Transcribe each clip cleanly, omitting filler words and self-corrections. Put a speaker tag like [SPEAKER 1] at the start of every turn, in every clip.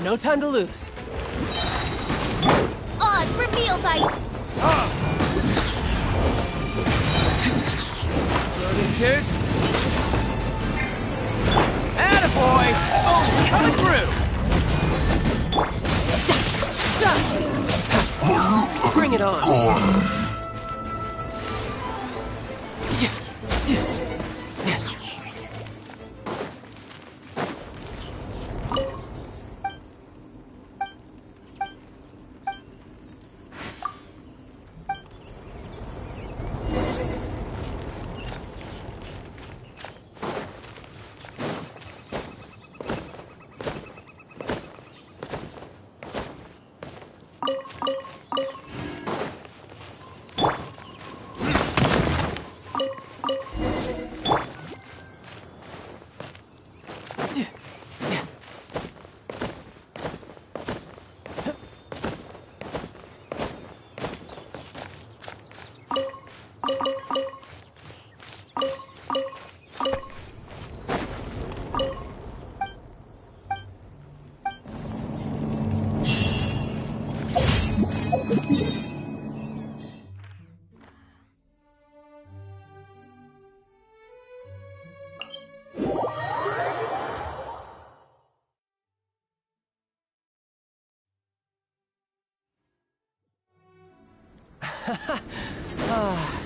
[SPEAKER 1] No time to lose.
[SPEAKER 2] Odd reveal by...
[SPEAKER 3] Loading kiss. Attaboy! Oh, coming through!
[SPEAKER 1] Bring it on.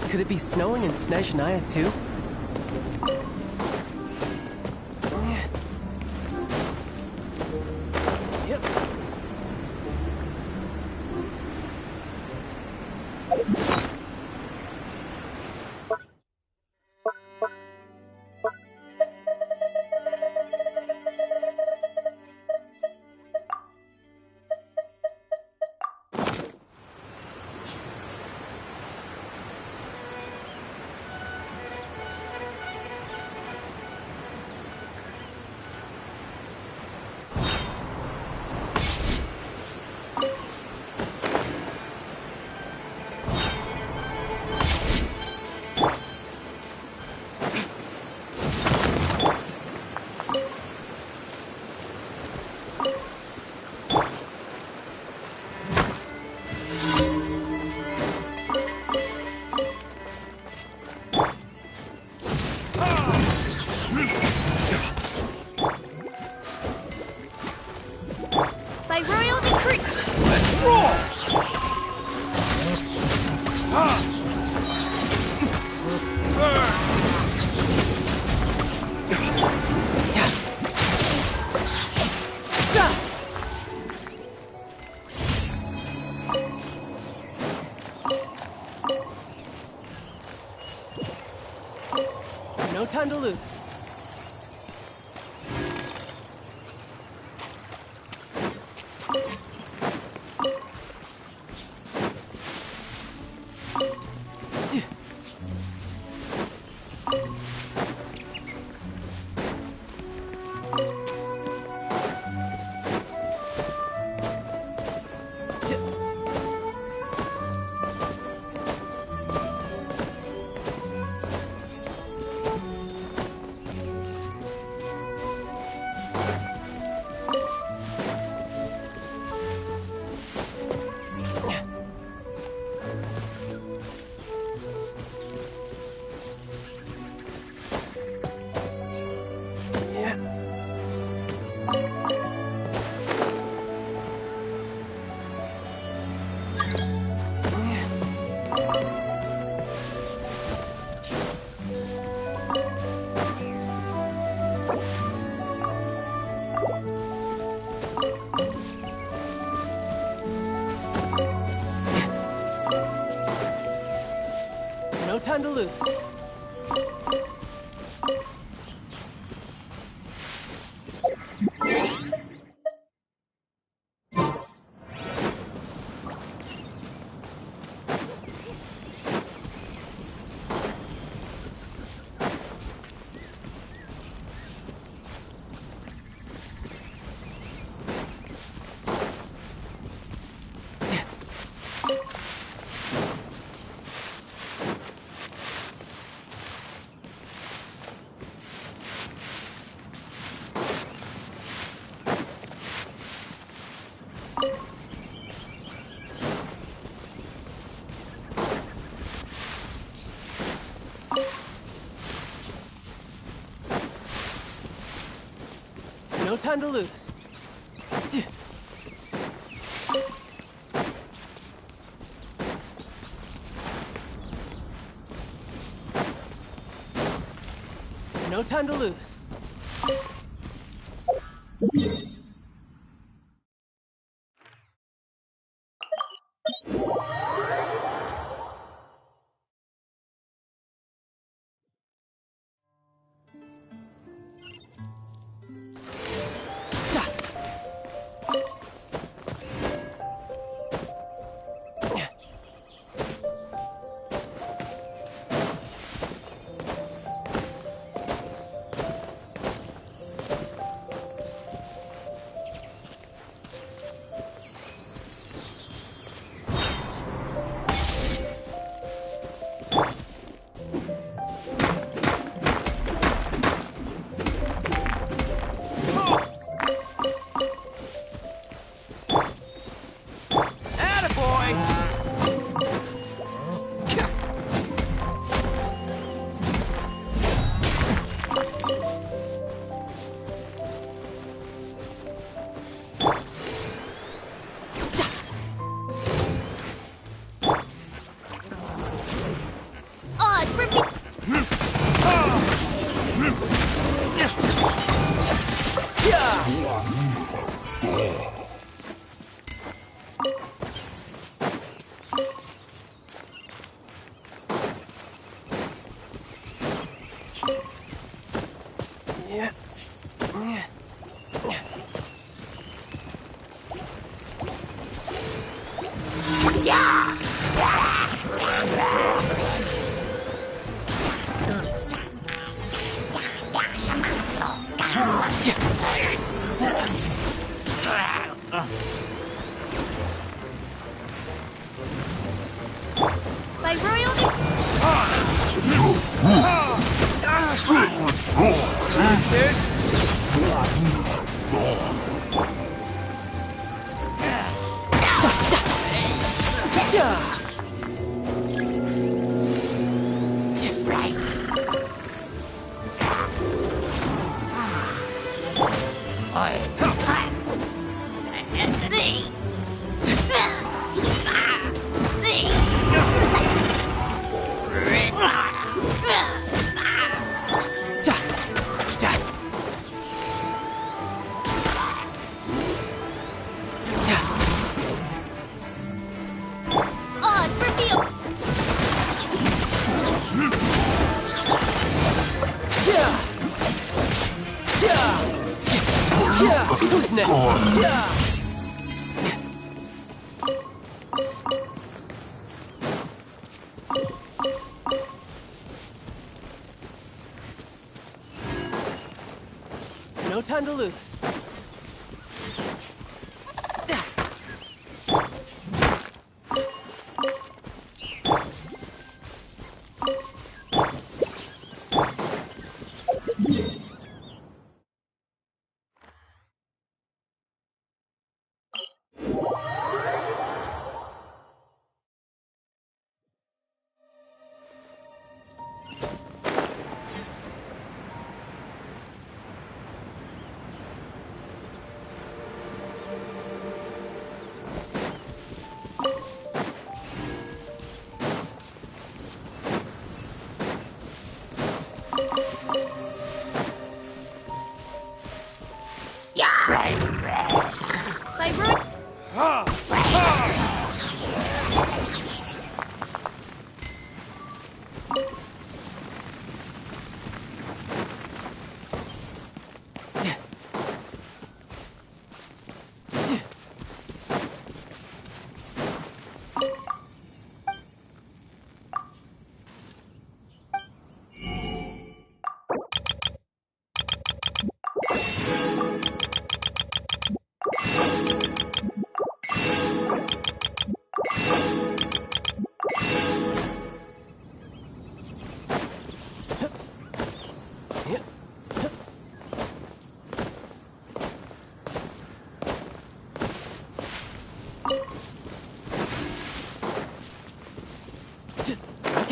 [SPEAKER 1] Could it be snowing in Snezhnaya too? Yep. No time to lose. No time to lose. No time to lose. No time to lose.
[SPEAKER 2] By royalty.
[SPEAKER 1] Who's next? No time to lose.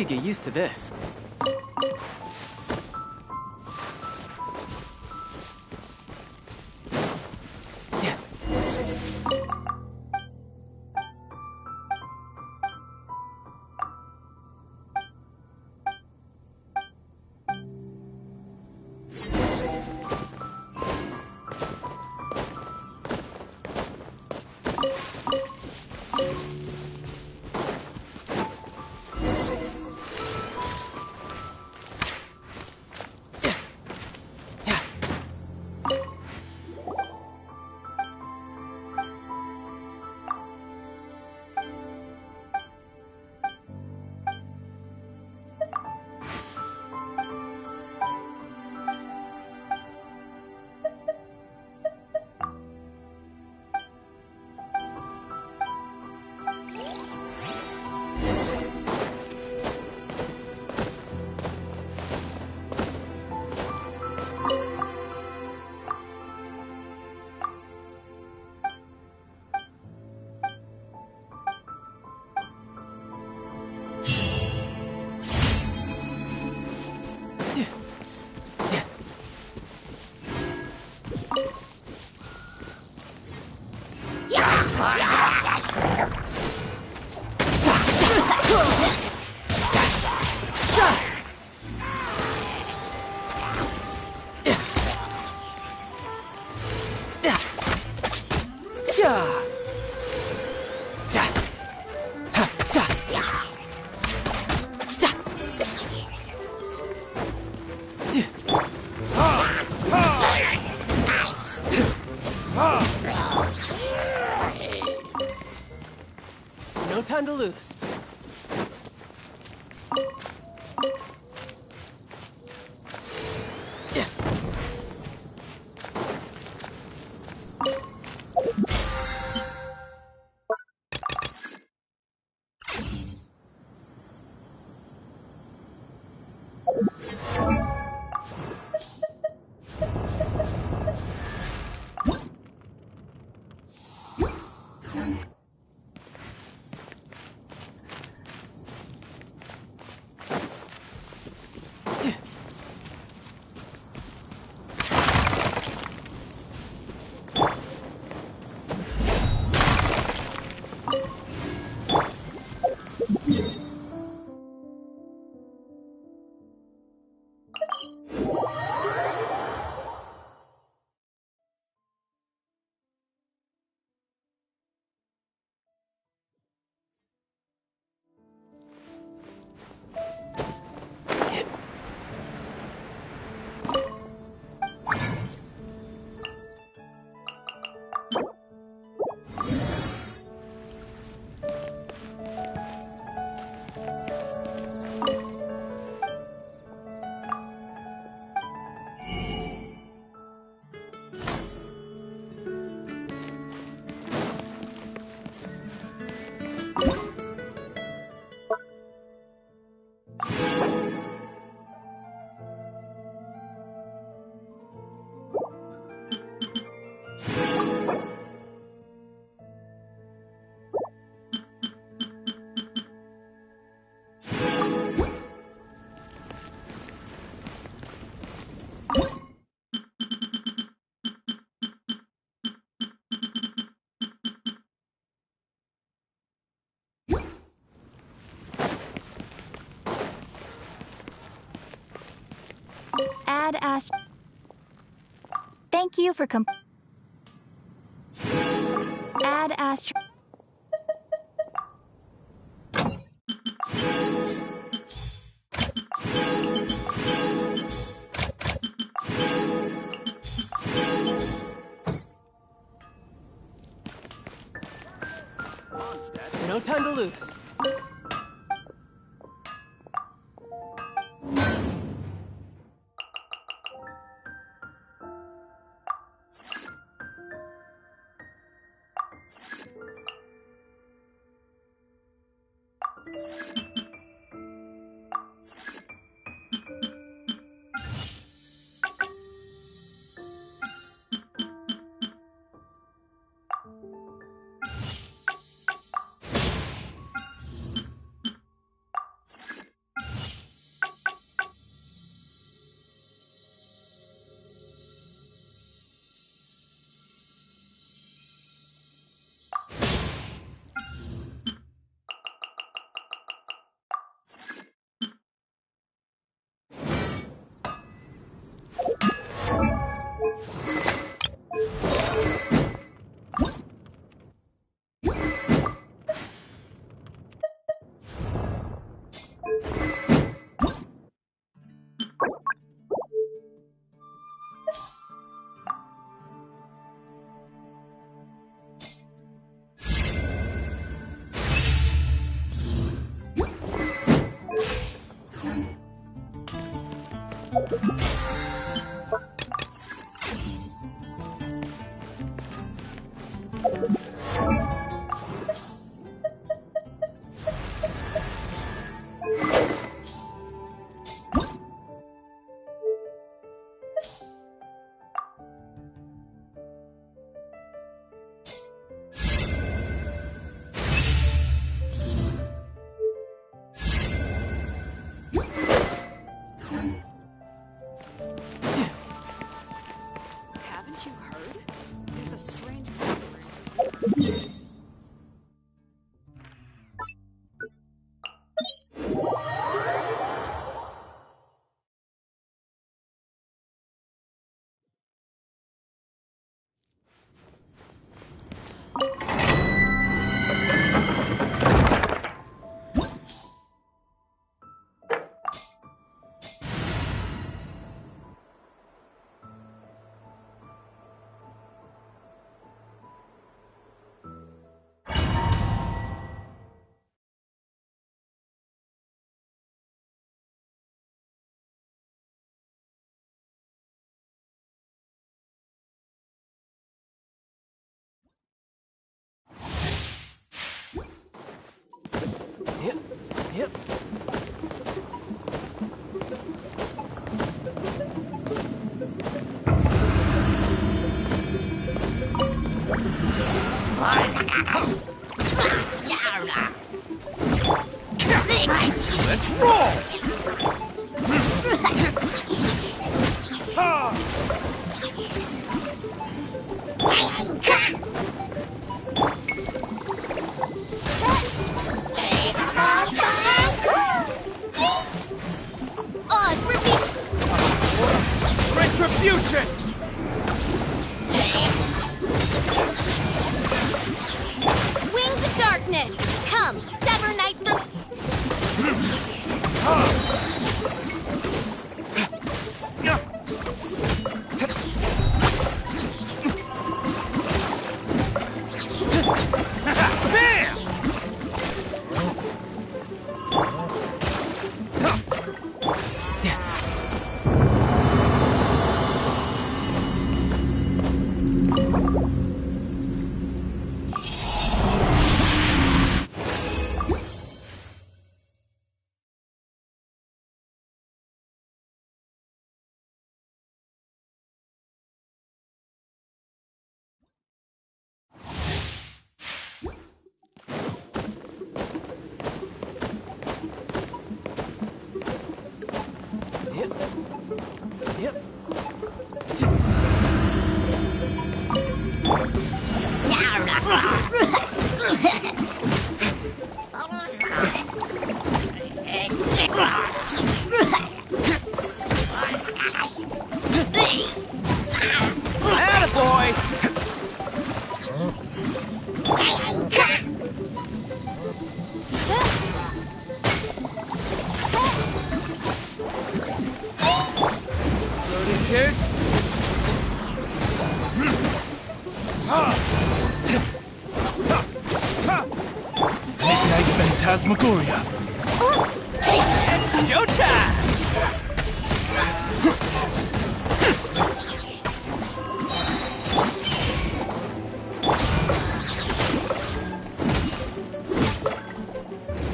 [SPEAKER 1] could get used to this. No time to lose.
[SPEAKER 2] Add Ast. Thank you for Add Ast.
[SPEAKER 1] No time to lose.
[SPEAKER 4] Haven't you heard? There's a strange whisper.
[SPEAKER 1] Yep. Yep.
[SPEAKER 3] Let's roll! Ha!
[SPEAKER 2] Oz, repeat.
[SPEAKER 3] Retribution!
[SPEAKER 2] Wings of darkness. Come, sever night from.
[SPEAKER 3] Bam!
[SPEAKER 1] Yep. Yep.
[SPEAKER 3] Attaboy! Loading tears.
[SPEAKER 5] Midnight Phantasmagoria.
[SPEAKER 3] It's showtime!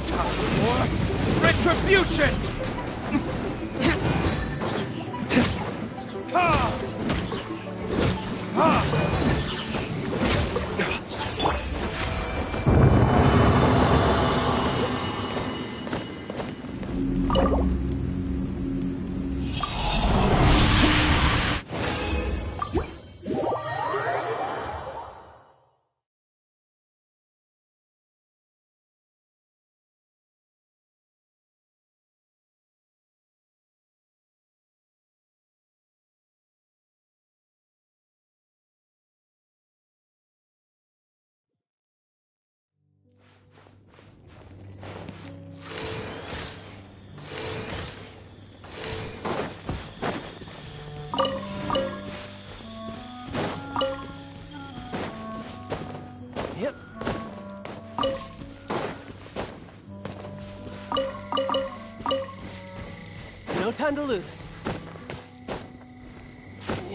[SPEAKER 3] Time for retribution! Ha! Ha!
[SPEAKER 1] Yep. No time to lose.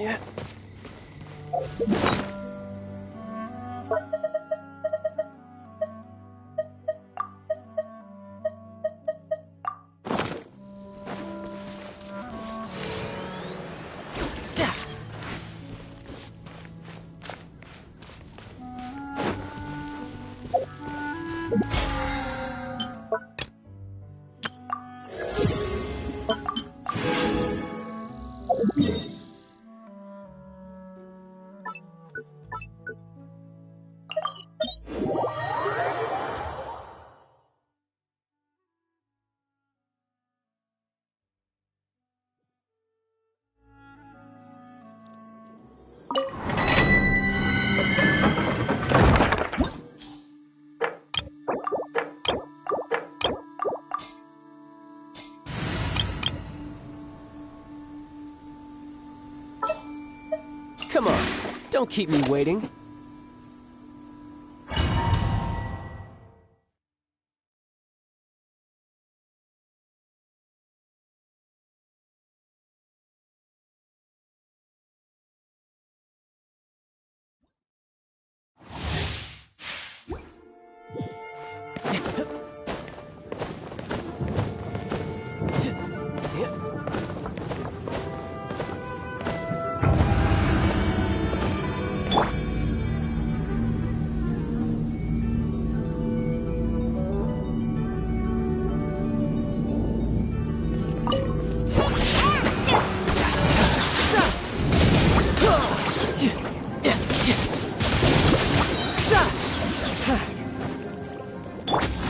[SPEAKER 1] Yeah. Come on, don't keep me waiting.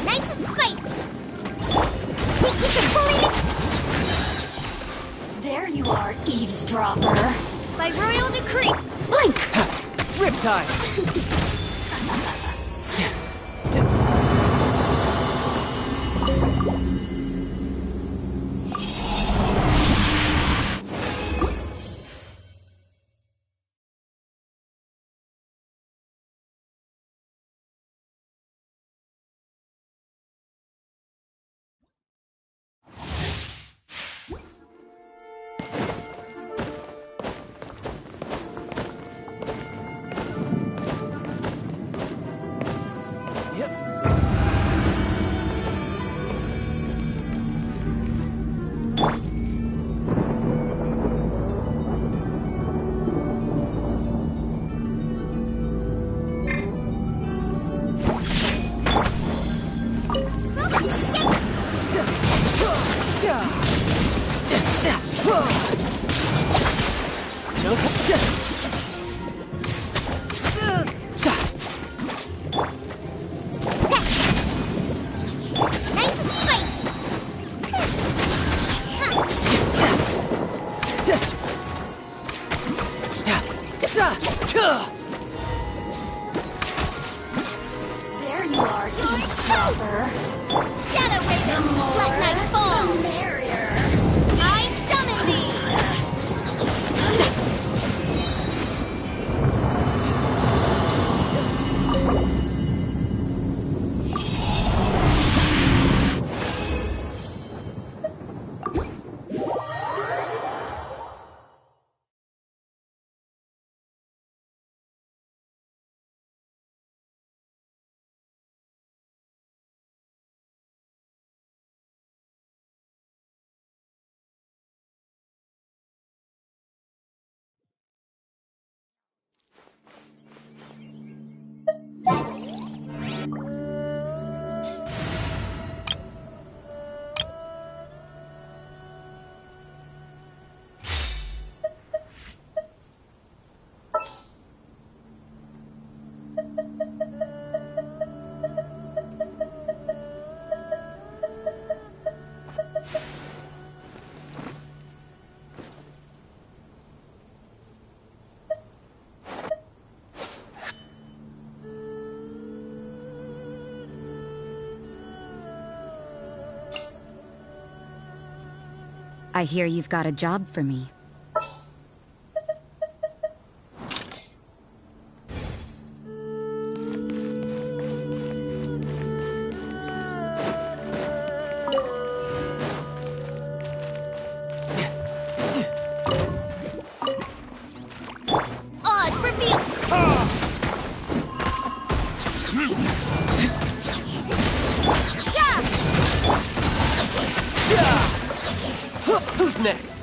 [SPEAKER 2] Nice and spicy. We keep it fully.
[SPEAKER 4] There you are, eavesdropper.
[SPEAKER 2] By royal decree.
[SPEAKER 4] Blink!
[SPEAKER 1] Riptide!
[SPEAKER 2] Nice and spicy.
[SPEAKER 4] There you are, eavesdropper.
[SPEAKER 2] Shadow Raven, let night fall.
[SPEAKER 4] The merrier.
[SPEAKER 2] I summon thee.
[SPEAKER 6] I hear you've got a job for me.
[SPEAKER 1] next?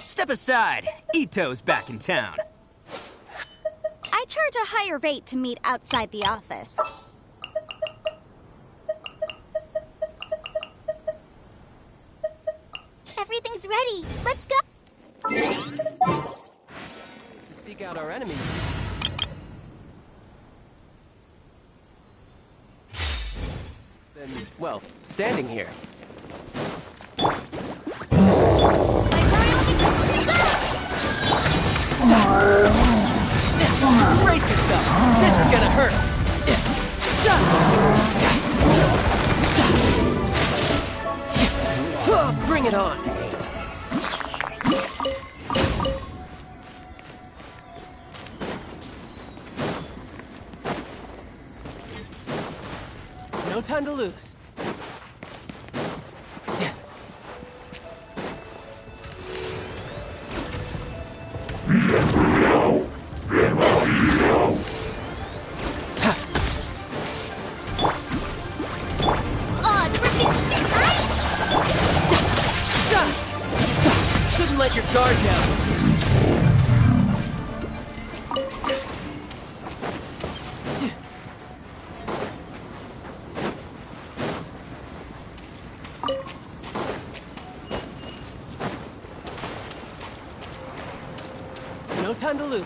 [SPEAKER 3] Step aside. Ito's back in town.
[SPEAKER 2] I charge a higher rate to meet outside the office. Everything's ready. Let's go.
[SPEAKER 1] To seek out our enemies. Then, well, standing here. Brace yourself! This is gonna hurt! Bring it on! No time to lose. Shouldn't let your guard down. No time to lose.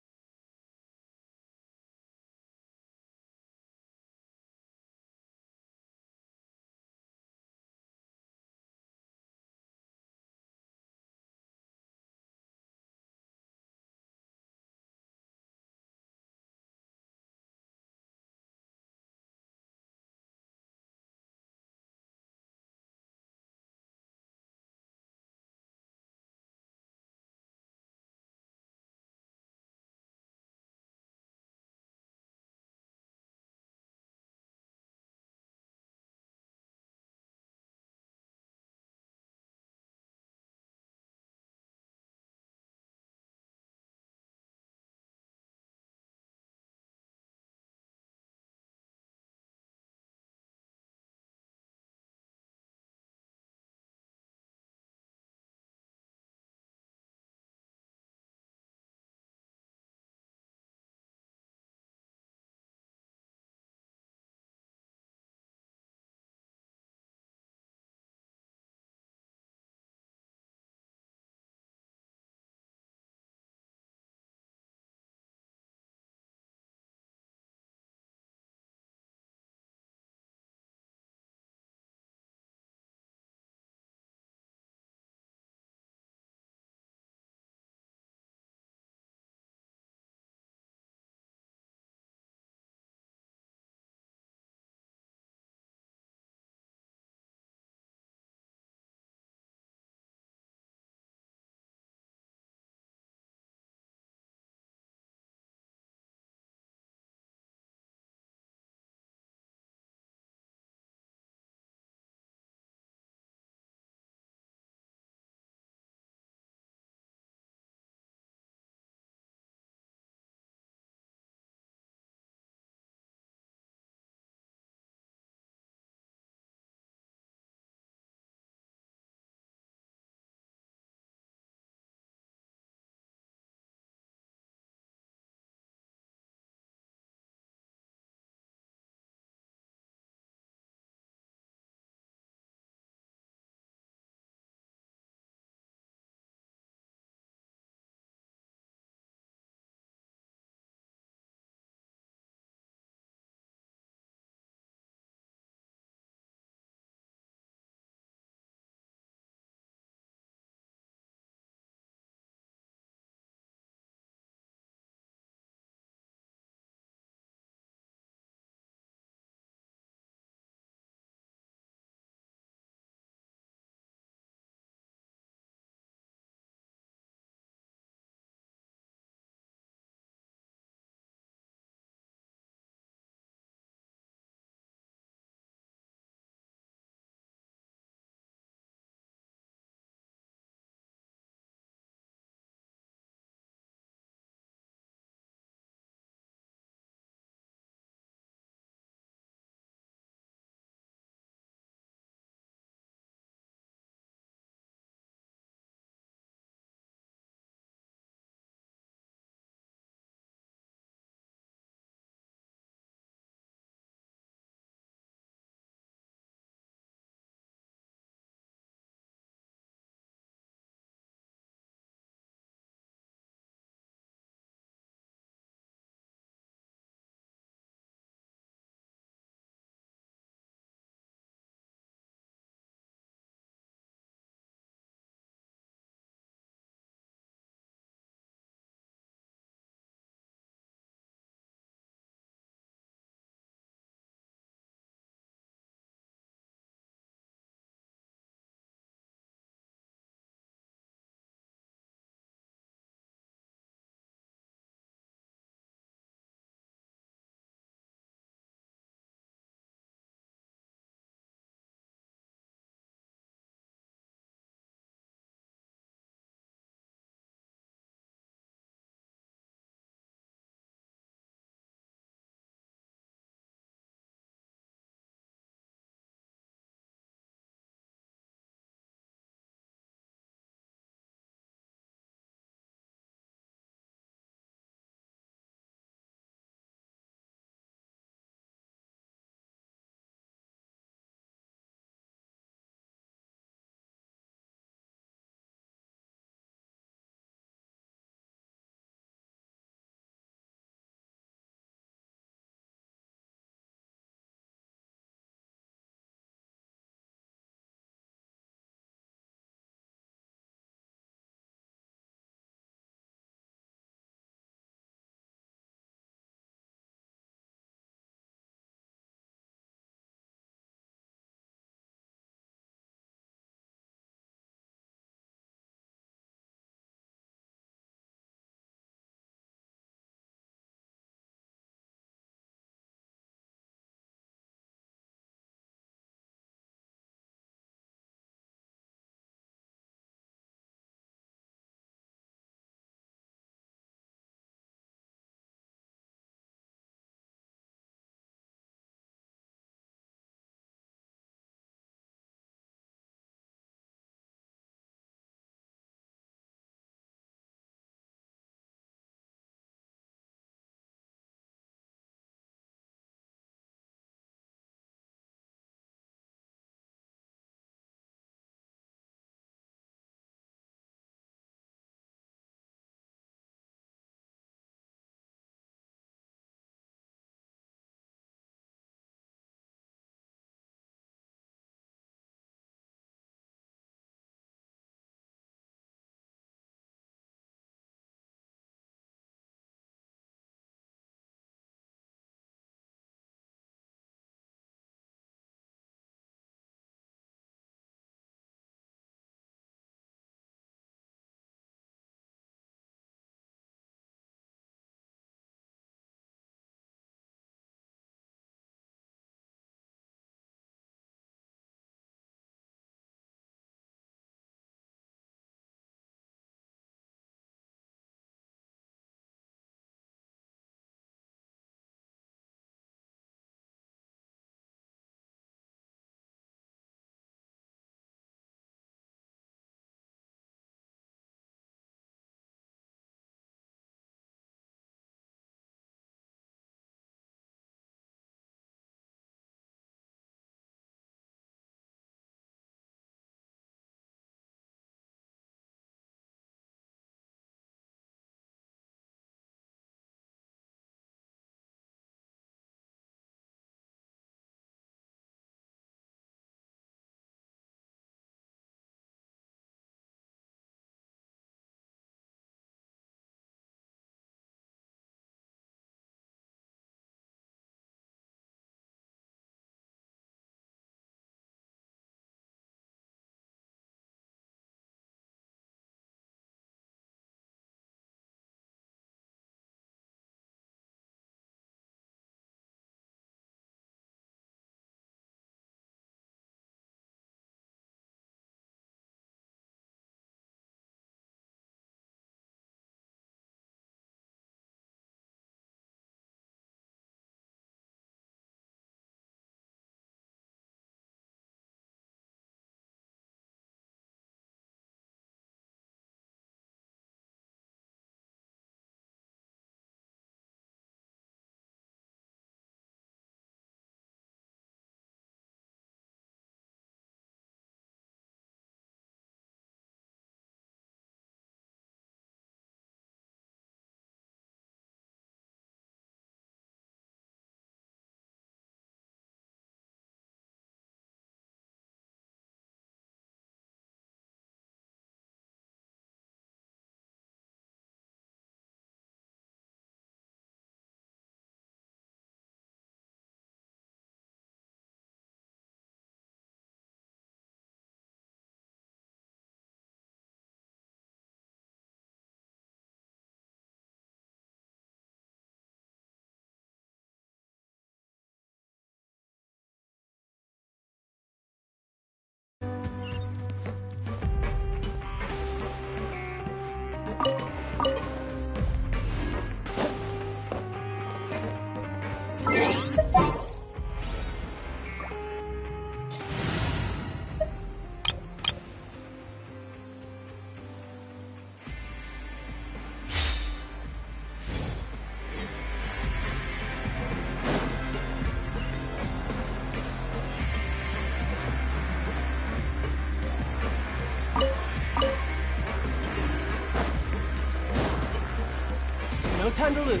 [SPEAKER 1] No time to lose.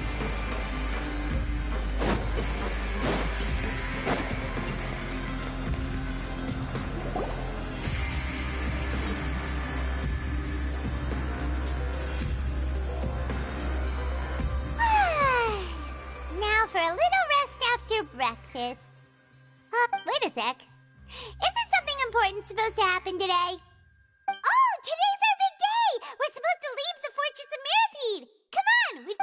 [SPEAKER 2] Now for a little rest after breakfast. Wait a sec. Isn't something important supposed to happen today? Oh, today's our big day! We're supposed to leave the Fortress of Mirapede! Come on!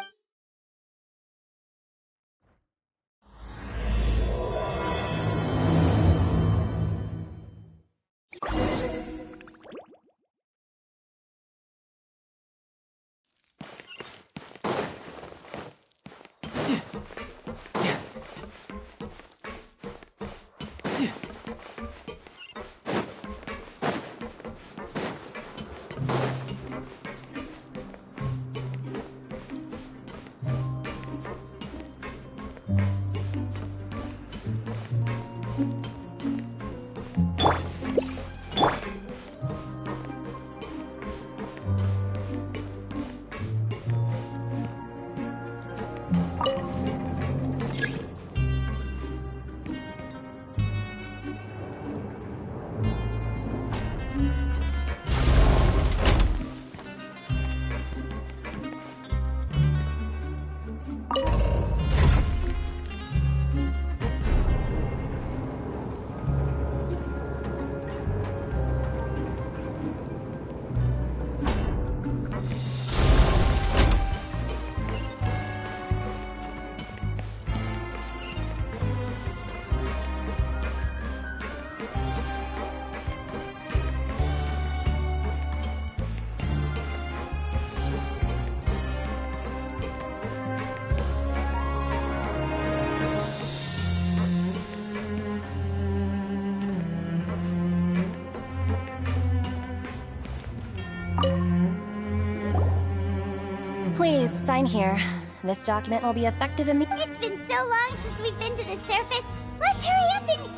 [SPEAKER 7] Please, sign here. This document will be effective immediately.
[SPEAKER 2] It's been so long since we've been to the surface. Let's hurry up and...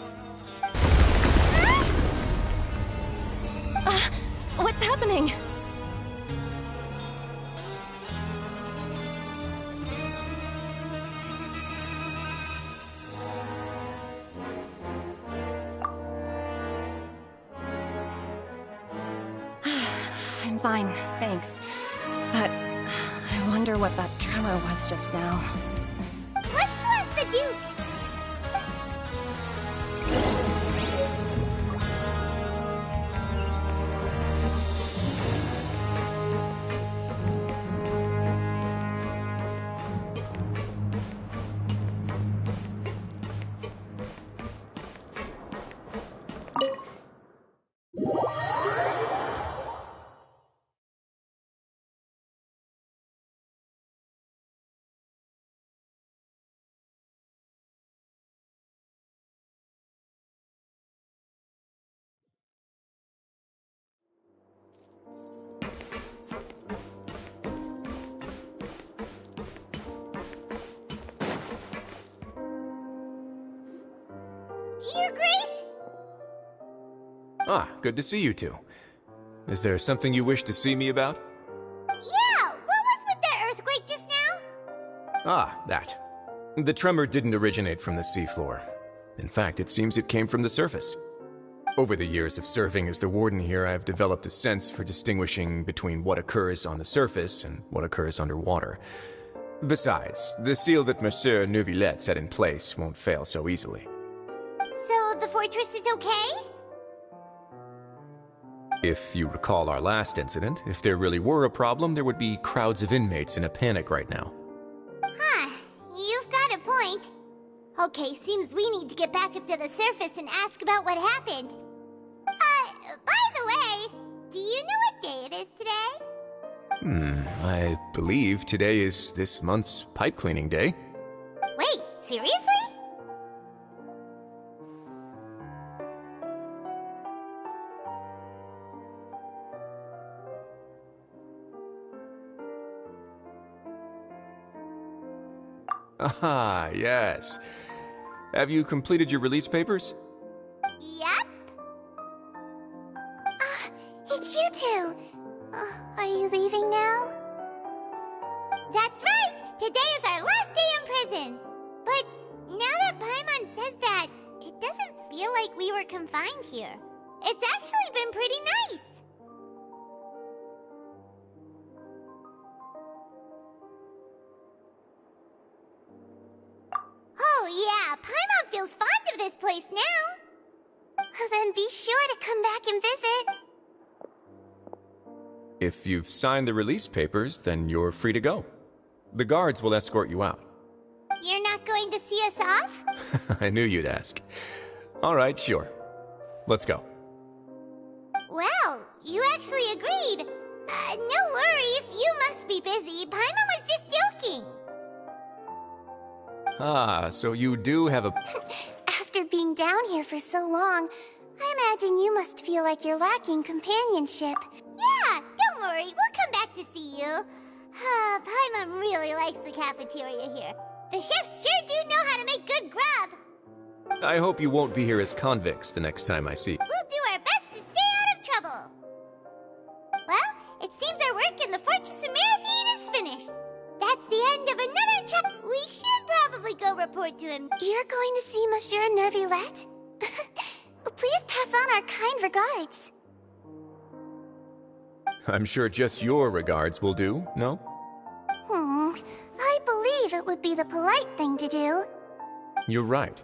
[SPEAKER 7] What's happening? I'm fine, thanks. But I wonder what that tremor was just now.
[SPEAKER 2] Let's go ask the Duke. Your Grace?
[SPEAKER 8] Ah, good to see you two. Is there something you wish to see me about?
[SPEAKER 2] Yeah, what was with that earthquake just now?
[SPEAKER 8] Ah, that. The tremor didn't originate from the seafloor. In fact, it seems it came from the surface. Over the years of serving as the warden here, I've developed a sense for distinguishing between what occurs on the surface and what occurs underwater. Besides, the seal that Monsieur Neuvillette set in place won't fail so easily.
[SPEAKER 2] So the fortress is okay?
[SPEAKER 8] If you recall our last incident, if there really were a problem, there would be crowds of inmates in a panic right now.
[SPEAKER 2] Huh, you've got a point. Okay, seems we need to get back up to the surface and ask about what happened. By the way, do you know what day it is today?
[SPEAKER 8] I believe today is this month's pipe cleaning day.
[SPEAKER 2] Wait, seriously?
[SPEAKER 8] Ah, yes. Have you completed your release papers?
[SPEAKER 2] Yep. It's you two. Are you leaving now? That's right! Today is our last day in prison. But now that Paimon says that, it doesn't feel like we were confined here. It's actually been pretty nice. Oh yeah, Paimon feels fond of this place now. Then be sure to come back and visit.
[SPEAKER 8] If you've signed the release papers, then you're free to go. The guards will escort you out.
[SPEAKER 2] You're not going to see us off?
[SPEAKER 8] I knew you'd ask. All right, sure. Let's go.
[SPEAKER 2] Well, you actually agreed. No worries, you must be busy. Paimon was just joking.
[SPEAKER 8] Ah, so you do have a...
[SPEAKER 2] After being down here for so long, I imagine you must feel like you're lacking companionship. Yeah, don't worry, we'll come back to see you. Paimon really likes the cafeteria here. The chefs sure do know how to make good grub.
[SPEAKER 8] I hope you won't be here as convicts the next time I see you.
[SPEAKER 2] We'll do our best to stay out of trouble. Well, it seems our work in the Fortress of Mirafine is finished. That's the end of another chapter. We should probably go report to him. You're going to see Monsieur Nervillette? Please pass on our kind regards.
[SPEAKER 8] I'm sure just your regards will do, no?
[SPEAKER 2] I believe it would be the polite thing to do.
[SPEAKER 8] You're right.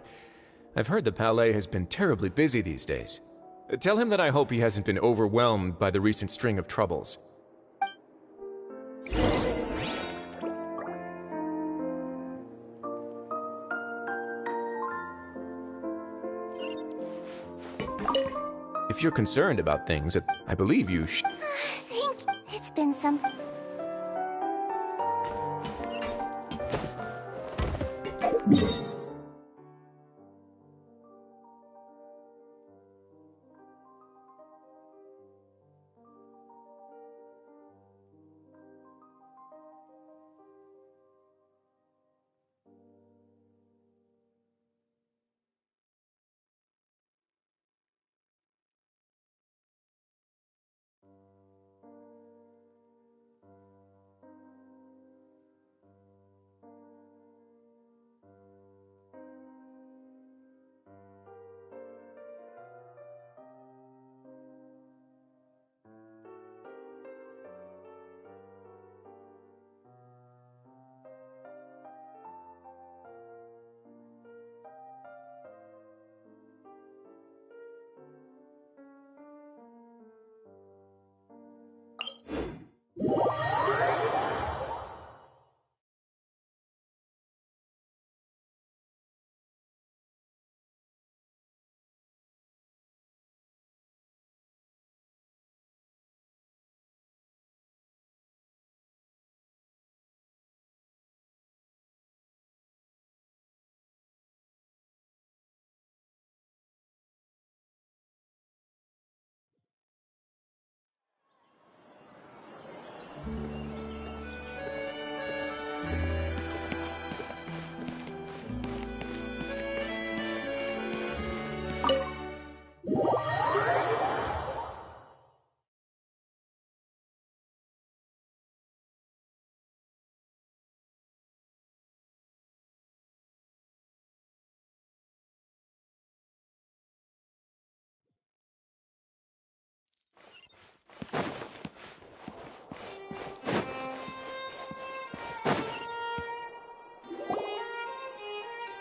[SPEAKER 8] I've heard the Palais has been terribly busy these days. Tell him that I hope he hasn't been overwhelmed by the recent string of troubles. If you're concerned about things, I believe you should...
[SPEAKER 2] I think it's been some...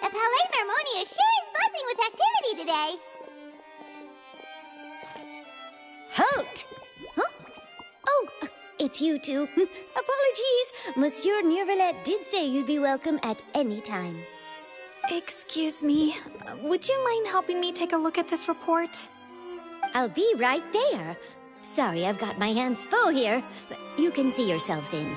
[SPEAKER 2] The Palais Mermonia sure is buzzing with activity today.
[SPEAKER 9] Halt! Huh? Oh, it's you two. Apologies. Monsieur Nervillette did say you'd be welcome at any time.
[SPEAKER 10] Excuse me. Would you mind helping me take a look at this report?
[SPEAKER 9] I'll be right there. Sorry, I've got my hands full here. You can see yourselves in.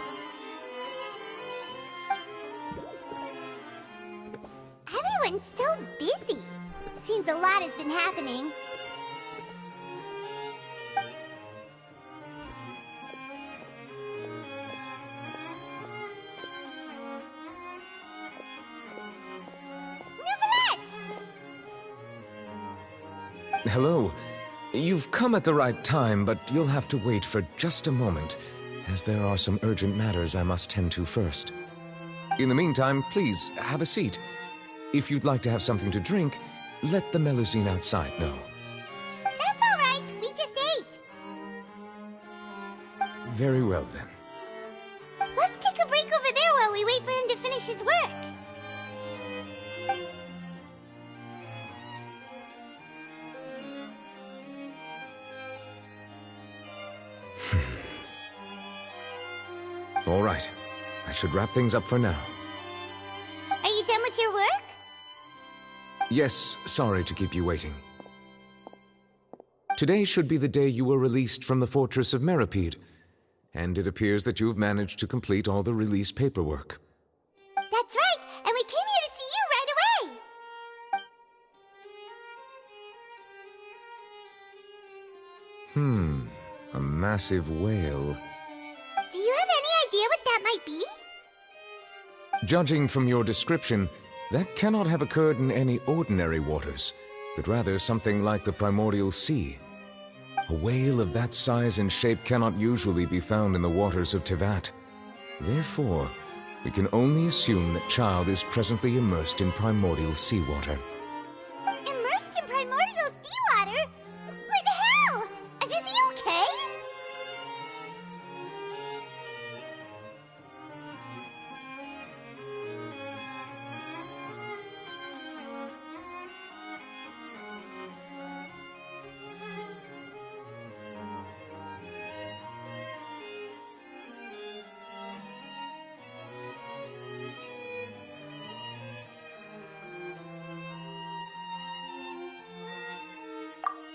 [SPEAKER 2] Everyone's so busy. Seems a lot has been happening.
[SPEAKER 11] Hello. You've come at the right time, but you'll have to wait for just a moment, as there are some urgent matters I must tend to first. In the meantime, please, have a seat. If you'd like to have something to drink, let the Melusine outside know.
[SPEAKER 2] That's all right. We just ate.
[SPEAKER 11] Very well, then.
[SPEAKER 2] Let's take a break over there while we wait for him to finish his work.
[SPEAKER 11] All right. I should wrap things up for now.
[SPEAKER 2] Are you done with your work?
[SPEAKER 11] Yes, sorry to keep you waiting. Today should be the day you were released from the Fortress of Meripede, and it appears that you have managed to complete all the release paperwork.
[SPEAKER 2] That's right, and we came here to see you right away.
[SPEAKER 11] A massive whale.
[SPEAKER 2] Do you have any idea what that might be?
[SPEAKER 11] Judging from your description, that cannot have occurred in any ordinary waters, but rather something like the primordial sea. A whale of that size and shape cannot usually be found in the waters of Tevat. Therefore, we can only assume that Child is presently immersed in primordial seawater.
[SPEAKER 2] Immersed in primordial seawater? But how? And is he okay?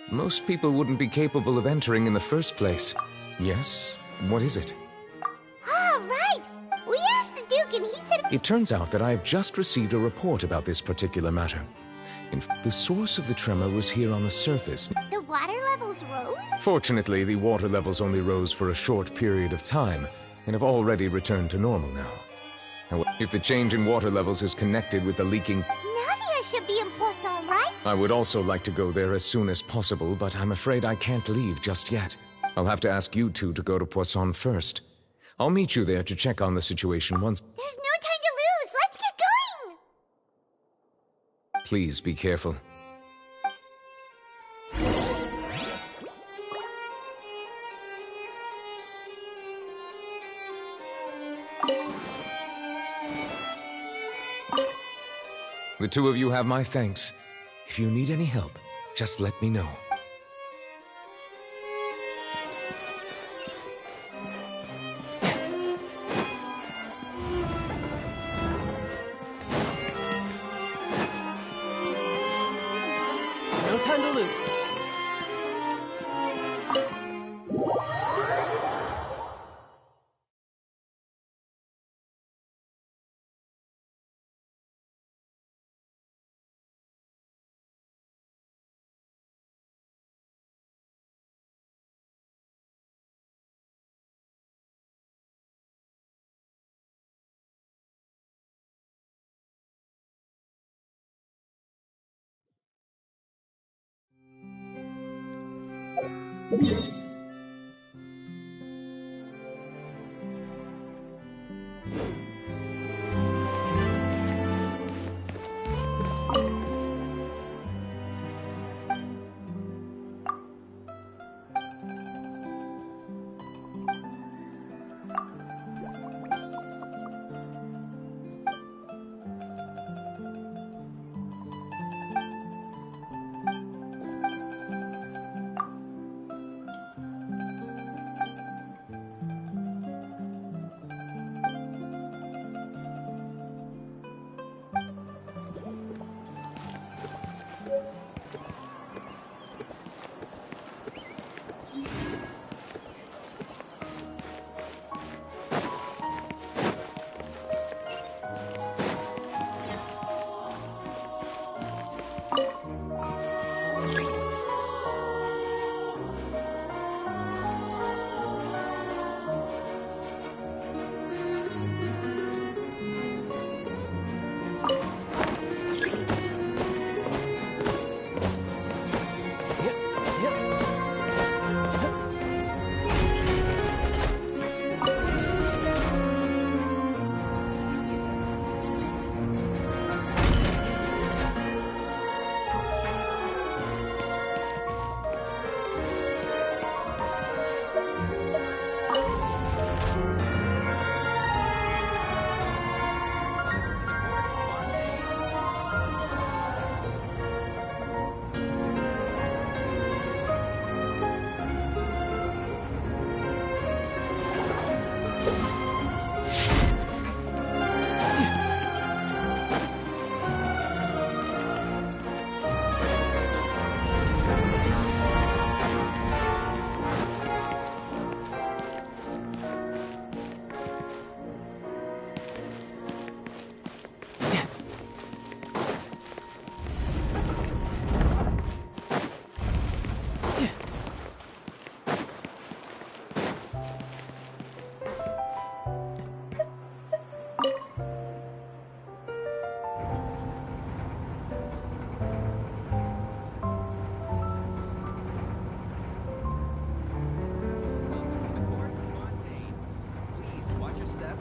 [SPEAKER 11] Most people wouldn't be capable of entering in the first place. Yes? What is it?
[SPEAKER 2] Ah, right! We asked the Duke and he said...
[SPEAKER 11] It turns out that I have just received a report about this particular matter. In fact, the source of the tremor was here on the surface.
[SPEAKER 2] The water levels rose?
[SPEAKER 11] Fortunately, the water levels only rose for a short period of time, and have already returned to normal now. However, if the change in water levels is connected with the leaking...
[SPEAKER 2] Navia should be in Poisson, right?
[SPEAKER 11] I would also like to go there as soon as possible, but I'm afraid I can't leave just yet. I'll have to ask you two to go to Poisson first. I'll meet you there to check on the situation once...
[SPEAKER 2] There's no time to lose! Let's get going!
[SPEAKER 11] Please be careful. The two of you have my thanks. If you need any help, just let me know.
[SPEAKER 1] No time to lose. step.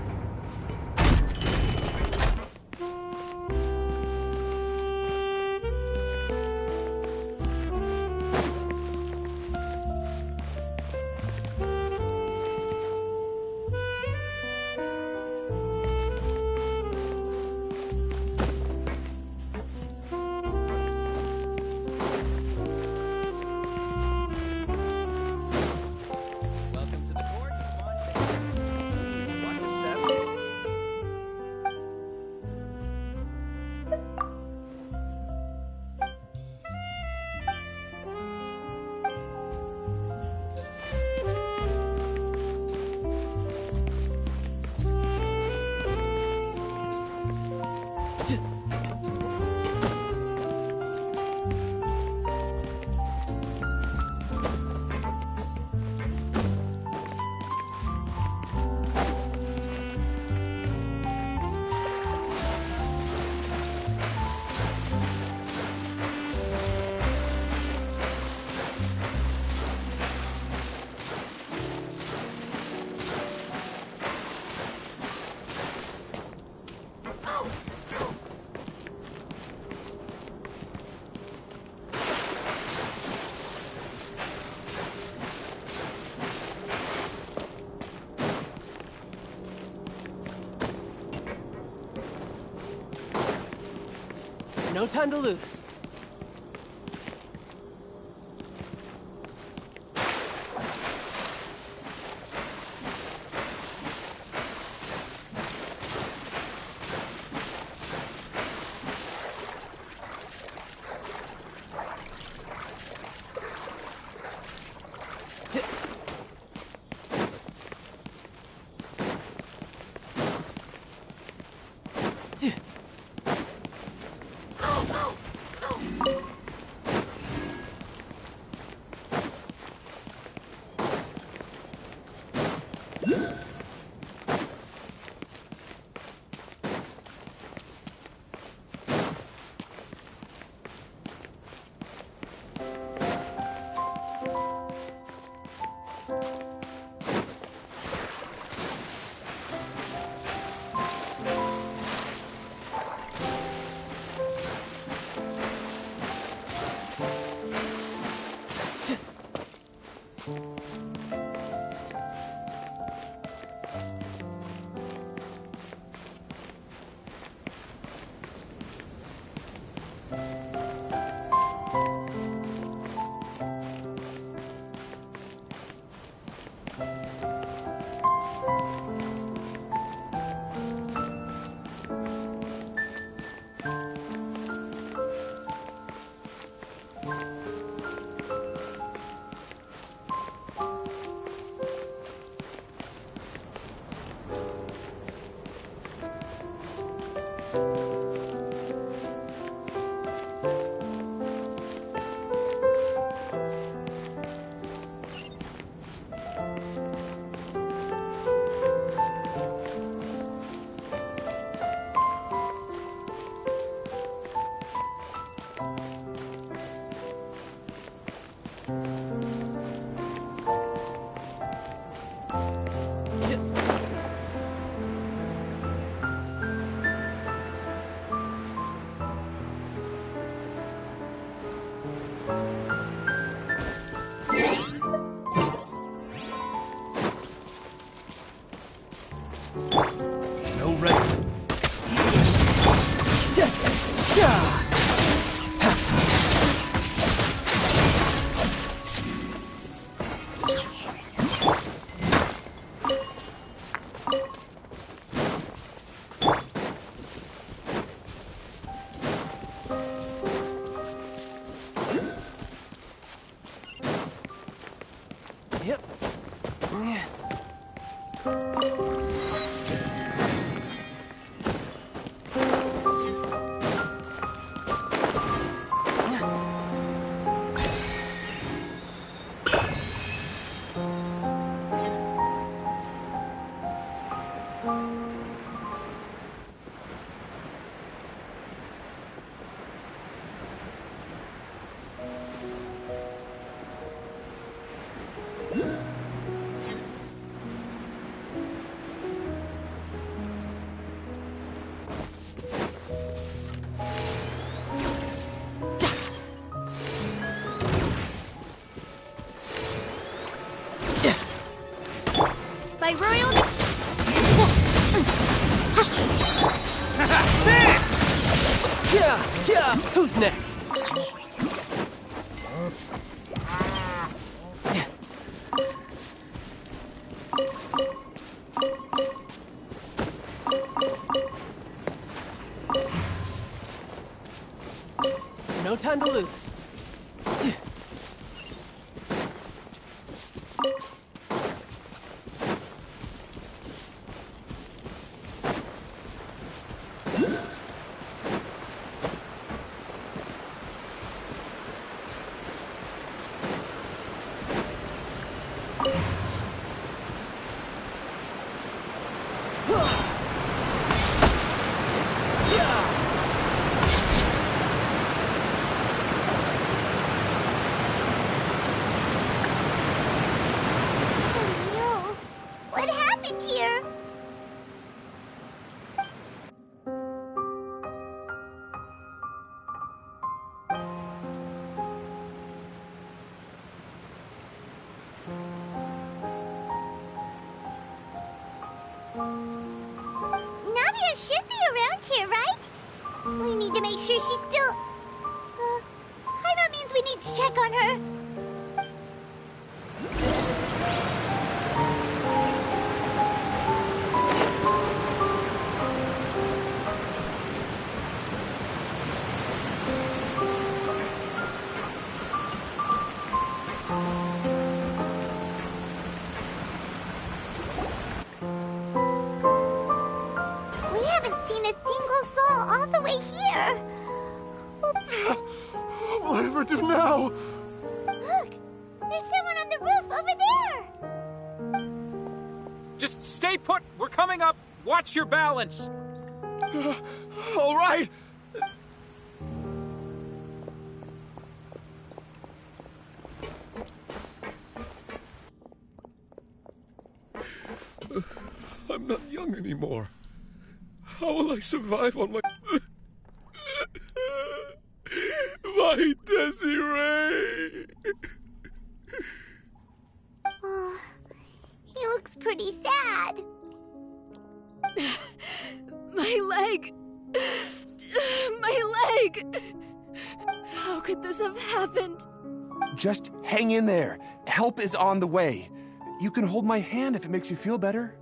[SPEAKER 1] Welcome to the court. Please watch your step. No time to lose.
[SPEAKER 5] No rest.
[SPEAKER 1] Yep. Yeah, who's next? No time to lose.
[SPEAKER 2] What happened here? Navia should be around here, right? We need to make sure she's still... Paimon means we need to check on her. We haven't seen a single soul all the way here.
[SPEAKER 5] Whatever do now?
[SPEAKER 2] Look, there's someone on the roof over there.
[SPEAKER 3] Just stay put. We're coming up. Watch your balance.
[SPEAKER 5] All right. I'm not young anymore. How will I survive on my... my Desiree?
[SPEAKER 2] Oh, he looks pretty sad.
[SPEAKER 4] My leg! My leg! How could this have happened?
[SPEAKER 12] Just hang in there. Help is on the way. You can hold my hand if it makes you feel better.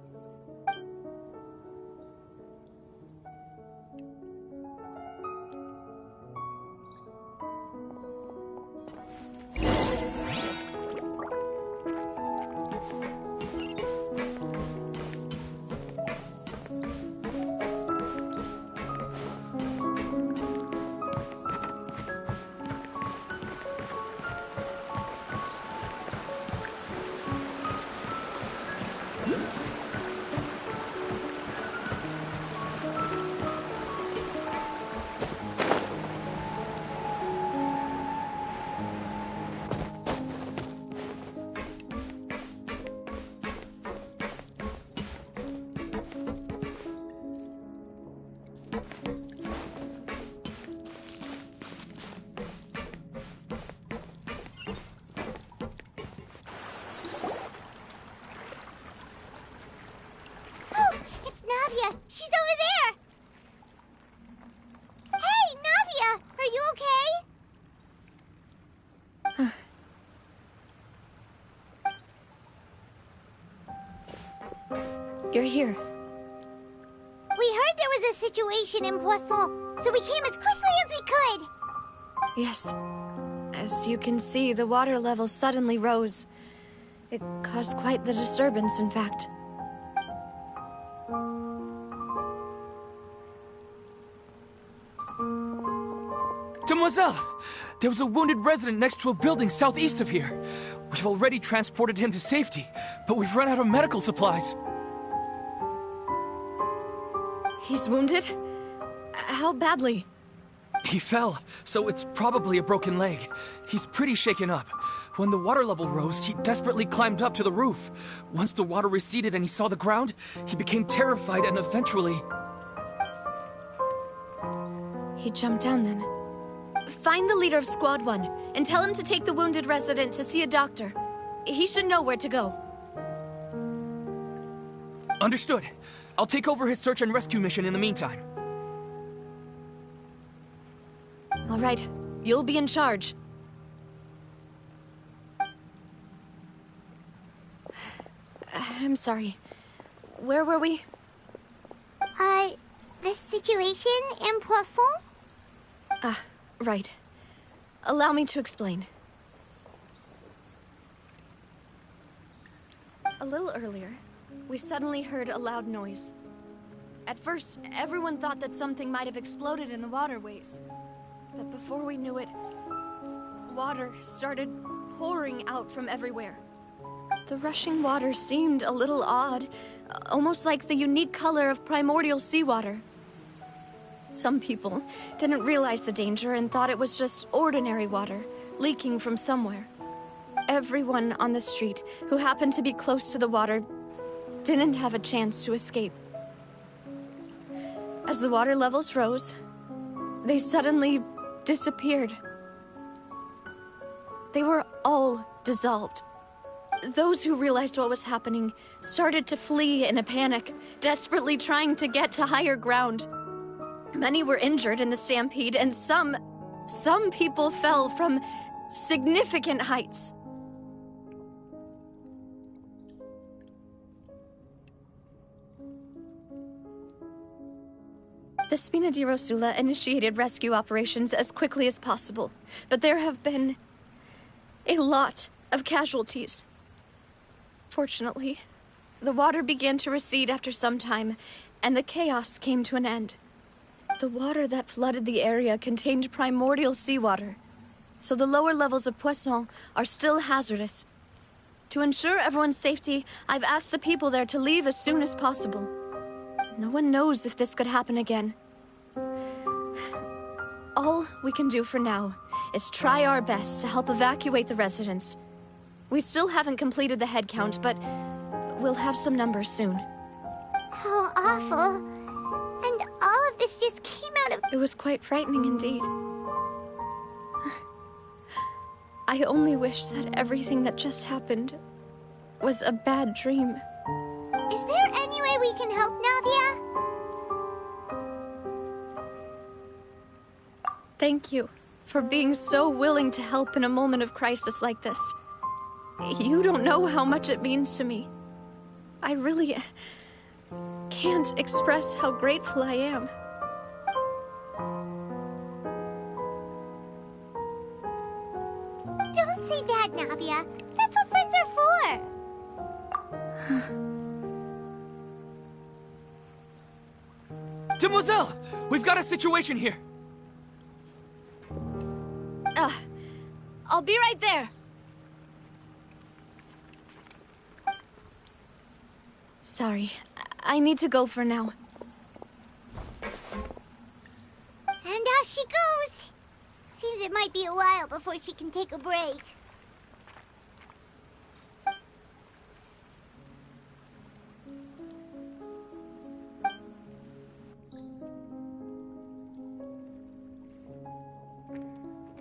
[SPEAKER 2] Navia, she's over there! Hey, Navia! Are you okay?
[SPEAKER 7] You're here.
[SPEAKER 2] We heard there was a situation in Poisson, so we came as quickly as we could.
[SPEAKER 7] Yes. As you can see, the water level suddenly rose. It caused quite the disturbance, in fact.
[SPEAKER 3] Demoiselle! There was a wounded resident next to a building southeast of here. We've already transported him to safety, but we've run out of medical supplies.
[SPEAKER 7] He's wounded? How badly?
[SPEAKER 3] He fell, so it's probably a broken leg. He's pretty shaken up. When the water level rose, he desperately climbed up to the roof. Once the water receded and he saw the ground, he became terrified and eventually...
[SPEAKER 7] He jumped down then. Find the leader of Squad 1 and tell him to take the wounded resident to see a doctor. He should know where to go.
[SPEAKER 3] Understood. I'll take over his search and rescue mission in the meantime.
[SPEAKER 7] All right, you'll be in charge. I'm sorry. Where were we?
[SPEAKER 2] The situation in Poisson?
[SPEAKER 7] Ah, right. Allow me to explain. A little earlier, we suddenly heard a loud noise. At first, everyone thought that something might have exploded in the waterways. But before we knew it, water started pouring out from everywhere. The rushing water seemed a little odd, almost like the unique color of primordial seawater. Some people didn't realize the danger and thought it was just ordinary water, leaking from somewhere. Everyone on the street who happened to be close to the water didn't have a chance to escape. As the water levels rose, they suddenly disappeared. They were all dissolved. Those who realized what was happening started to flee in a panic, desperately trying to get to higher ground. Many were injured in the stampede, and some people fell from significant heights. The Spina di Rosula initiated rescue operations as quickly as possible, but there have been a lot of casualties. Fortunately, the water began to recede after some time, and the chaos came to an end. The water that flooded the area contained primordial seawater, so the lower levels of Poisson are still hazardous. To ensure everyone's safety, I've asked the people there to leave as soon as possible. No one knows if this could happen again. All we can do for now is try our best to help evacuate the residents. We still haven't completed the head count, but we'll have some numbers soon.
[SPEAKER 2] How awful. And all of this just came out of...
[SPEAKER 7] It was quite frightening indeed. I only wish that everything that just happened was a bad dream.
[SPEAKER 2] Is there any way we can help, Navia?
[SPEAKER 7] Thank you for being so willing to help in a moment of crisis like this. You don't know how much it means to me. I really can't express how grateful I am.
[SPEAKER 2] Don't say that, Navia. That's what friends are for.
[SPEAKER 3] Demoiselle! We've got a situation here!
[SPEAKER 7] I'll be right there. Sorry, I need to go for now.
[SPEAKER 2] And off she goes. Seems it might be a while before she can take a break.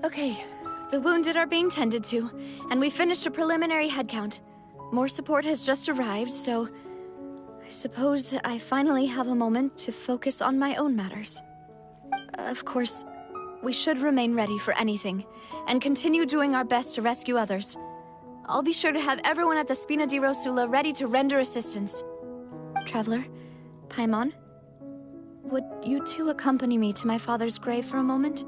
[SPEAKER 7] Okay, the wounded are being tended to, and we finished a preliminary head count. More support has just arrived, so I suppose I finally have a moment to focus on my own matters. Of course, we should remain ready for anything, and continue doing our best to rescue others. I'll be sure to have everyone at the Spina di Rosula ready to render assistance. Traveler, Paimon, would you two accompany me to my father's grave for a moment?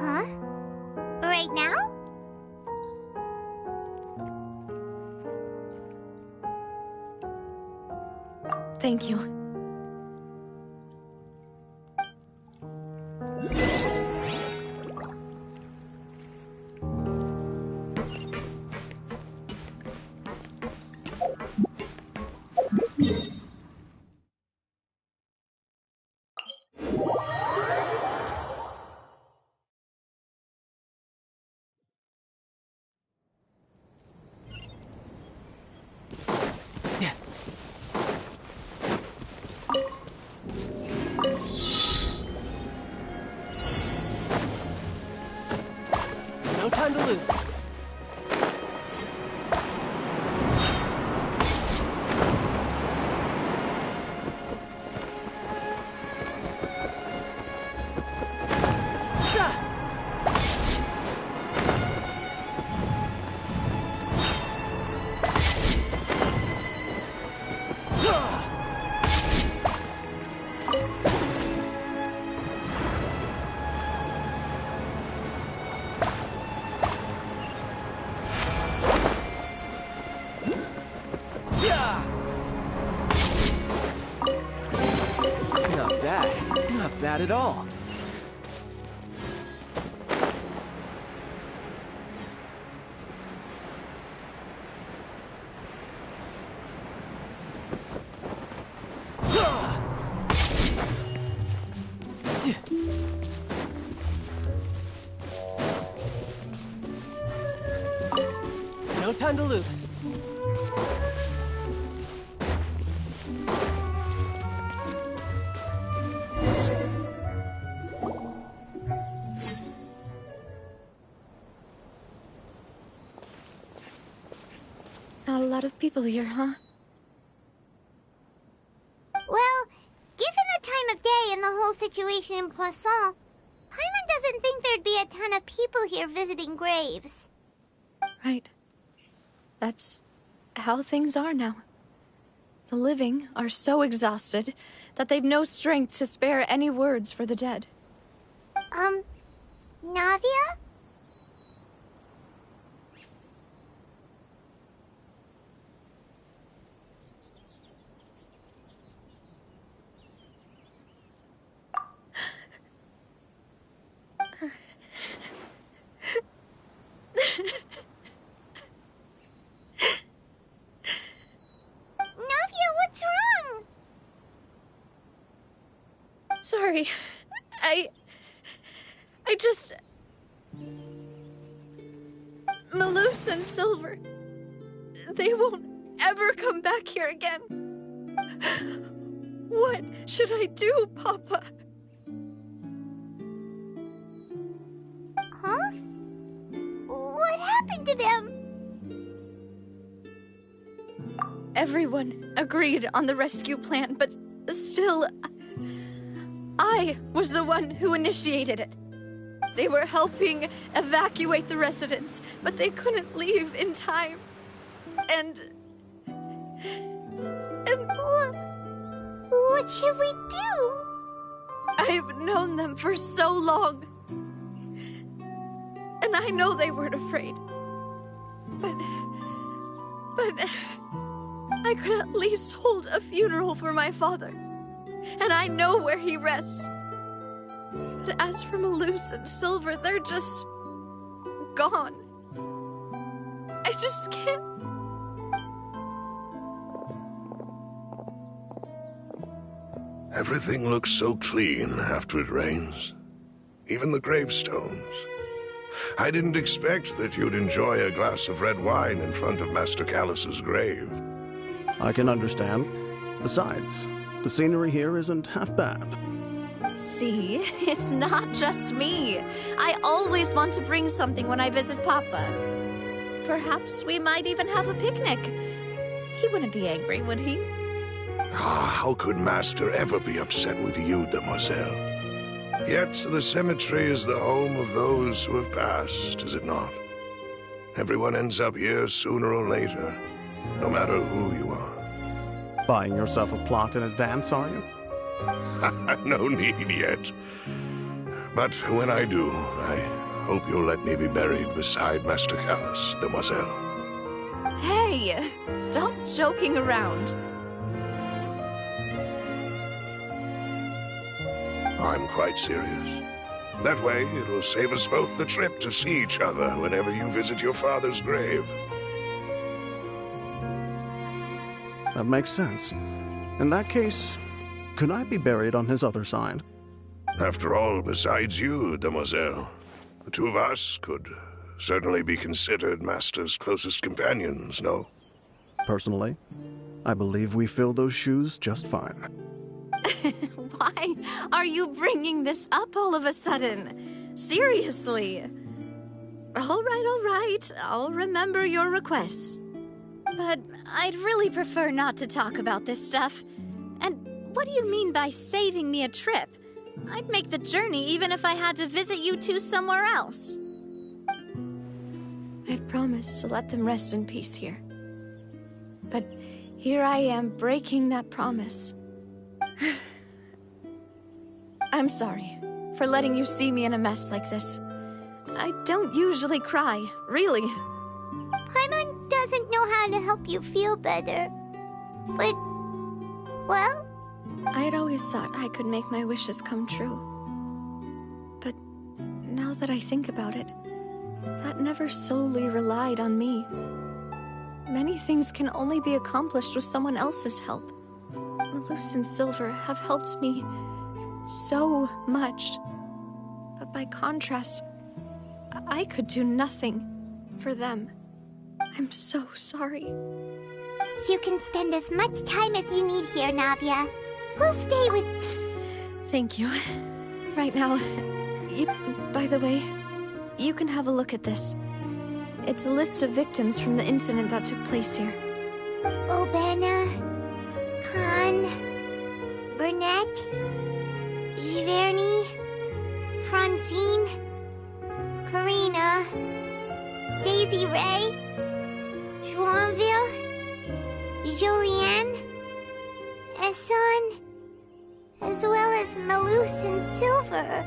[SPEAKER 2] Huh? Right now?
[SPEAKER 7] Thank you.
[SPEAKER 1] No time to lose. Not bad. Not bad at all. No time to lose.
[SPEAKER 7] Not a lot of people here, huh?
[SPEAKER 2] Well, given the time of day and the whole situation in Poisson, Paimon doesn't think there'd be a ton of people here visiting graves.
[SPEAKER 7] Right. That's how things are now. The living are so exhausted that they've no strength to spare any words for the dead.
[SPEAKER 2] Navia? Navia, what's wrong?
[SPEAKER 7] Sorry. I just... Malus and Silver... They won't ever come back here again. What should I do, Papa?
[SPEAKER 2] Huh? What happened to them?
[SPEAKER 7] Everyone agreed on the rescue plan, but still... I was the one who initiated it. They were helping evacuate the residents, but they couldn't leave in time. And
[SPEAKER 2] what should we do?
[SPEAKER 7] I've known them for so long. And I know they weren't afraid. But I could at least hold a funeral for my father. And I know where he rests. But as for Malus and Silver, they're just... gone. I just can't...
[SPEAKER 13] Everything looks so clean after it rains. Even the gravestones. I didn't expect that you'd enjoy a glass of red wine in front of Master Callus's grave.
[SPEAKER 14] I can understand. Besides, the scenery here isn't half bad.
[SPEAKER 15] See, it's not just me. I always want to bring something when I visit Papa. Perhaps we might even have a picnic. He wouldn't be angry, would he?
[SPEAKER 13] How could Master ever be upset with you, demoiselle? Yet the cemetery is the home of those who have passed, is it not? Everyone ends up here sooner or later, no matter who you are.
[SPEAKER 14] Buying yourself a plot in advance, are you?
[SPEAKER 13] No need yet. But when I do, I hope you'll let me be buried beside Master Callus, demoiselle.
[SPEAKER 15] Hey, stop joking around.
[SPEAKER 13] I'm quite serious. That way, it will save us both the trip to see each other whenever you visit your father's grave.
[SPEAKER 14] That makes sense. In that case, could I be buried on his other side?
[SPEAKER 13] After all, besides you, demoiselle, the two of us could certainly be considered Master's closest companions, no?
[SPEAKER 14] Personally, I believe we fill those shoes just fine.
[SPEAKER 15] Why are you bringing this up all of a sudden? Seriously. All right. I'll remember your requests. But I'd really prefer not to talk about this stuff. And what do you mean by saving me a trip? I'd make the journey even if I had to visit you two somewhere else. I'd promised to let them rest in peace here. But here I am breaking that promise. I'm sorry for letting you see me in a mess like this. I don't usually cry, really.
[SPEAKER 2] Paimon doesn't know how to help you feel better. But, well...
[SPEAKER 7] I'd always thought I could make my wishes come true. But now that I think about it, that never solely relied on me. Many things can only be accomplished with someone else's help. Malus and Silver have helped me so much. But by contrast, I could do nothing for them. I'm so sorry.
[SPEAKER 2] You can spend as much time as you need here, Navia. We'll stay with...
[SPEAKER 7] Thank you. Right now, by the way, you can have a look at this. It's a list of victims from the incident that took place here.
[SPEAKER 2] Obana, Khan, Burnett, Giverny, Francine, Karina, Daisy Ray, Joinville, Julianne, Esson, as well as Malus and Silver.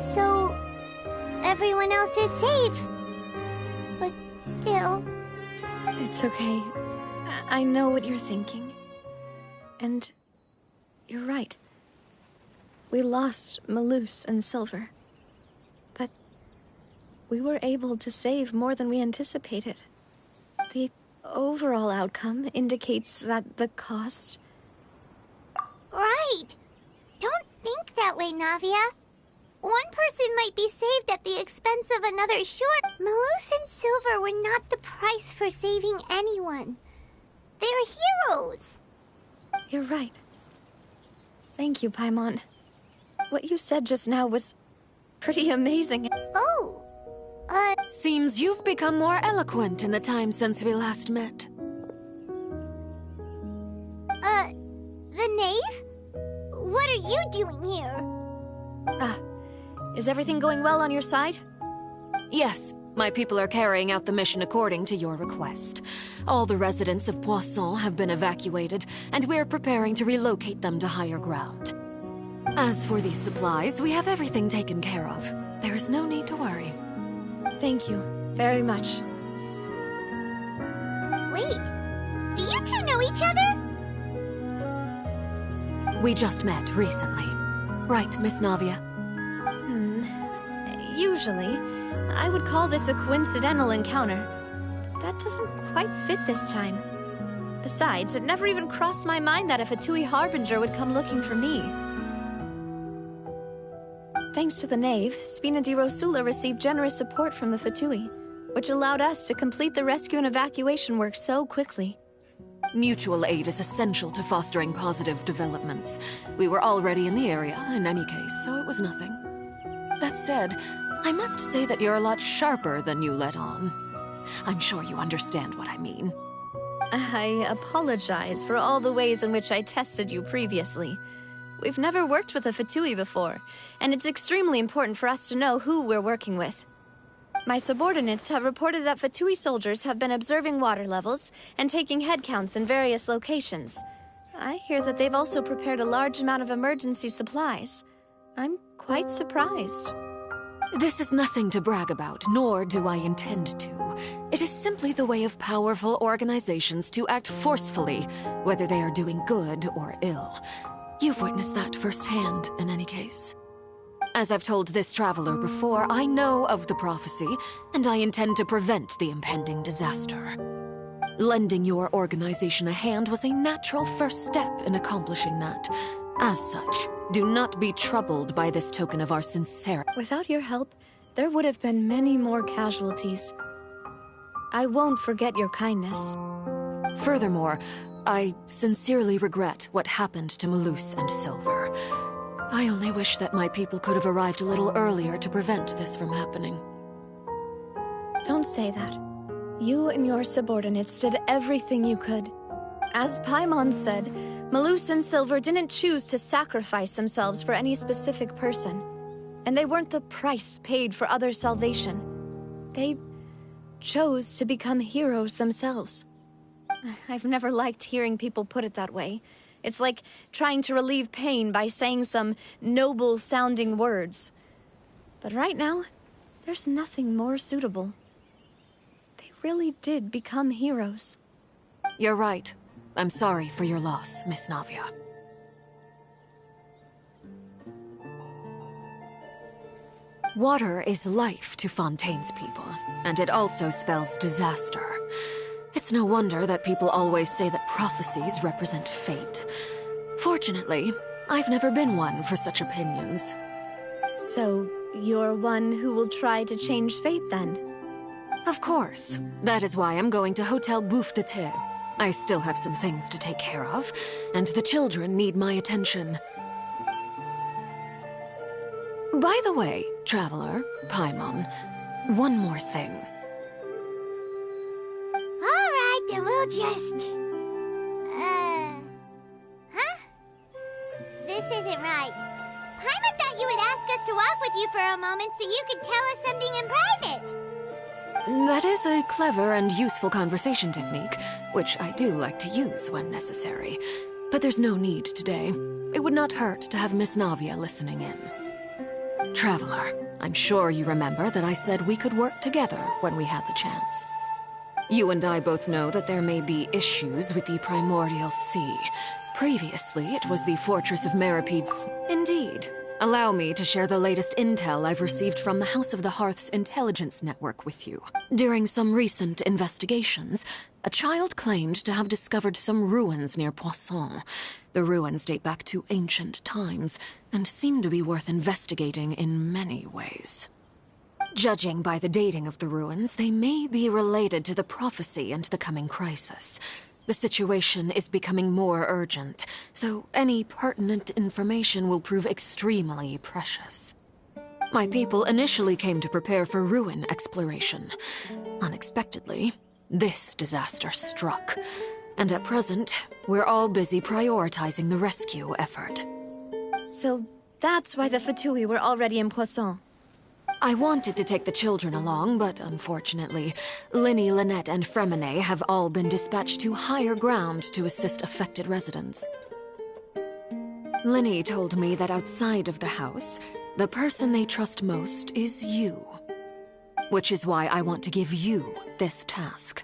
[SPEAKER 2] So, everyone else is safe. But still...
[SPEAKER 7] It's okay. I know what you're thinking. And you're right. We lost Malus and Silver. But we were able to save more than we anticipated. The overall outcome indicates that the cost...
[SPEAKER 2] Right! Don't think that way, Navia. One person might be saved at the expense of another. Sure, Malus and Silver were not the price for saving anyone. They're heroes.
[SPEAKER 7] You're right. Thank you, Paimon. What you said just now was pretty amazing.
[SPEAKER 2] Oh,
[SPEAKER 4] Seems you've become more eloquent in the time since we last met.
[SPEAKER 2] the knave? What are you doing here?
[SPEAKER 7] Is everything going well on your side?
[SPEAKER 4] Yes, my people are carrying out the mission according to your request. All the residents of Poisson have been evacuated, and we're preparing to relocate them to higher ground. As for these supplies, we have everything taken care of. There is no need to worry.
[SPEAKER 7] Thank you very much.
[SPEAKER 2] Wait, do you two know each other?
[SPEAKER 4] We just met recently. Right, Miss Navia?
[SPEAKER 7] Usually, I would call this a coincidental encounter. But that doesn't quite fit this time. Besides, it never even crossed my mind that a Fatui Harbinger would come looking for me. Thanks to the knave, Spina di Rosula received generous support from the Fatui, which allowed us to complete the rescue and evacuation work so quickly.
[SPEAKER 4] Mutual aid is essential to fostering positive developments. We were already in the area, in any case, so it was nothing. That said, I must say that you're a lot sharper than you let on. I'm sure you understand what I mean.
[SPEAKER 7] I apologize for all the ways in which I tested you previously. We've never worked with a Fatui before, and it's extremely important for us to know who we're working with. My subordinates have reported that Fatui soldiers have been observing water levels and taking head counts in various locations. I hear that they've also prepared a large amount of emergency supplies.
[SPEAKER 15] I'm quite surprised.
[SPEAKER 4] This is nothing to brag about, nor do I intend to. It is simply the way of powerful organizations to act forcefully, whether they are doing good or ill. You've witnessed that firsthand, in any case. As I've told this traveler before, I know of the prophecy, and I intend to prevent the impending disaster. Lending your organization a hand was a natural first step in accomplishing that. As such, do not be troubled by this token of our sincerity.
[SPEAKER 15] Without your help, there would have been many more casualties. I won't forget your kindness.
[SPEAKER 4] Furthermore, I sincerely regret what happened to Malus and Silver. I only wish that my people could have arrived a little earlier to prevent this from happening.
[SPEAKER 15] Don't say that. You and your subordinates did everything you could. As Paimon said, Malus and Silver didn't choose to sacrifice themselves for any specific person. And they weren't the price paid for other salvation. They chose to become heroes themselves. I've never liked hearing people put it that way. It's like trying to relieve pain by saying some noble-sounding words. But right now, there's nothing more suitable. They really did become heroes.
[SPEAKER 4] You're right. I'm sorry for your loss, Miss Navia. Water is life to Fontaine's people, and it also spells disaster. It's no wonder that people always say that prophecies represent fate. Fortunately, I've never been one for such opinions.
[SPEAKER 15] So, you're one who will try to change fate, then?
[SPEAKER 4] Of course. That is why I'm going to Hotel Bouffe de Terre. I still have some things to take care of, and the children need my attention. By the way, Traveler, Paimon, one more thing.
[SPEAKER 2] Alright, then we'll just... Huh? This isn't right. Paimon thought you would ask us to walk with you for a moment so you could tell us something in private.
[SPEAKER 4] That is a clever and useful conversation technique, which I do like to use when necessary. But there's no need today. It would not hurt to have Miss Navia listening in. Traveler, I'm sure you remember that I said we could work together when we had the chance. You and I both know that there may be issues with the Primordial Sea. Previously, it was the Fortress of Meripedes. Indeed. Allow me to share the latest intel I've received from the House of the Hearth's intelligence network with you. During some recent investigations, a child claimed to have discovered some ruins near Poisson. The ruins date back to ancient times, and seem to be worth investigating in many ways. Judging by the dating of the ruins, they may be related to the prophecy and the coming crisis. The situation is becoming more urgent, so any pertinent information will prove extremely precious. My people initially came to prepare for ruin exploration. Unexpectedly, this disaster struck, and at present, we're all busy prioritizing the rescue effort.
[SPEAKER 15] So that's why the Fatui were already in Poisson.
[SPEAKER 4] I wanted to take the children along, but unfortunately, Linny, Lynette, and Fremine have all been dispatched to higher ground to assist affected residents. Linny told me that outside of the house, the person they trust most is you. Which is why I want to give you this task.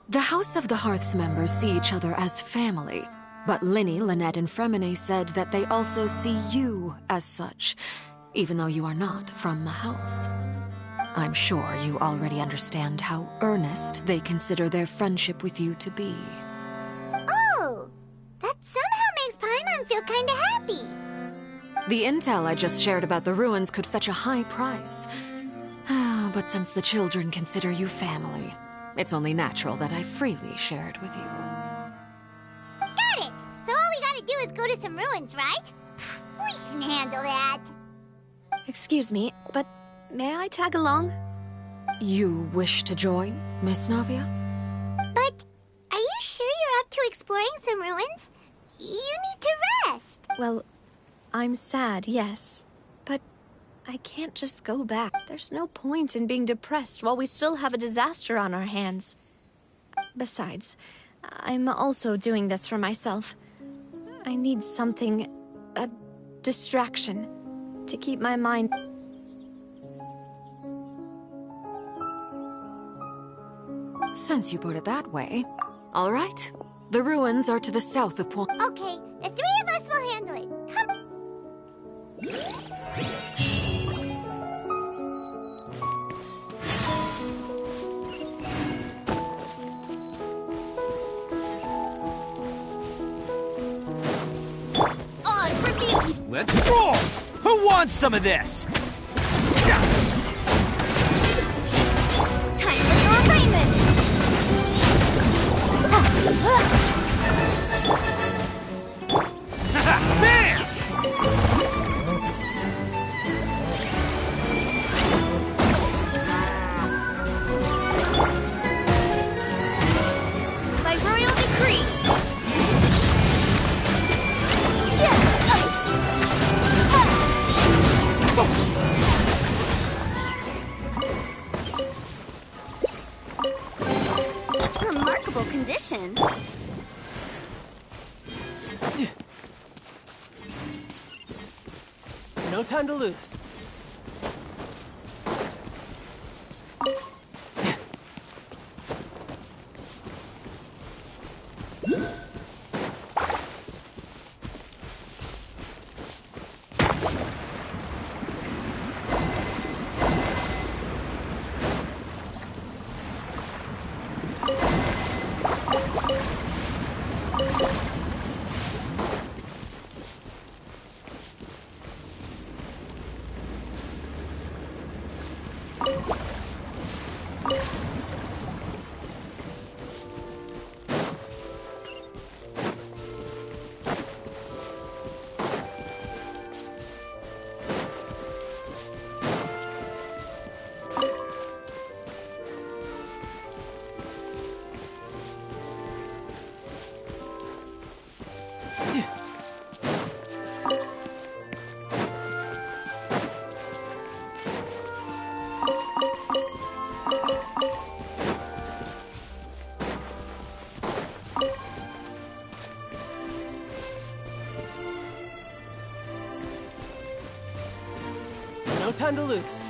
[SPEAKER 4] The House of the Hearth's members see each other as family, but Linny, Lynette, and Fremine said that they also see you as such, even though you are not from the house. I'm sure you already understand how earnest they consider their friendship with you to be.
[SPEAKER 2] Oh, that somehow makes Paimon feel kinda happy.
[SPEAKER 4] The intel I just shared about the ruins could fetch a high price. But since the children consider you family, it's only natural that I freely share it with you.
[SPEAKER 2] Got it! So all we gotta do is go to some ruins, right? We can handle that.
[SPEAKER 15] Excuse me, but may I tag along?
[SPEAKER 4] You wish to join, Miss Navia?
[SPEAKER 2] But are you sure you're up to exploring some ruins? You need to rest.
[SPEAKER 15] Well, I'm sad, yes. But I can't just go back. There's no point in being depressed while we still have a disaster on our hands. Besides, I'm also doing this for myself.
[SPEAKER 7] I need something, a distraction, to keep my mind...
[SPEAKER 4] Since you put it that way. All right. The ruins are to the south of Point.
[SPEAKER 2] Okay, the three of us will handle it. Come.
[SPEAKER 7] On for me!
[SPEAKER 1] Let's roll! Who wants some of this?
[SPEAKER 7] Time for your arraignment!
[SPEAKER 1] Bam!
[SPEAKER 7] By royal decree!
[SPEAKER 2] Remarkable condition.
[SPEAKER 16] No time to lose. No time to lose.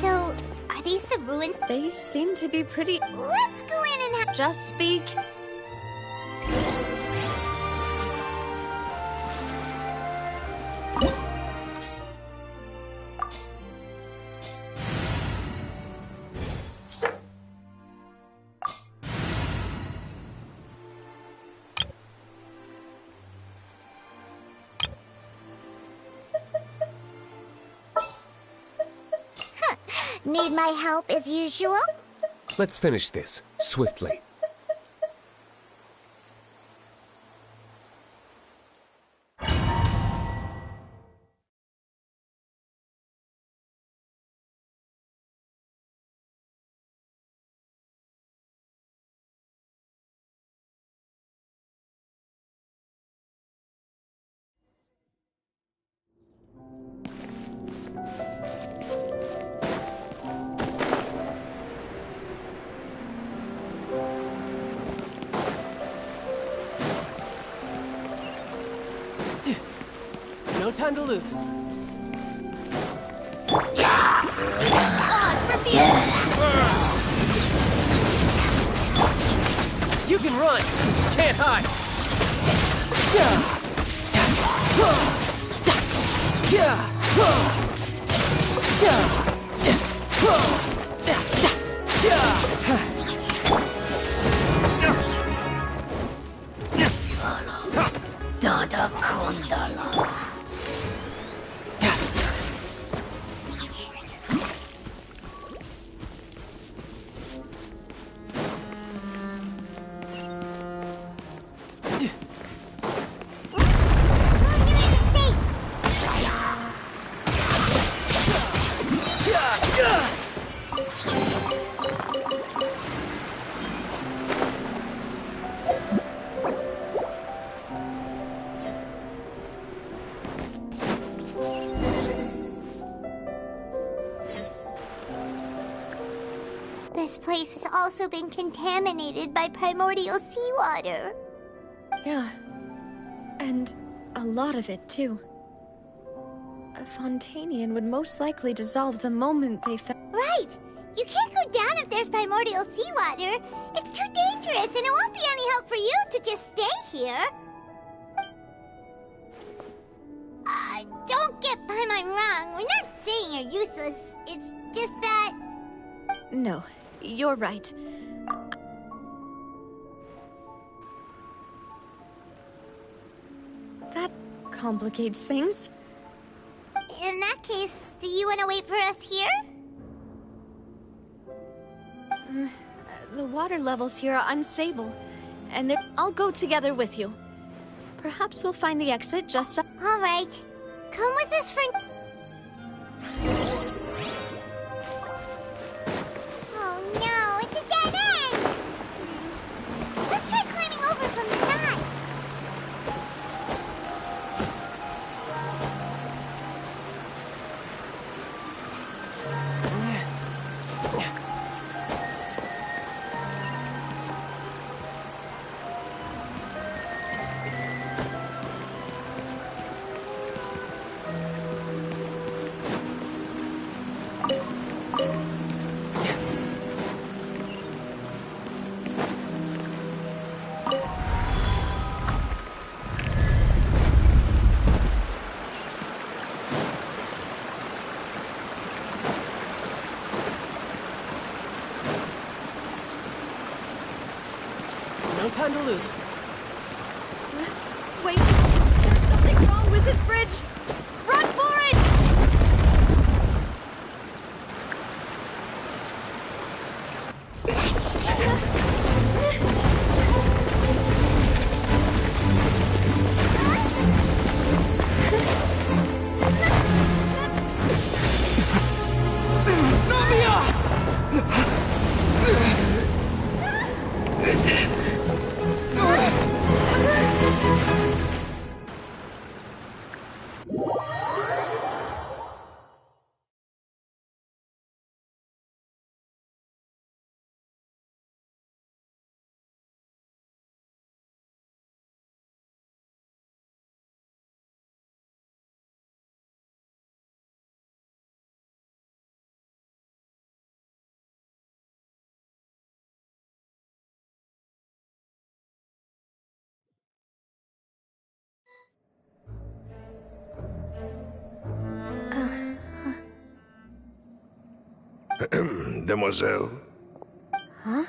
[SPEAKER 2] So, are these the ruins?
[SPEAKER 7] They seem to be pretty...
[SPEAKER 2] Let's go in and have...
[SPEAKER 7] Just speak.
[SPEAKER 2] Need my help as usual?
[SPEAKER 5] Let's finish this, swiftly.
[SPEAKER 16] No time to lose. You can run, can't hide.
[SPEAKER 9] Dada Kondala.
[SPEAKER 2] this place has also been contaminated by primordial seawater.
[SPEAKER 7] Yeah. And a lot of it, too. A Fontanian would most likely dissolve the moment they fell.
[SPEAKER 2] Right! You can't go down if there's primordial seawater. It's too dangerous, and it won't be any help for you to just stay here. Don't get by my wrong. We're not saying you're useless. It's just that...
[SPEAKER 7] No, you're right. That complicates things.
[SPEAKER 2] In that case, do you want to wait for us here?
[SPEAKER 7] The water levels here are unstable, and I'll go together with you. Perhaps we'll find the exit just up.
[SPEAKER 2] All right. Come with us for... Oh no, it's a dead end! Let's try climbing over from the side.
[SPEAKER 16] No time to lose.
[SPEAKER 7] Wait, there's something wrong with this bridge! Run for it!
[SPEAKER 13] Demoiselle?
[SPEAKER 7] Huh?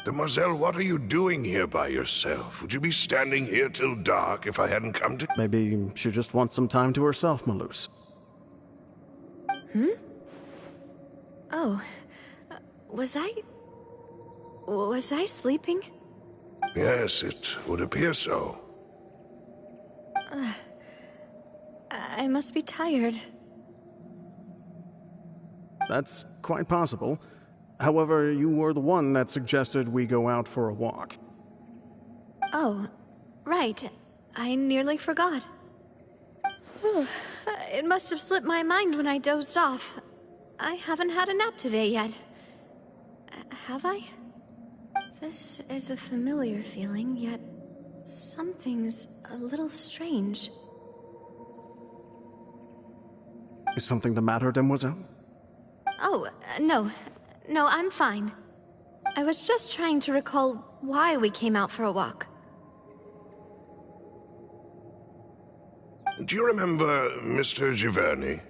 [SPEAKER 13] Demoiselle, what are you doing here by yourself? Would you be standing here till dark if I hadn't come to...
[SPEAKER 14] Maybe she just wants some time to herself, Malus.
[SPEAKER 7] Hmm? Oh. Was I sleeping?
[SPEAKER 13] Yes, it would appear so.
[SPEAKER 7] I must be tired.
[SPEAKER 14] That's quite possible. However, you were the one that suggested we go out for a walk.
[SPEAKER 7] Oh, right. I nearly forgot. It must have slipped my mind when I dozed off. I haven't had a nap today yet. Have I? This is a familiar feeling, yet something's a little strange.
[SPEAKER 14] Is something the matter, Demoiselle?
[SPEAKER 7] Oh, no. No, I'm fine. I was just trying to recall why we came out for a walk.
[SPEAKER 13] Do you remember Mr. Giverny?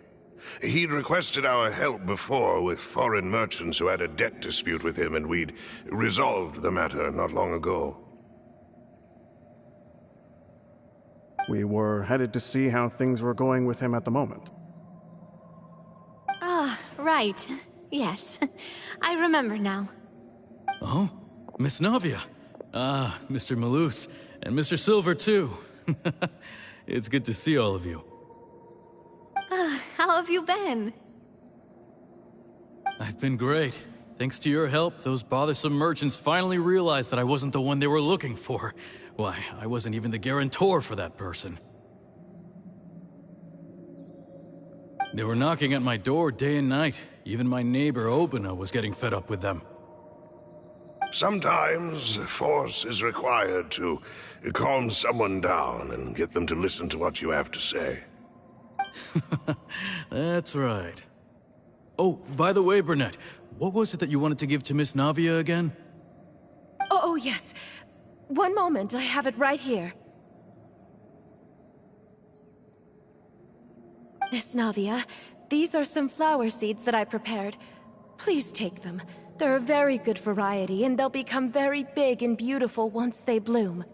[SPEAKER 13] He'd requested our help before with foreign merchants who had a debt dispute with him, and we'd resolved the matter not long ago.
[SPEAKER 14] We were headed to see how things were going with him at the moment.
[SPEAKER 7] Ah, right. Yes. I remember now.
[SPEAKER 17] Oh? Miss Navia. Ah, Mr. Malus. And Mr. Silver, too. It's good to see all of you.
[SPEAKER 7] How have you been?
[SPEAKER 17] I've been great. Thanks to your help, those bothersome merchants finally realized that I wasn't the one they were looking for. Why, I wasn't even the guarantor for that person. They were knocking at my door day and night, Even my neighbor Obina was getting fed up with them.
[SPEAKER 13] Sometimes force is required to calm someone down and get them to listen to what you have to say.
[SPEAKER 17] That's right. Oh, by the way, Burnett, what was it that you wanted to give to Miss Navia again?
[SPEAKER 18] Oh, yes. One moment, I have it right here. Miss Navia, these are some flower seeds that I prepared. Please take them. They're a very good variety, and they'll become very big and beautiful once they bloom.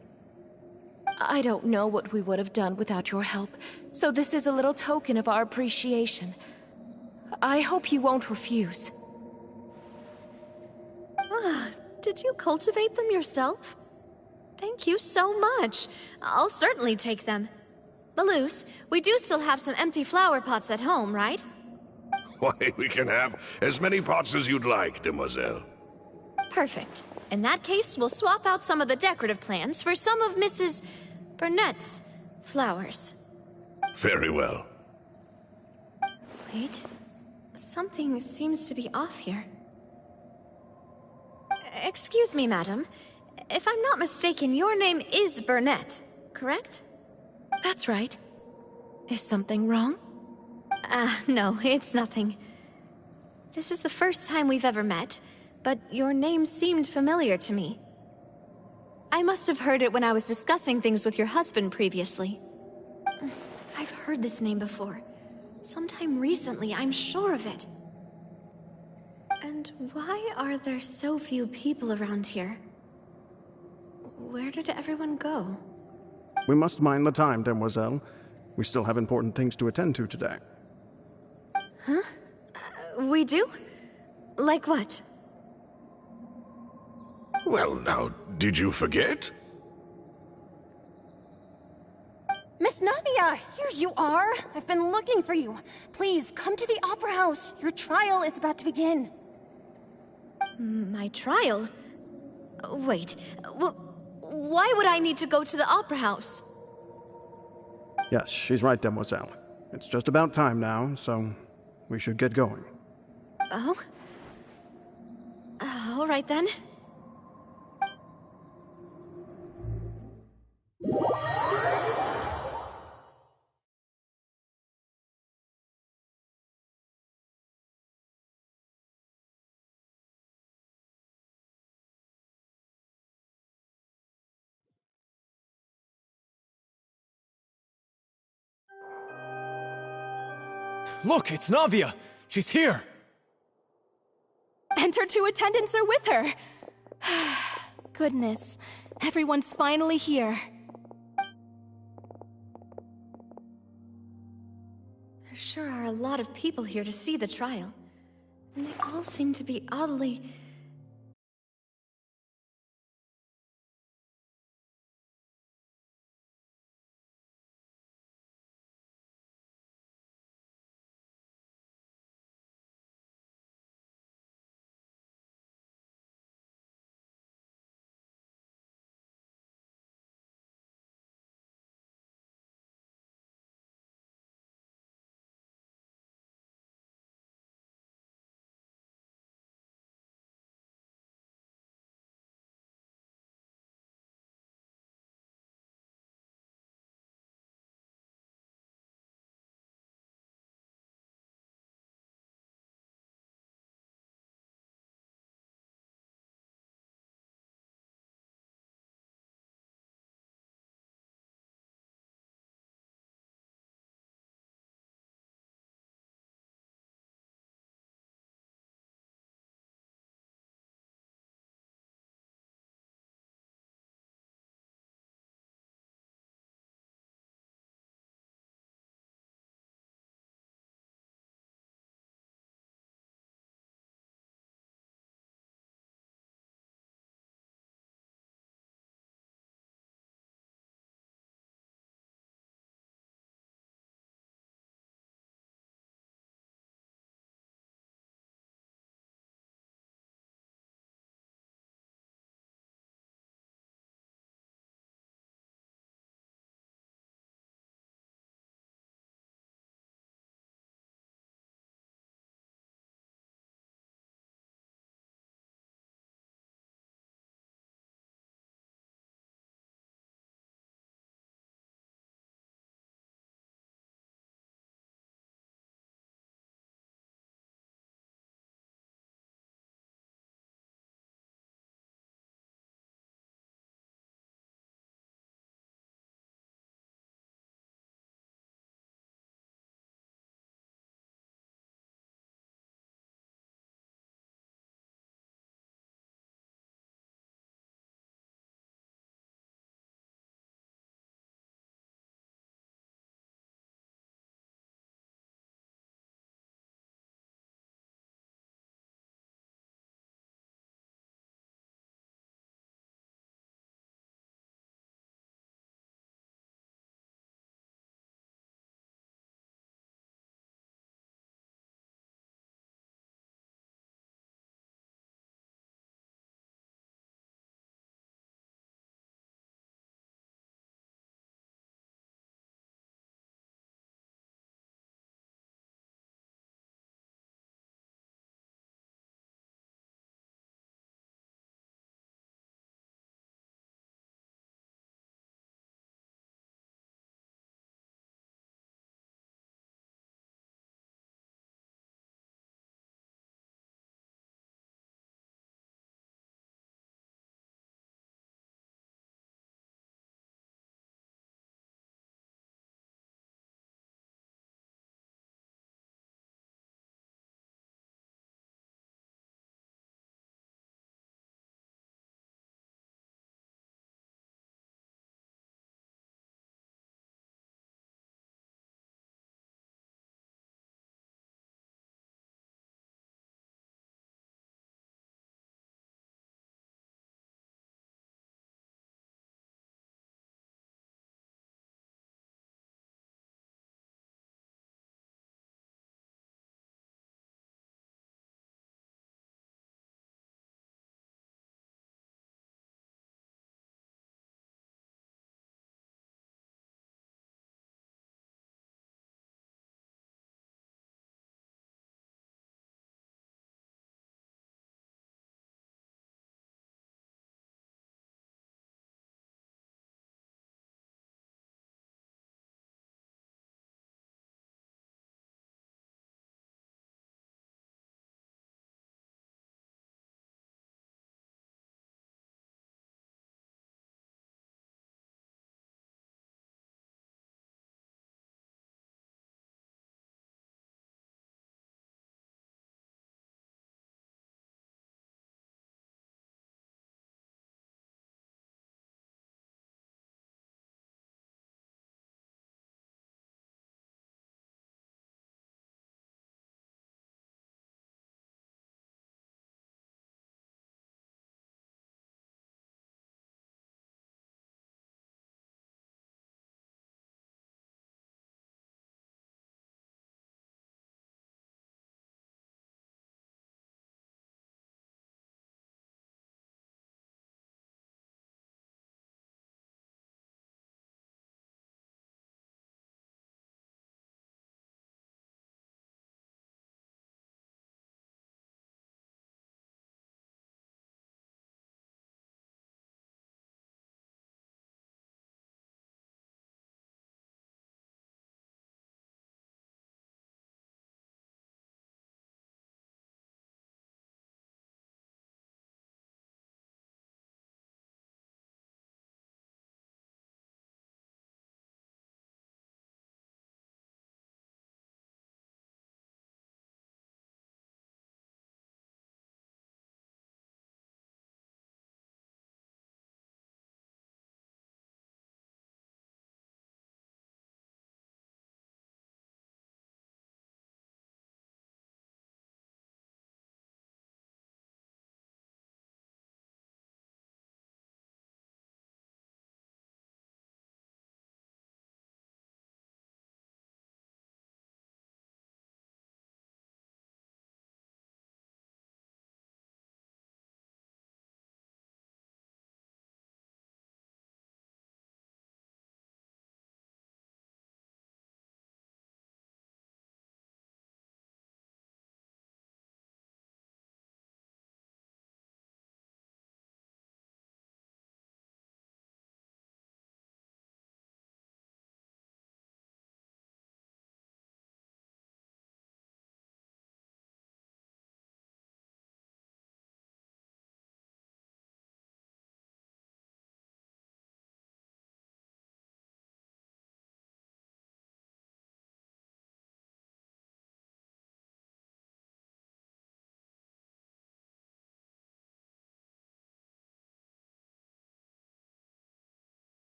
[SPEAKER 18] I don't know what we would have done without your help, so this is a little token of our appreciation. I hope you won't refuse.
[SPEAKER 7] Ah, did you cultivate them yourself? Thank you so much. I'll certainly take them. Balloose, we do still have some empty flower pots at home, right?
[SPEAKER 13] Why, we can have as many pots as you'd like, demoiselle.
[SPEAKER 7] Perfect. In that case, we'll swap out some of the decorative plants for some of Mrs. Burnett's flowers.
[SPEAKER 13] Very well.
[SPEAKER 7] Wait. Something seems to be off here. Excuse me, madam. If I'm not mistaken, your name is Burnett, correct?
[SPEAKER 18] That's right. Is something wrong?
[SPEAKER 7] No, it's nothing. This is the first time we've ever met, but your name seemed familiar to me. I must have heard it when I was discussing things with your husband previously. I've heard this name before. Sometime recently, I'm sure of it. And why are there so few people around here? Where did everyone go?
[SPEAKER 14] We must mind the time, demoiselle. We still have important things to attend to today.
[SPEAKER 7] Huh? We do? Like what?
[SPEAKER 13] Well, now, did you forget?
[SPEAKER 19] Miss Navia, here you are. I've been looking for you. Please, come to the Opera House. Your trial is about to begin.
[SPEAKER 7] My trial? Wait, why would I need to go to the Opera House?
[SPEAKER 14] Yes, she's right, demoiselle. It's just about time now, so we should get going.
[SPEAKER 7] Oh? All right then.
[SPEAKER 3] Look, it's Navia! She's here!
[SPEAKER 19] And her two attendants are with her. Goodness, everyone's finally here.
[SPEAKER 7] There sure are a lot of people here to see the trial. And they all seem to be oddly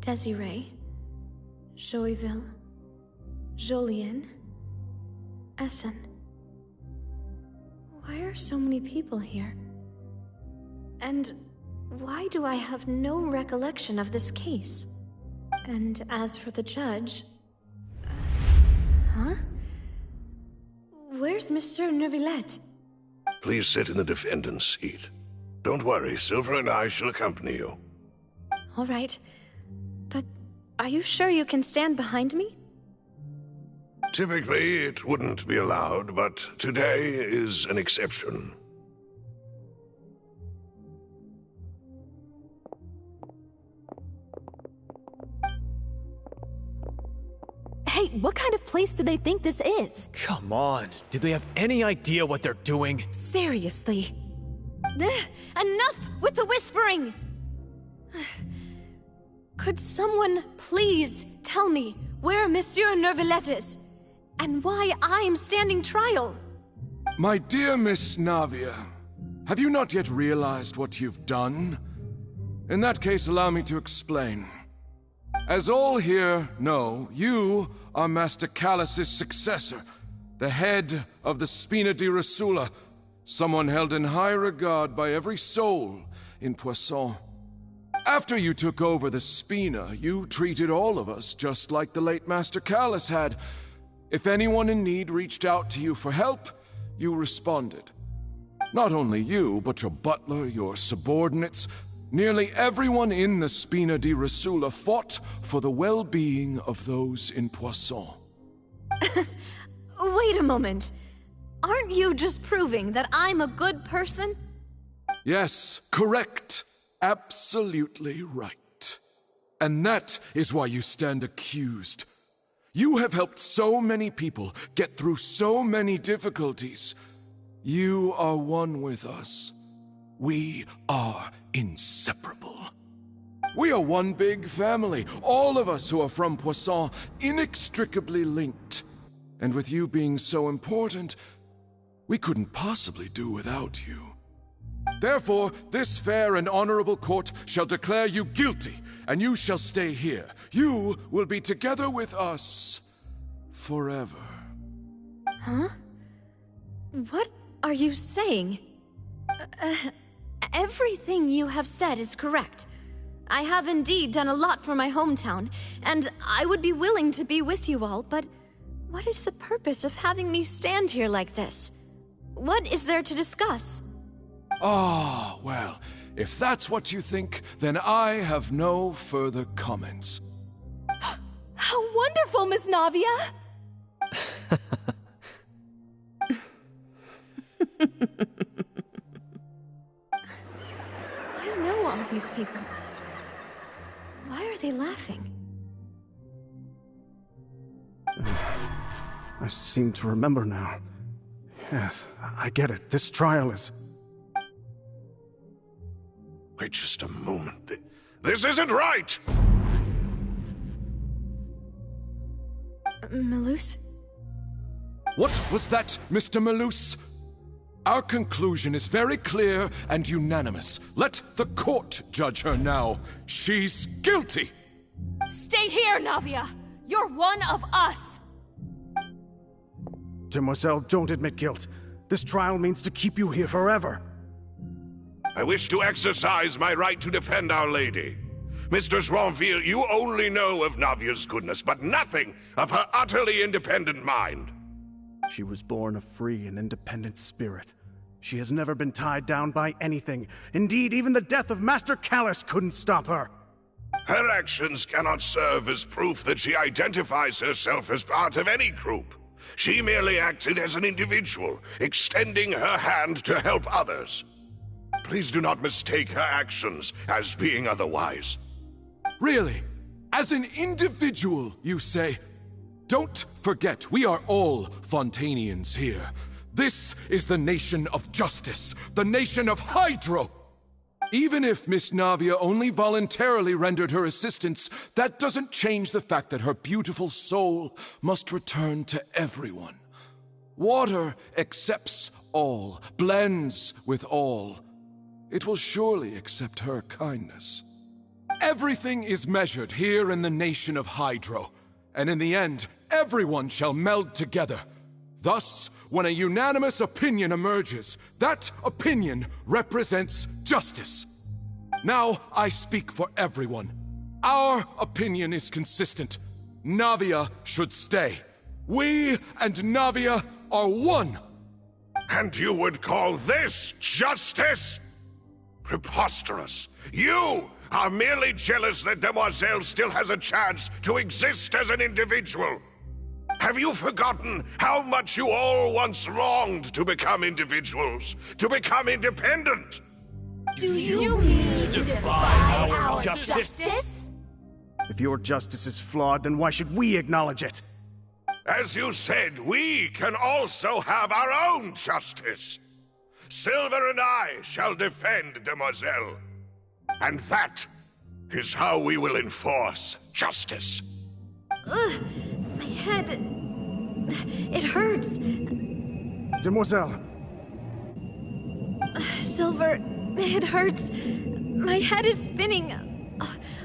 [SPEAKER 7] Desiree, Joyville, Jolien, Essen. Why are so many people here? And why do I have no recollection of this case? And as for the judge... Huh? Where's Monsieur Neuvillette?
[SPEAKER 13] Please sit in the defendant's seat. Don't worry, Silver and I shall accompany you.
[SPEAKER 7] All right. But are you sure you can stand behind me?
[SPEAKER 13] Typically, it wouldn't be allowed, but today is an exception.
[SPEAKER 20] Hey, what kind of place do they think this is?
[SPEAKER 1] Come on. Do they have any idea what they're doing?
[SPEAKER 20] Seriously.
[SPEAKER 7] Enough with the whispering! Could someone please tell me where Monsieur Neuvillette is? And why I'm standing trial?
[SPEAKER 5] My dear Miss Navia, have you not yet realized what you've done? In that case, allow me to explain. As all here know, you are Master Callus's successor, the head of the Spina di Rosula, someone held in high regard by every soul in Poisson. After you took over the Spina, you treated all of us just like the late Master Callus had. If anyone in need reached out to you for help, you responded. Not only you, but your butler, your subordinates, nearly everyone in the Spina di Rosula fought for the well-being of those in Poisson.
[SPEAKER 7] Wait a moment. Aren't you just proving that I'm a good person?
[SPEAKER 5] Yes, correct. Absolutely right. And that is why you stand accused. You have helped so many people get through so many difficulties. You are one with us. We are inseparable. We are one big family, all of us who are from Poisson, inextricably linked. And with you being so important, we couldn't possibly do without you. Therefore, this fair and honorable court shall declare you guilty, and you shall stay here. You will be together with us forever.
[SPEAKER 7] Huh? What are you saying? Everything you have said is correct. I have indeed done a lot for my hometown, and I would be willing to be with you all, but what is the purpose of having me stand here like this? What is there to discuss?
[SPEAKER 5] Ah, well, if that's what you think, then I have no further comments.
[SPEAKER 20] How wonderful, Miss Navia!
[SPEAKER 7] I know all these people. Why are they laughing?
[SPEAKER 14] I seem to remember now. Yes, I get it. This trial is...
[SPEAKER 13] Wait just a moment. This isn't right!
[SPEAKER 7] Malus?
[SPEAKER 5] What was that, Mr. Malus? Our conclusion is very clear and unanimous. Let the court judge her now. She's guilty!
[SPEAKER 20] Stay here, Navia! You're one of us!
[SPEAKER 14] Demoiselle, don't admit guilt. This trial means to keep you here forever.
[SPEAKER 13] I wish to exercise my right to defend Our Lady. Mr. Joinville, you only know of Navia's goodness, but nothing of her utterly independent mind.
[SPEAKER 14] She was born a free and independent spirit. She has never been tied down by anything. Indeed, even the death of Master Callus couldn't stop her.
[SPEAKER 13] Her actions cannot serve as proof that she identifies herself as part of any group. She merely acted as an individual, extending her hand to help others. Please do not mistake her actions as being otherwise.
[SPEAKER 5] Really? As an individual, you say? Don't forget, we are all Fontanians here. This is the nation of justice, the nation of Hydro. Even if Miss Navia only voluntarily rendered her assistance, that doesn't change the fact that her beautiful soul must return to everyone. Water accepts all, blends with all. It will surely accept her kindness. Everything is measured here in the nation of Hydro, and in the end, everyone shall meld together. Thus, when a unanimous opinion emerges, that opinion represents justice. Now, I speak for everyone. Our opinion is consistent. Navia should stay. We and Navia are one.
[SPEAKER 13] And you would call this justice? Preposterous. You are merely jealous that Demoiselle still has a chance to exist as an individual. Have you forgotten how much you all once longed to become individuals, to become independent?
[SPEAKER 19] Do you mean to defy our justice?
[SPEAKER 14] If your justice is flawed, then why should we acknowledge it?
[SPEAKER 13] As you said, we can also have our own justice. Silver and I shall defend Demoiselle. And that is how we will enforce justice.
[SPEAKER 15] Ugh, my head... it hurts.
[SPEAKER 14] Demoiselle.
[SPEAKER 15] Silver, it hurts. My head is spinning.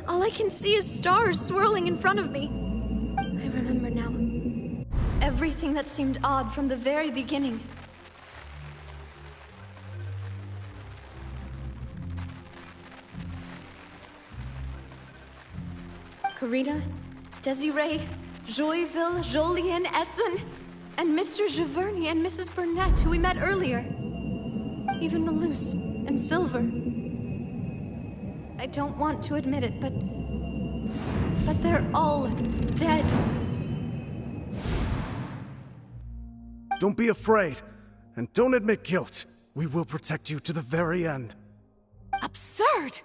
[SPEAKER 15] All I can see is stars swirling in front of me. I remember now.
[SPEAKER 7] Everything that seemed odd from the very beginning. Karina, Desiree, Joyville, Jolien, Essen, and Mr. Giverny and Mrs. Burnett, who we met earlier. Even Malus and Silver. I don't want to admit it, but they're all dead.
[SPEAKER 14] Don't be afraid, and don't admit guilt. We will protect you to the very end.
[SPEAKER 20] Absurd!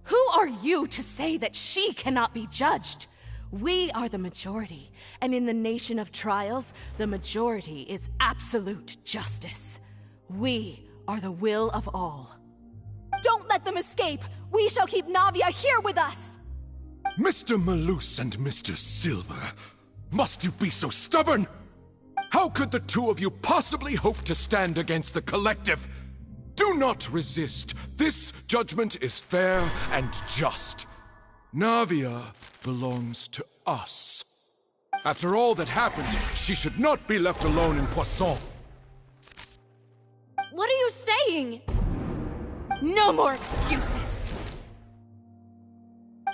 [SPEAKER 20] Who are you to say that she cannot be judged? We are the majority, and in the nation of trials, the majority is absolute justice. We are the will of all.
[SPEAKER 21] Don't let them escape! We shall keep Navia here with us!
[SPEAKER 5] Mr. Malus and Mr. Silver, must you be so stubborn? How could the two of you possibly hope to stand against the collective? Do not resist. This judgment is fair and just. Navia belongs to us. After all that happened, she should not be left alone in Poisson.
[SPEAKER 7] What are you saying?
[SPEAKER 20] No more excuses!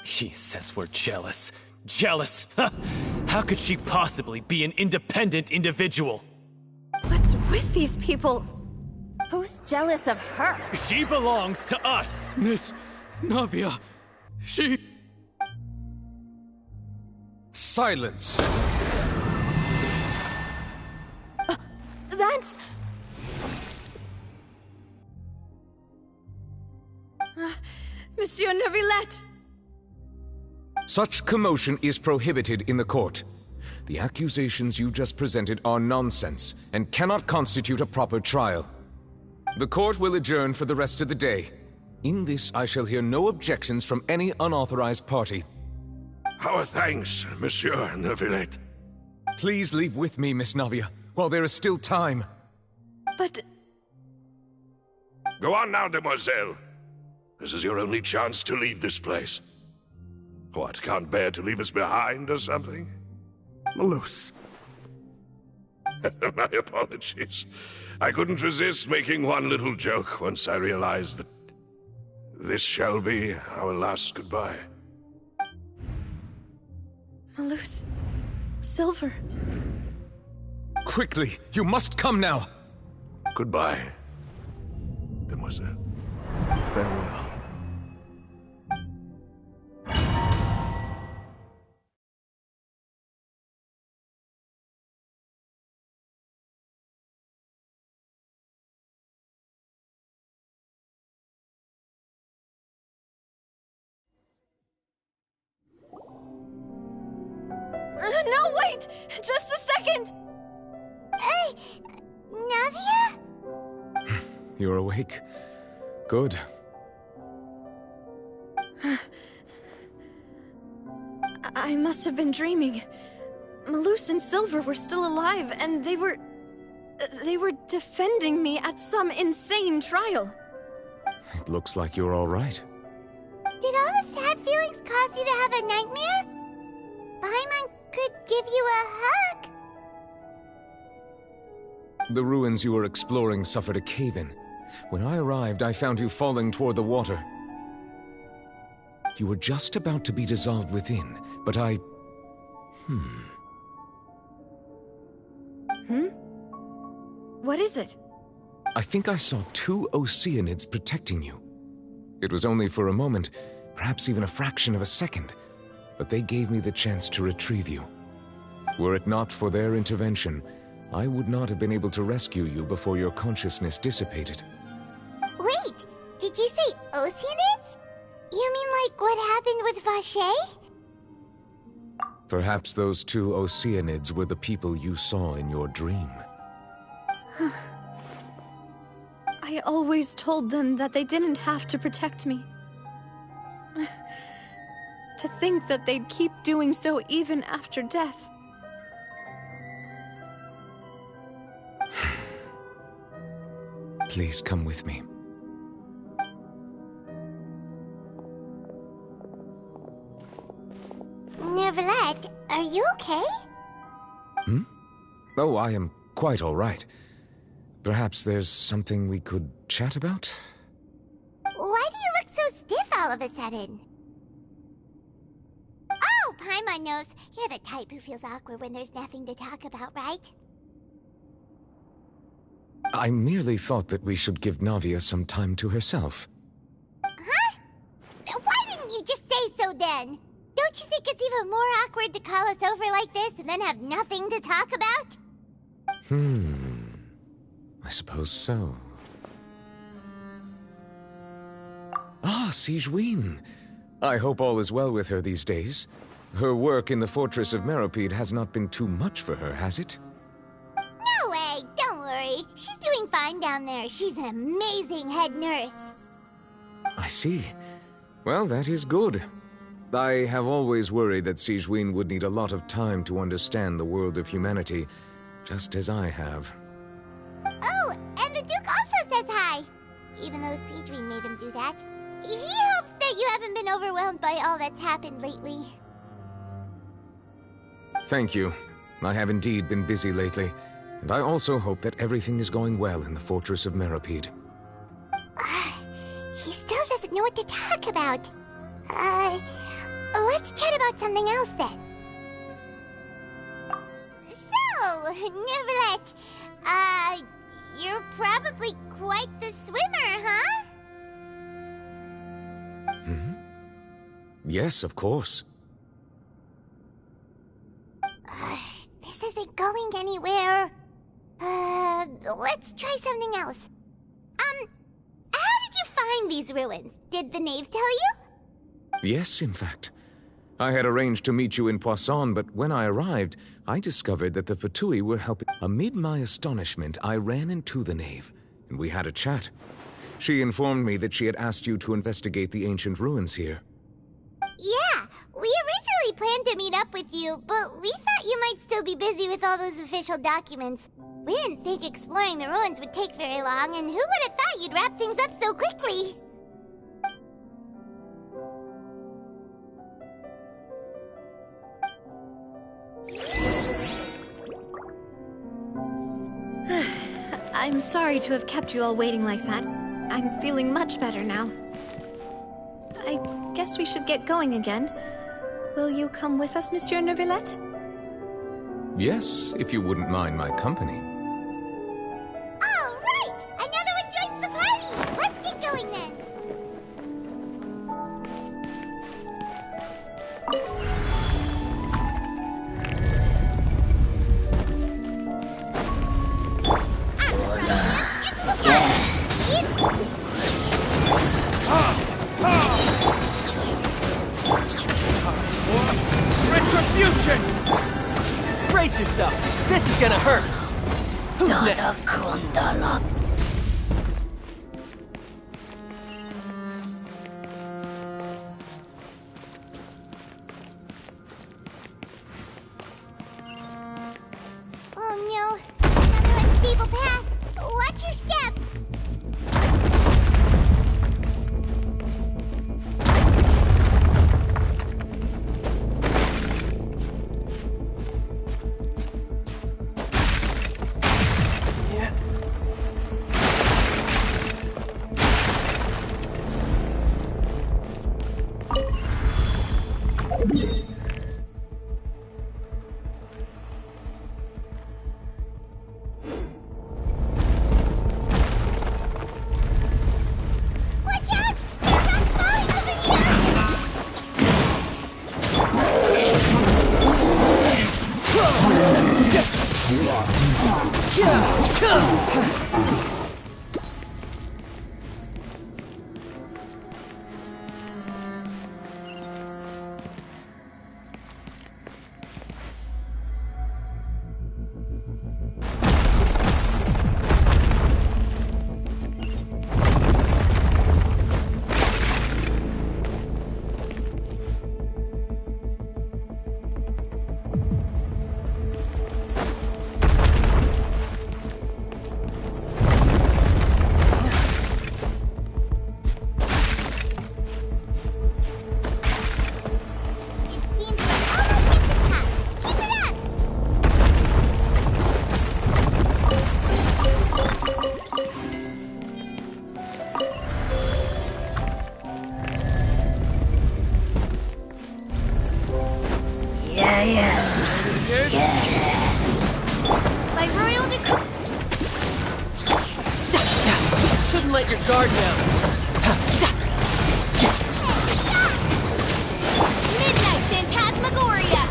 [SPEAKER 22] She says we're jealous. Jealous? How could she possibly be an independent individual?
[SPEAKER 7] What's with these people?
[SPEAKER 19] Who's jealous of her?
[SPEAKER 22] She belongs to us!
[SPEAKER 17] Miss Navia, she...
[SPEAKER 11] Silence!
[SPEAKER 19] That's...
[SPEAKER 7] Monsieur Neuvillette!
[SPEAKER 11] Such commotion is prohibited in the court. The accusations you just presented are nonsense and cannot constitute a proper trial. The court will adjourn for the rest of the day. In this, I shall hear no objections from any unauthorized party.
[SPEAKER 13] Our thanks, Monsieur Neuvillette.
[SPEAKER 11] Please leave with me, Miss Navia, while there is still time.
[SPEAKER 7] But...
[SPEAKER 13] Go on now, Demoiselle. This is your only chance to leave this place. What, can't bear to leave us behind or something?
[SPEAKER 14] Malus.
[SPEAKER 13] My apologies. I couldn't resist making one little joke once I realized that this shall be our last goodbye.
[SPEAKER 7] Malus... Silver...
[SPEAKER 11] Quickly, you must come now!
[SPEAKER 13] Goodbye, Demoiselle.
[SPEAKER 14] Farewell.
[SPEAKER 7] No, wait! Just a second!
[SPEAKER 2] Navia?
[SPEAKER 11] You're awake? Good.
[SPEAKER 7] I must have been dreaming. Malus and Silver were still alive, and they were defending me at some insane trial.
[SPEAKER 11] It looks like you're all right.
[SPEAKER 2] Did all the sad feelings feelings cause you to have a nightmare? Paimon could give you a hug.
[SPEAKER 11] The ruins you were exploring suffered a cave-in. When I arrived, I found you falling toward the water. You were just about to be dissolved within, but I...
[SPEAKER 7] What is it?
[SPEAKER 11] I think I saw 2 Oceanids protecting you. It was only for a moment, perhaps even a fraction of a second, but they gave me the chance to retrieve you. Were it not for their intervention, I would not have been able to rescue you before your consciousness dissipated.
[SPEAKER 2] Wait, did you say Oceanids? You mean like what happened with Vache?
[SPEAKER 11] Perhaps those 2 Oceanids were the people you saw in your dream.
[SPEAKER 7] I always told them that they didn't have to protect me. To think that they'd keep doing so even after death.
[SPEAKER 11] Please come with me.
[SPEAKER 2] Neverlet, are you okay?
[SPEAKER 11] Oh, I am quite all right. Perhaps there's something we could chat about?
[SPEAKER 2] Why do you look so stiff all of a sudden? Oh, Paimon knows. You're the type who feels awkward when there's nothing to talk about, right?
[SPEAKER 11] I merely thought that we should give Navia some time to herself.
[SPEAKER 2] Huh? Why didn't you just say so then? Don't you think it's even more awkward to call us over like this and then have nothing to talk about?
[SPEAKER 11] I suppose so. Ah, Sigewinne. I hope all is well with her these days. Her work in the Fortress of Meropide has not been too much for her, has it?
[SPEAKER 2] No way, don't worry. She's doing fine down there. She's an amazing head nurse.
[SPEAKER 11] I see. Well, that is good. I have always worried that Sigewinne would need a lot of time to understand the world of humanity, just as I have.
[SPEAKER 2] Oh, and the Duke also says hi. Even though Sigewinne made him do that. He hopes that you haven't been overwhelmed by all that's happened lately.
[SPEAKER 11] Thank you. I have indeed been busy lately, and I also hope that everything is going well in the Fortress of Meropide.
[SPEAKER 2] He still doesn't know what to talk about. Let's chat about something else then. So, Neverlet, you're probably quite the swimmer, huh?
[SPEAKER 11] Yes, of course.
[SPEAKER 2] This isn't going anywhere. Let's try something else. How did you find these ruins? Did the knave tell you?
[SPEAKER 11] Yes, in fact. I had arranged to meet you in Poisson, but when I arrived, I discovered that the Fatui were helping. Amid my astonishment, I ran into the knave, and we had a chat. She informed me that she had asked you to investigate the ancient ruins here.
[SPEAKER 2] Yeah, we originally planned to meet up with you, but we thought you might still be busy with all those official documents. We didn't think exploring the ruins would take very long, and who would have thought you'd wrap things up so quickly?
[SPEAKER 7] I'm sorry to have kept you all waiting like that. I'm feeling much better now. I guess we should get going again. Will you come with us, Monsieur Neuvillette?
[SPEAKER 11] Yes, if you wouldn't mind my company.
[SPEAKER 2] All right! Another one joins the party! Let's get going then!
[SPEAKER 16] Retribution! Brace yourself. This is gonna hurt. Who's next?
[SPEAKER 2] Oh no! Another unstable path! Watch your step! Watch out! There are rocks falling over here!
[SPEAKER 7] By royal decree.
[SPEAKER 16] Couldn't let your guard down.
[SPEAKER 7] Midnight Phantasmagoria.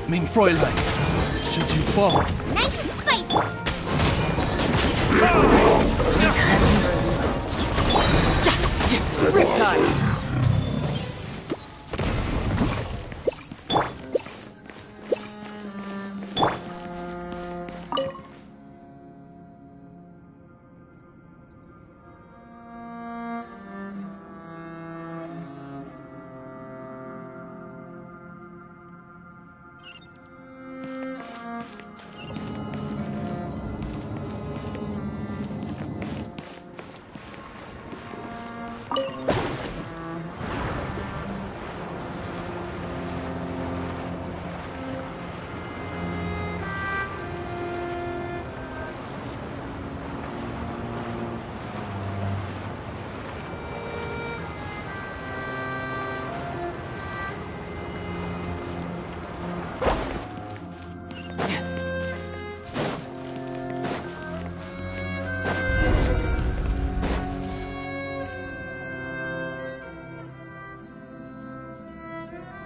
[SPEAKER 3] Mein Fräulein, should you fall,
[SPEAKER 2] Nice and spicy!
[SPEAKER 16] Riptide!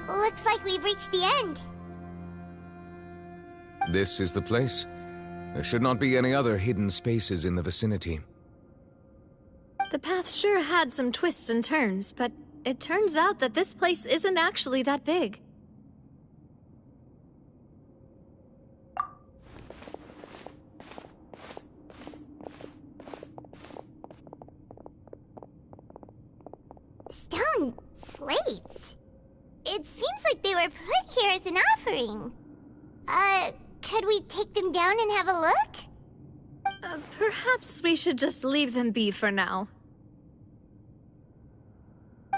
[SPEAKER 2] Looks like we've reached the end.
[SPEAKER 11] This is the place. There should not be any other hidden spaces in the vicinity.
[SPEAKER 7] The path sure had some twists and turns, but it turns out that this place isn't actually that big.
[SPEAKER 2] Stone slates. It seems like they were put here as an offering. Could we take them down and have a look?
[SPEAKER 7] Perhaps we should just leave them be for now.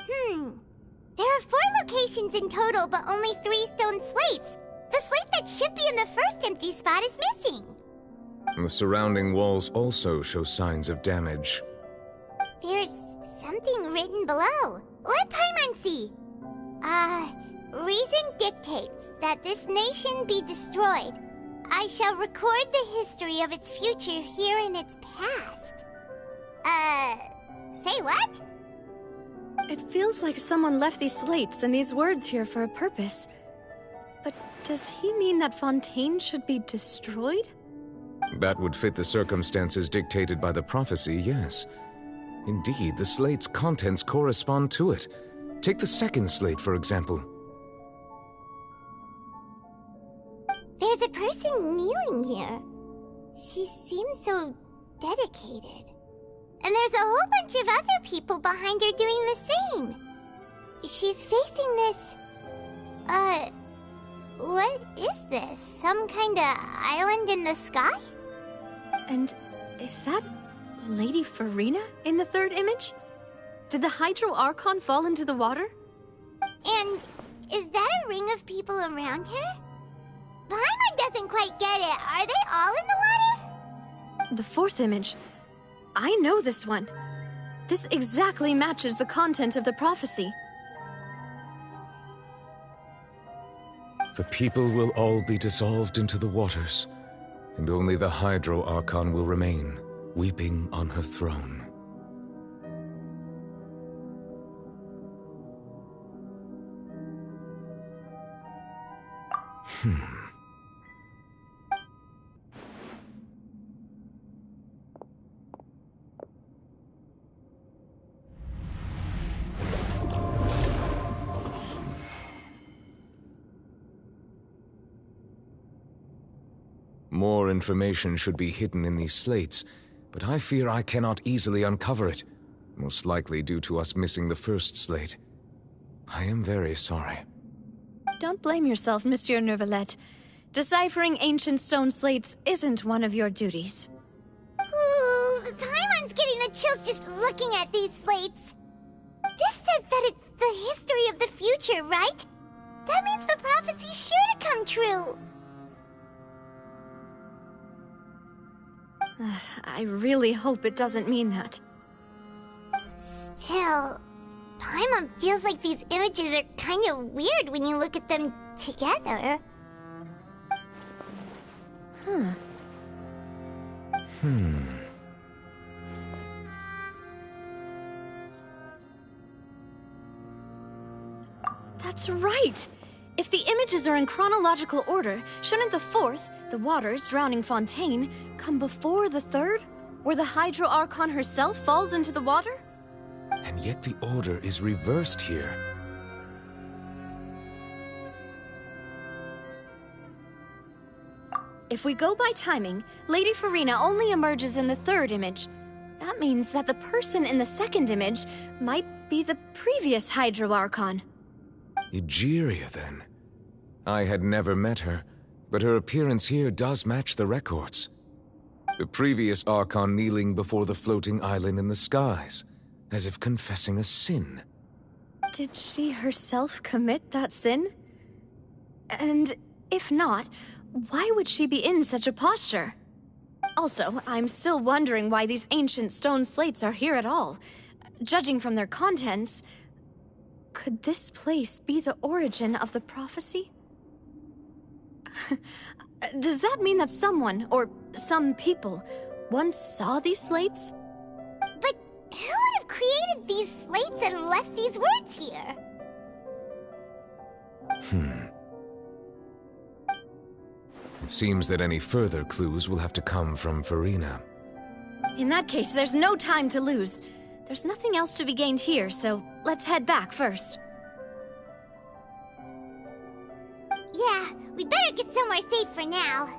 [SPEAKER 2] There are 4 locations in total, but only 3 stone slates. The slate that should be in the first empty spot is missing.
[SPEAKER 11] The surrounding walls also show signs of damage.
[SPEAKER 2] There's something written below. Let Paimon see. Reason dictates that this nation be destroyed. I shall record the history of its future here in its past. Say what?
[SPEAKER 7] It feels like someone left these slates and these words here for a purpose. But does he mean that Fontaine should be destroyed?
[SPEAKER 11] That would fit the circumstances dictated by the prophecy, yes. Indeed, the slate's contents correspond to it. Take the second slate, for example.
[SPEAKER 2] There's a person kneeling here. She seems so dedicated. And there's a whole bunch of other people behind her doing the same. She's facing this... what is this? Some kind of island in the sky?
[SPEAKER 7] And is that Lady Farina in the third image? Did the Hydro Archon fall into the water?
[SPEAKER 2] And is that a ring of people around her? Paimon doesn't quite get it. Are they all in the water?
[SPEAKER 7] The fourth image. I know this one. This exactly matches the content of the prophecy.
[SPEAKER 11] The people will all be dissolved into the waters, and only the Hydro Archon will remain, weeping on her throne. More information should be hidden in these slates, but I fear I cannot easily uncover it, most likely due to us missing the first slate. I am very sorry.
[SPEAKER 7] Don't blame yourself, Monsieur Neuvillette. Deciphering ancient stone slates isn't one of your duties.
[SPEAKER 2] Ooh, Paimon's getting the chills just looking at these slates. This says that it's the history of the future, right? That means the prophecy's sure to come true.
[SPEAKER 7] I really hope it doesn't mean that.
[SPEAKER 2] Still, Paimon feels like these images are kind of weird when you look at them together.
[SPEAKER 7] That's right! If the images are in chronological order, shouldn't the fourth, the waters drowning Fontaine, come before the third, where the Hydro Archon herself falls into the water?
[SPEAKER 11] And yet the order is reversed here.
[SPEAKER 7] If we go by timing, Lady Farina only emerges in the third image. That means that the person in the second image might be the previous Hydro Archon.
[SPEAKER 11] Egeria, then. I had never met her, but her appearance here does match the records. The previous Archon kneeling before the floating island in the skies, as if confessing a sin.
[SPEAKER 7] Did she herself commit that sin? And if not, why would she be in such a posture? Also, I'm still wondering why these ancient stone slates are here at all. Judging from their contents, could this place be the origin of the prophecy? Does that mean that someone, or some people, once saw these slates?
[SPEAKER 2] But who would have created these slates and left these words here?
[SPEAKER 11] It seems that any further clues will have to come from Farina.
[SPEAKER 7] In that case, there's no time to lose. There's nothing else to be gained here, so let's head back first.
[SPEAKER 2] Yeah, we'd better get somewhere safe for now.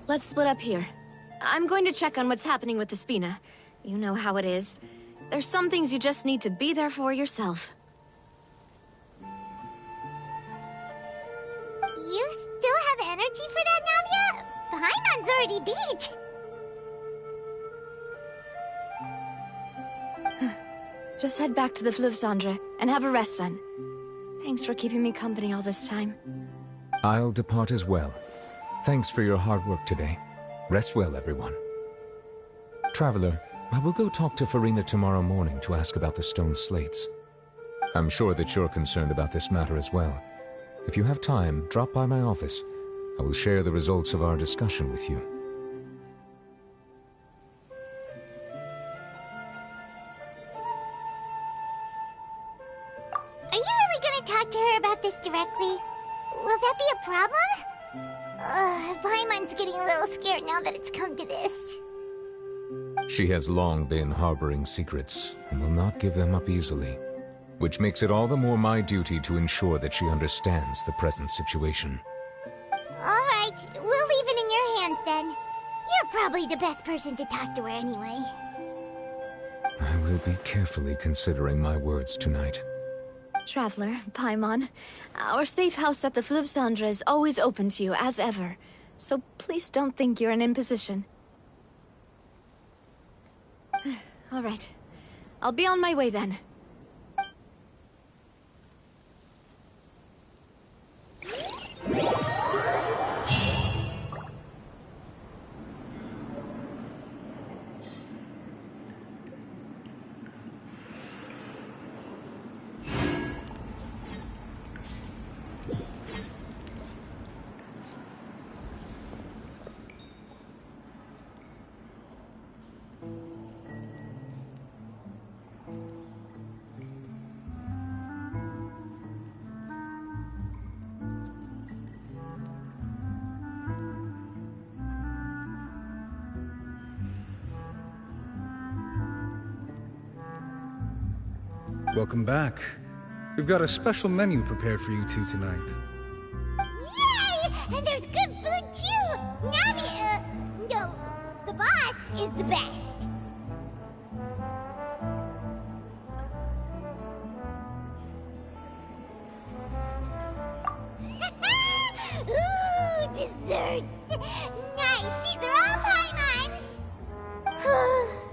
[SPEAKER 7] Let's split up here. I'm going to check on what's happening with the Spina. You know how it is. There's some things you just need to be there for yourself.
[SPEAKER 2] You still have energy for that, Navia? Paimon's already beat.
[SPEAKER 7] Just head back to the Fleuve Cendre and have a rest then. Thanks for keeping me company all this time.
[SPEAKER 11] I'll depart as well. Thanks for your hard work today. Rest well, everyone. Traveler, I will go talk to Farina tomorrow morning to ask about the stone slates. I'm sure that you're concerned about this matter as well. If you have time, drop by my office. I will share the results of our discussion with you.
[SPEAKER 2] Are you really gonna talk to her about this directly? Will that be a problem? Paimon's getting a little scared now that it's come to this.
[SPEAKER 11] She has long been harboring secrets and will not give them up easily, which makes it all the more my duty to ensure that she understands the present situation.
[SPEAKER 2] All right, we'll leave it in your hands then. You're probably the best person to talk to her anyway.
[SPEAKER 11] I will be carefully considering my words tonight.
[SPEAKER 15] Traveler, Paimon, our safe house at the Fleuve Cendre is always open to you, as ever. So please don't think you're an imposition. All right. I'll be on my way then.
[SPEAKER 6] Welcome back. We've got a special menu prepared for you two tonight.
[SPEAKER 2] Yay! And there's good food too! Navi, no, the boss is the best. Ooh, desserts! Nice, these are all Paimon's!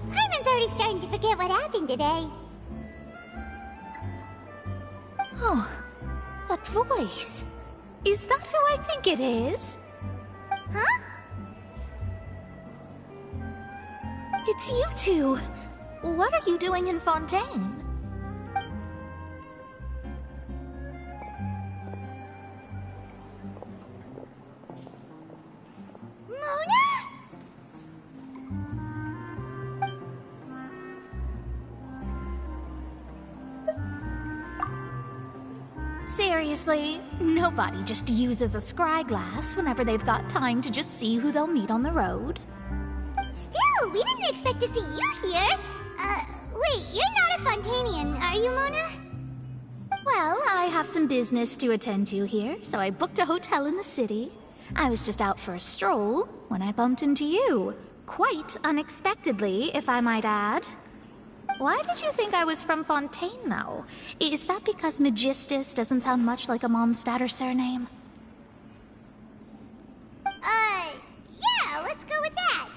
[SPEAKER 2] Paimon's already starting to forget what happened today.
[SPEAKER 15] Oh, that voice. Is that who I think it is?
[SPEAKER 2] Huh?
[SPEAKER 15] It's you two. What are you doing in Fontaine? Seriously, nobody just uses a scry glass whenever they've got time to just see who they'll meet on the road.
[SPEAKER 2] Still, we didn't expect to see you here. Wait, you're not a Fontanian, are you, Mona?
[SPEAKER 15] Well, I have some business to attend to here, so I booked a hotel in the city. I was just out for a stroll when I bumped into you. Quite unexpectedly, if I might add. Why did you think I was from Fontaine, though? Is that because Magistus doesn't sound much like a Mondstadt surname?
[SPEAKER 2] Yeah, let's go with that.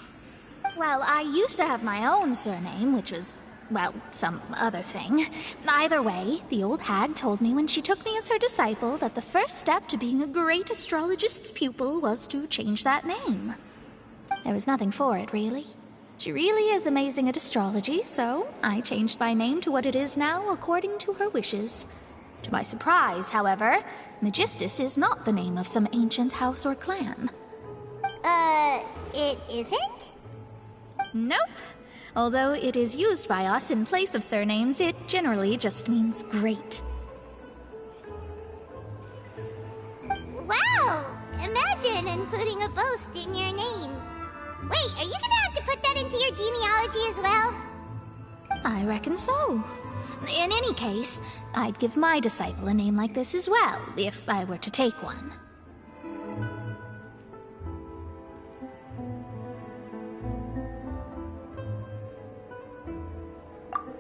[SPEAKER 15] Well, I used to have my own surname, which was, well, some other thing. Either way, the old hag told me when she took me as her disciple that the first step to being a great astrologist's pupil was to change that name. There was nothing for it, really. She really is amazing at astrology, so I changed my name to what it is now according to her wishes. To my surprise, however, Magistus is not the name of some ancient house or clan.
[SPEAKER 2] It isn't?
[SPEAKER 15] Nope. Although it is used by us in place of surnames, it generally just means great.
[SPEAKER 2] Wow! Imagine including a boast in your name. Wait, are you gonna have to put that into your genealogy as well?
[SPEAKER 15] I reckon so. In any case, I'd give my disciple a name like this as well, if I were to take one.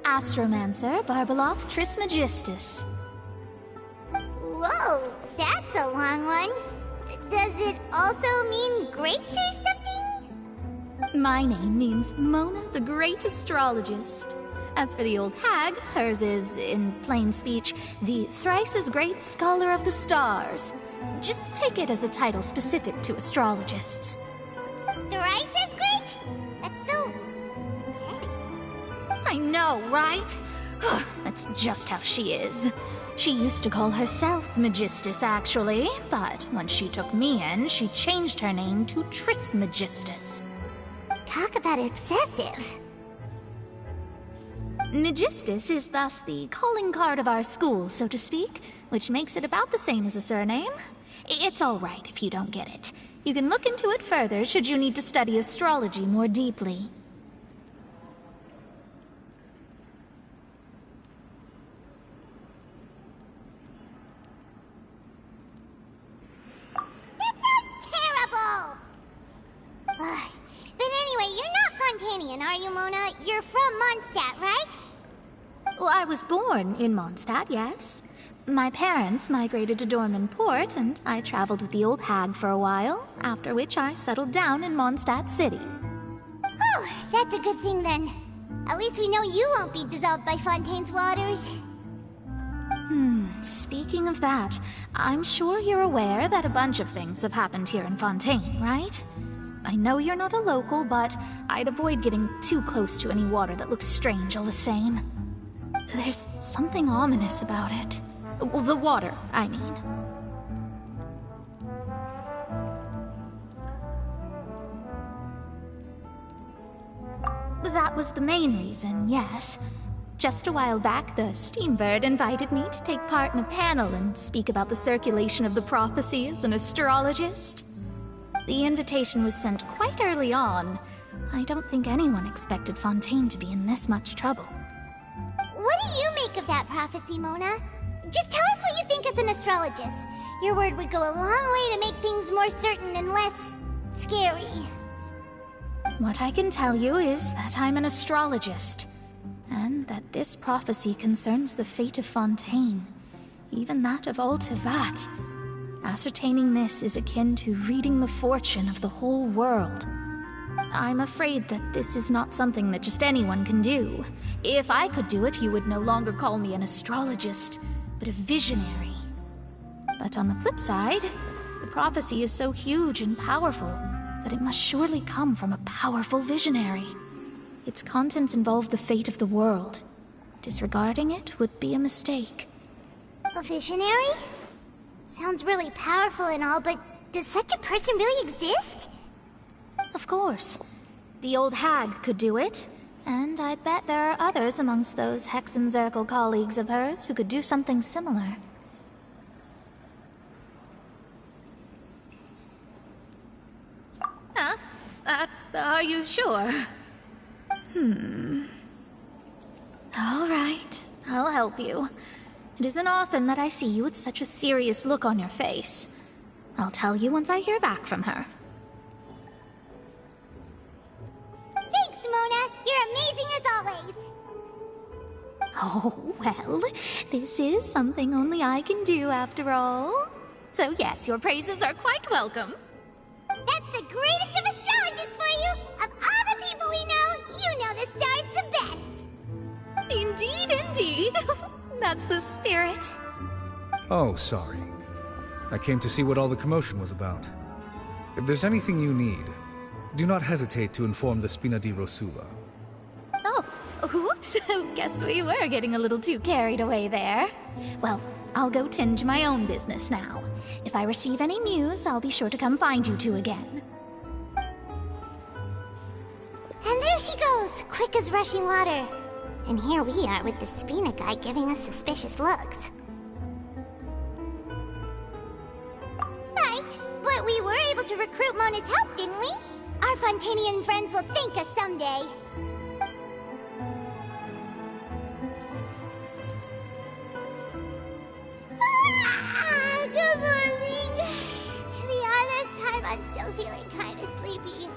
[SPEAKER 15] Astromancer Barbeloth Trismegistus.
[SPEAKER 2] Whoa, that's a long one. Does it also mean great or something?
[SPEAKER 15] My name means Mona the Great Astrologist. As for the old hag, hers is, in plain speech, the thrice-as-great Scholar of the Stars. Just take it as a title specific to astrologists.
[SPEAKER 2] Thrice as great? That's so...
[SPEAKER 15] I know, right? That's just how she is. She used to call herself Magistus, actually, but when she took me in, she changed her name to Trismegistus.
[SPEAKER 2] Talk about excessive.
[SPEAKER 15] Magistus is thus the calling card of our school, so to speak, which makes it about the same as a surname. It's all right if you don't get it. You can look into it further should you need to study astrology more deeply.
[SPEAKER 2] That sounds terrible! But anyway, you're not Fontanian, are you, Mona? You're from Mondstadt, right?
[SPEAKER 15] Well, I was born in Mondstadt, yes. My parents migrated to Dorman Port, and I traveled with the old hag for a while, after which I settled down in Mondstadt City.
[SPEAKER 2] Oh, that's a good thing then. At least we know you won't be dissolved by Fontaine's waters.
[SPEAKER 15] Speaking of that, I'm sure you're aware that a bunch of things have happened here in Fontaine, right? I know you're not a local, but I'd avoid getting too close to any water that looks strange all the same. There's something ominous about it. Well, the water, I mean. That was the main reason, yes. Just a while back, the Steambird invited me to take part in a panel and speak about the circulation of the prophecy as an astrologist. The invitation was sent quite early on. I don't think anyone expected Fontaine to be in this much trouble.
[SPEAKER 2] What do you make of that prophecy, Mona? Just tell us what you think as an astrologist. Your word would go a long way to make things more certain and less... scary.
[SPEAKER 15] What I can tell you is that I'm an astrologist, and that this prophecy concerns the fate of Fontaine, even that of Altivat. Ascertaining this is akin to reading the fortune of the whole world. I'm afraid that this is not something that just anyone can do. If I could do it, you would no longer call me an astrologist, but a visionary. But on the flip side, the prophecy is so huge and powerful that it must surely come from a powerful visionary. Its contents involve the fate of the world. Disregarding it would be a mistake.
[SPEAKER 2] A visionary? Sounds really powerful and all, but does such a person really exist?
[SPEAKER 15] Of course. The old hag could do it, and I'd bet there are others amongst those Hexenzirkel colleagues of hers who could do something similar. Huh? Are you sure? All right, I'll help you. It isn't often that I see you with such a serious look on your face. I'll tell you once I hear back from her.
[SPEAKER 2] Thanks, Mona! You're amazing as always!
[SPEAKER 15] Oh, well, this is something only I can do after all. So yes, your praises are quite welcome.
[SPEAKER 2] That's the greatest of astrologists for you! Of all the people we know, you know the star's the best!
[SPEAKER 15] Indeed, indeed. That's the spirit.
[SPEAKER 6] Oh, sorry. I came to see what all the commotion was about. If there's anything you need, do not hesitate to inform the Spina di Rosula.
[SPEAKER 15] Oh, whoops. Guess we were getting a little too carried away there. Well, I'll go tend to my own business now. If I receive any news, I'll be sure to come find you two again.
[SPEAKER 2] And there she goes, quick as rushing water. And here we are with the Spina guy giving us suspicious looks. Right, but we were able to recruit Mona's help, didn't we? Our Fontanian friends will thank us someday. Good morning. To be honest, I'm still feeling kind of sleepy.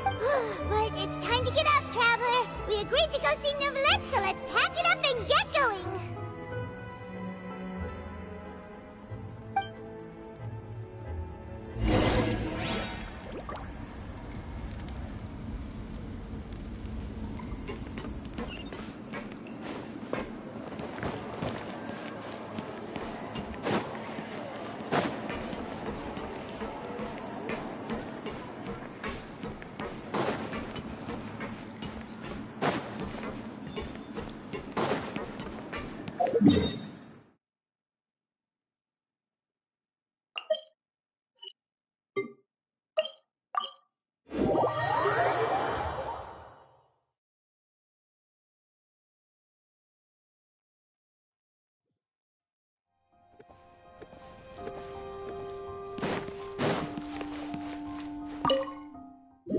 [SPEAKER 2] But it's time to get up, traveler. We agreed to go see Neuvillette, so let's pack it up and get going.
[SPEAKER 9] You're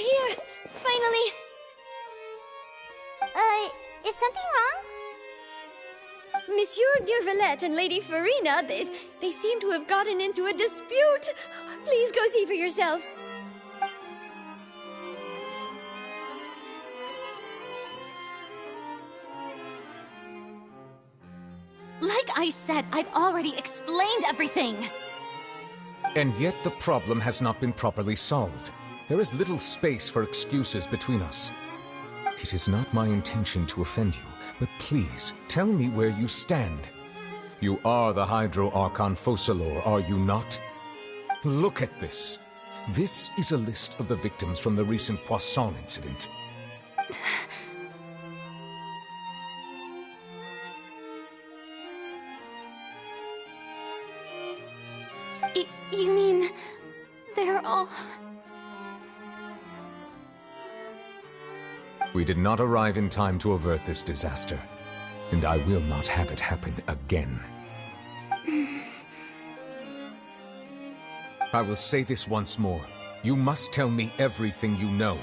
[SPEAKER 9] here! Finally!
[SPEAKER 2] Is something wrong?
[SPEAKER 9] Monsieur Neuvillette and Lady Farina, they seem to have gotten into a dispute. Please go see for yourself.
[SPEAKER 19] Like I said, I've already explained everything.
[SPEAKER 11] And yet the problem has not been properly solved. There is little space for excuses between us. It is not my intention to offend you, but please, tell me where you stand. You are the Hydro Archon Focalor, are you not? Look at this. This is a list of the victims from the recent Poisson incident.
[SPEAKER 19] You mean... they're all...
[SPEAKER 11] We did not arrive in time to avert this disaster, and I will not have it happen again. I will say this once more. You must tell me everything you know.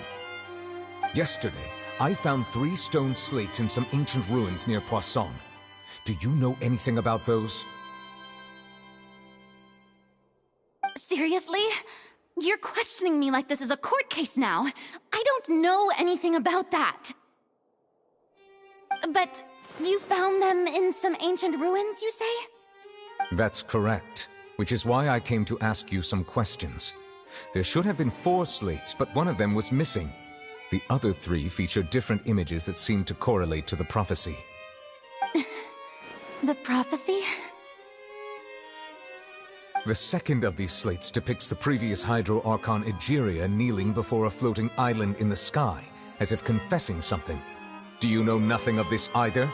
[SPEAKER 11] Yesterday, I found 3 stone slates in some ancient ruins near Poisson. Do you know anything about those?
[SPEAKER 19] Seriously? You're questioning me like this is a court case now. I don't know anything about that. But you found them in some ancient ruins, you say?
[SPEAKER 11] That's correct, which is why I came to ask you some questions. There should have been 4 slates, but one of them was missing. The other 3 featured different images that seemed to correlate to the prophecy.
[SPEAKER 19] The prophecy?
[SPEAKER 11] The second of these slates depicts the previous Hydro Archon Egeria kneeling before a floating island in the sky, as if confessing something. Do you know nothing of this either?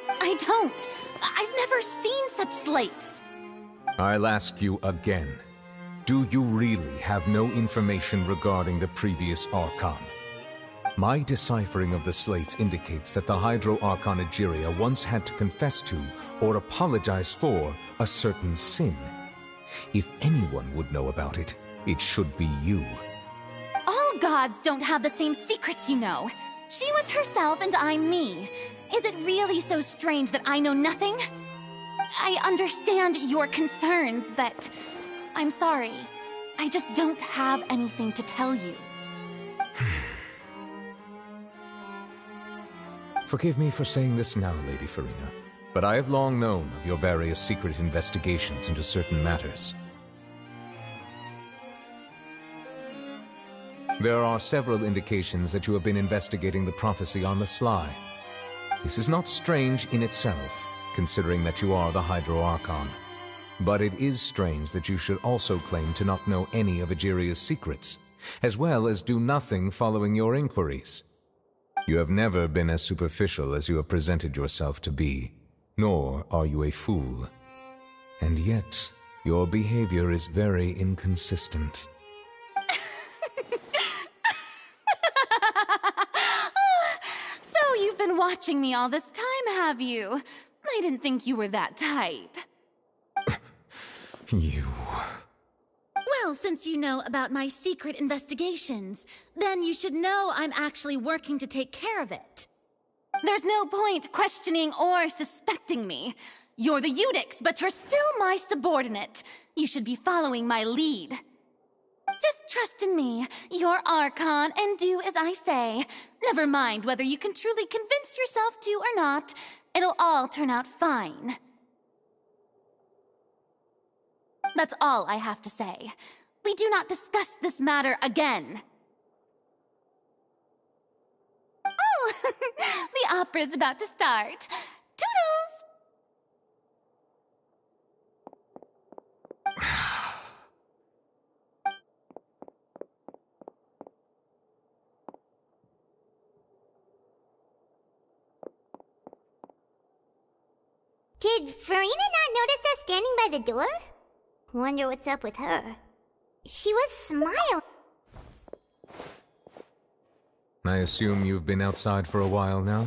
[SPEAKER 19] I don't. I've never seen such slates.
[SPEAKER 11] I'll ask you again. Do you really have no information regarding the previous Archon? My deciphering of the slates indicates that the Hydro Archon Egeria once had to confess to, or apologize for, a certain sin. If anyone would know about it, it should be you.
[SPEAKER 19] All gods don't have the same secrets, you know. She was herself and I'm me. Is it really so strange that I know nothing? I understand your concerns, but I'm sorry. I just don't have anything to tell you.
[SPEAKER 11] Forgive me for saying this now, Lady Farina, but I have long known of your various secret investigations into certain matters. There are several indications that you have been investigating the prophecy on the sly. This is not strange in itself, considering that you are the Hydro Archon. But it is strange that you should also claim to not know any of Egeria's secrets, as well as do nothing following your inquiries. You have never been as superficial as you have presented yourself to be, nor are you a fool. And yet, your behavior is very inconsistent.
[SPEAKER 19] So you've been watching me all this time, have you? I didn't think you were that type.
[SPEAKER 11] You...
[SPEAKER 19] Well, since you know about my secret investigations, then you should know I'm actually working to take care of it. There's no point questioning or suspecting me. You're the Eudix, but you're still my subordinate. You should be following my lead. Just trust in me, your Archon, and do as I say. Never mind whether you can truly convince yourself to or not. It'll all turn out fine. That's all I have to say. We do not discuss this matter again. Oh, the opera's about to start. Toodles!
[SPEAKER 2] Did Farina not notice us standing by the door? Wonder what's up with her. She was smiling.
[SPEAKER 11] I assume you've been outside for a while now?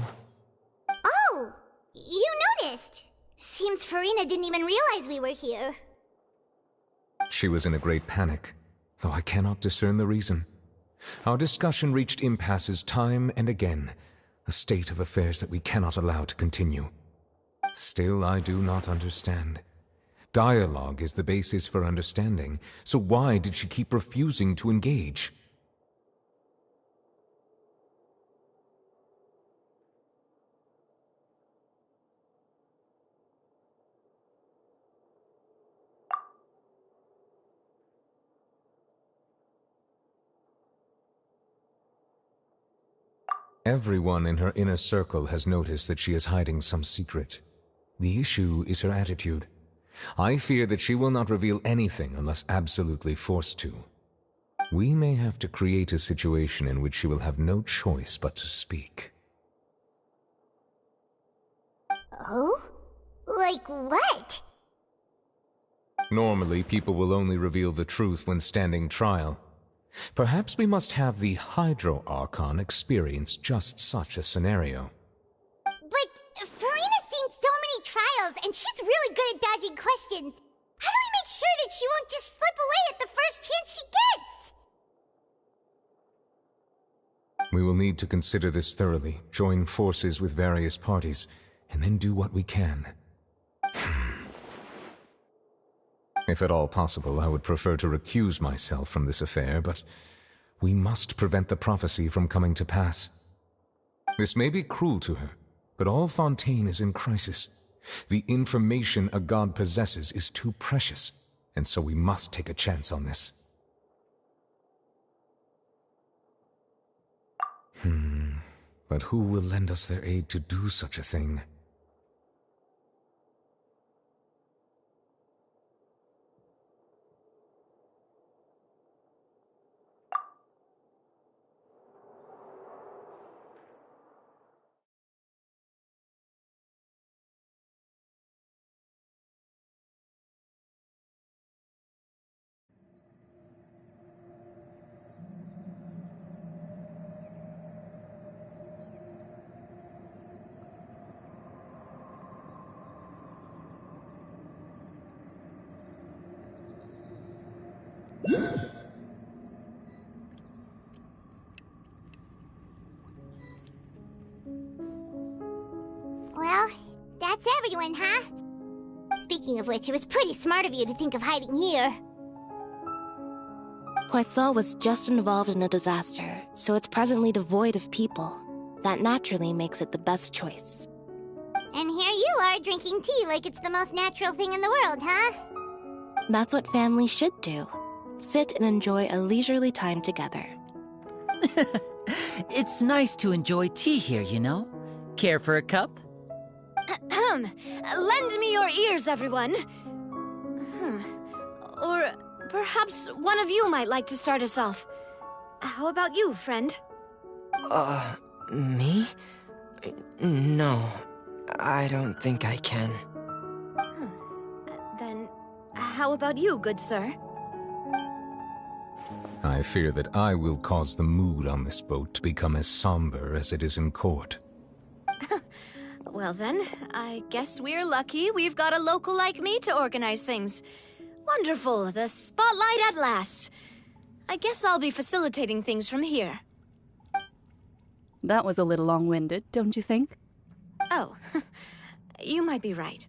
[SPEAKER 2] Oh! You noticed! Seems Farina didn't even realize we were here.
[SPEAKER 11] She was in a great panic, though I cannot discern the reason. Our discussion reached impasses time and again, a state of affairs that we cannot allow to continue. Still, I do not understand. Dialogue is the basis for understanding, so why did she keep refusing to engage? Everyone in her inner circle has noticed that she is hiding some secret. The issue is her attitude. I fear that she will not reveal anything unless absolutely forced to. We may have to create a situation in which she will have no choice but to speak.
[SPEAKER 2] Oh? Like what?
[SPEAKER 11] Normally, people will only reveal the truth when standing trial. Perhaps we must have the Hydro Archon experience just such a scenario.
[SPEAKER 2] But Farina's seen so many trials, and she's really good at dodging questions. How do we make sure that she won't just slip away at the first chance she gets?
[SPEAKER 11] We will need to consider this thoroughly, join forces with various parties, and then do what we can. If at all possible, I would prefer to recuse myself from this affair, but we must prevent the prophecy from coming to pass. This may be cruel to her, but all Fontaine is in crisis. The information a god possesses is too precious, and so we must take a chance on this. But who will lend us their aid to do such a thing?
[SPEAKER 2] Well, that's everyone, huh? Speaking of which, it was pretty smart of you to think of hiding here.
[SPEAKER 8] Poisson was just involved in a disaster, so it's presently devoid of people. That naturally makes it the best choice.
[SPEAKER 2] And here you are drinking tea like it's the most natural thing in the world, huh?
[SPEAKER 8] That's what families should do. Sit and enjoy a leisurely time together.
[SPEAKER 10] It's nice to enjoy tea here, you know? Care for a cup?
[SPEAKER 7] Lend me your ears, everyone. Or perhaps one of you might like to start us off. How about you, friend?
[SPEAKER 23] Me? No, I don't think I can.
[SPEAKER 7] Then, how about you, good sir?
[SPEAKER 11] I fear that I will cause the mood on this boat to become as somber as it is in court.
[SPEAKER 7] Well then, I guess we're lucky we've got a local like me to organize things. Wonderful, the spotlight at last. I guess I'll be facilitating things from here.
[SPEAKER 24] That was a little long-winded, don't you think?
[SPEAKER 7] Oh, you might be right.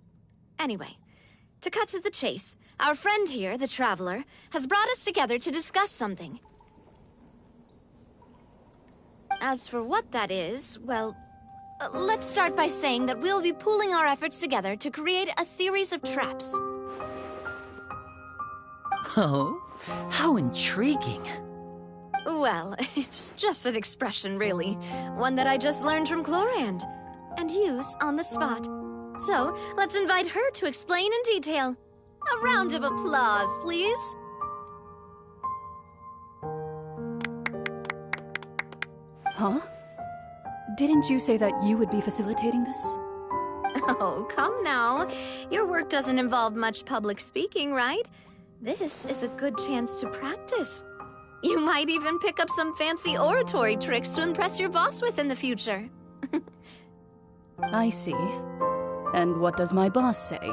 [SPEAKER 7] Anyway, to cut to the chase, our friend here, the Traveler, has brought us together to discuss something. As for what that is, well, let's start by saying that we'll be pooling our efforts together to create a series of traps.
[SPEAKER 10] Oh, how intriguing.
[SPEAKER 7] Well, it's just an expression, really. One that I just learned from Chlorand, and used on the spot. So, let's invite her to explain in detail. A round of applause, please.
[SPEAKER 24] Huh? Didn't you say that you would be facilitating this?
[SPEAKER 15] Oh, come now. Your work doesn't involve much public speaking, right? This is a good chance to practice. You might even pick up some fancy oratory tricks to impress your boss with in the future.
[SPEAKER 24] I see. And what does my boss say?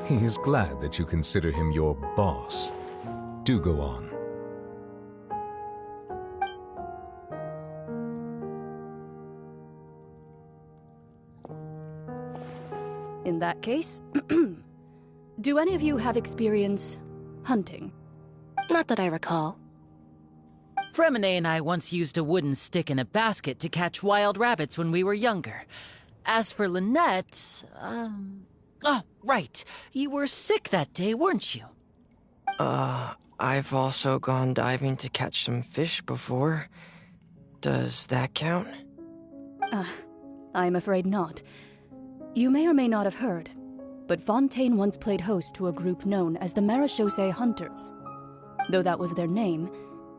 [SPEAKER 11] He is glad that you consider him your boss. Do go on.
[SPEAKER 24] In that case, do any of you have experience hunting?
[SPEAKER 8] Not that I recall.
[SPEAKER 10] Fremine and I once used a wooden stick in a basket to catch wild rabbits when we were younger. As for Lynette, Oh, right. You were sick that day, weren't you?
[SPEAKER 23] I've also gone diving to catch some fish before. Does that count?
[SPEAKER 24] I'm afraid not. You may or may not have heard, but Fontaine once played host to a group known as the Marechaussee Hunters. Though that was their name,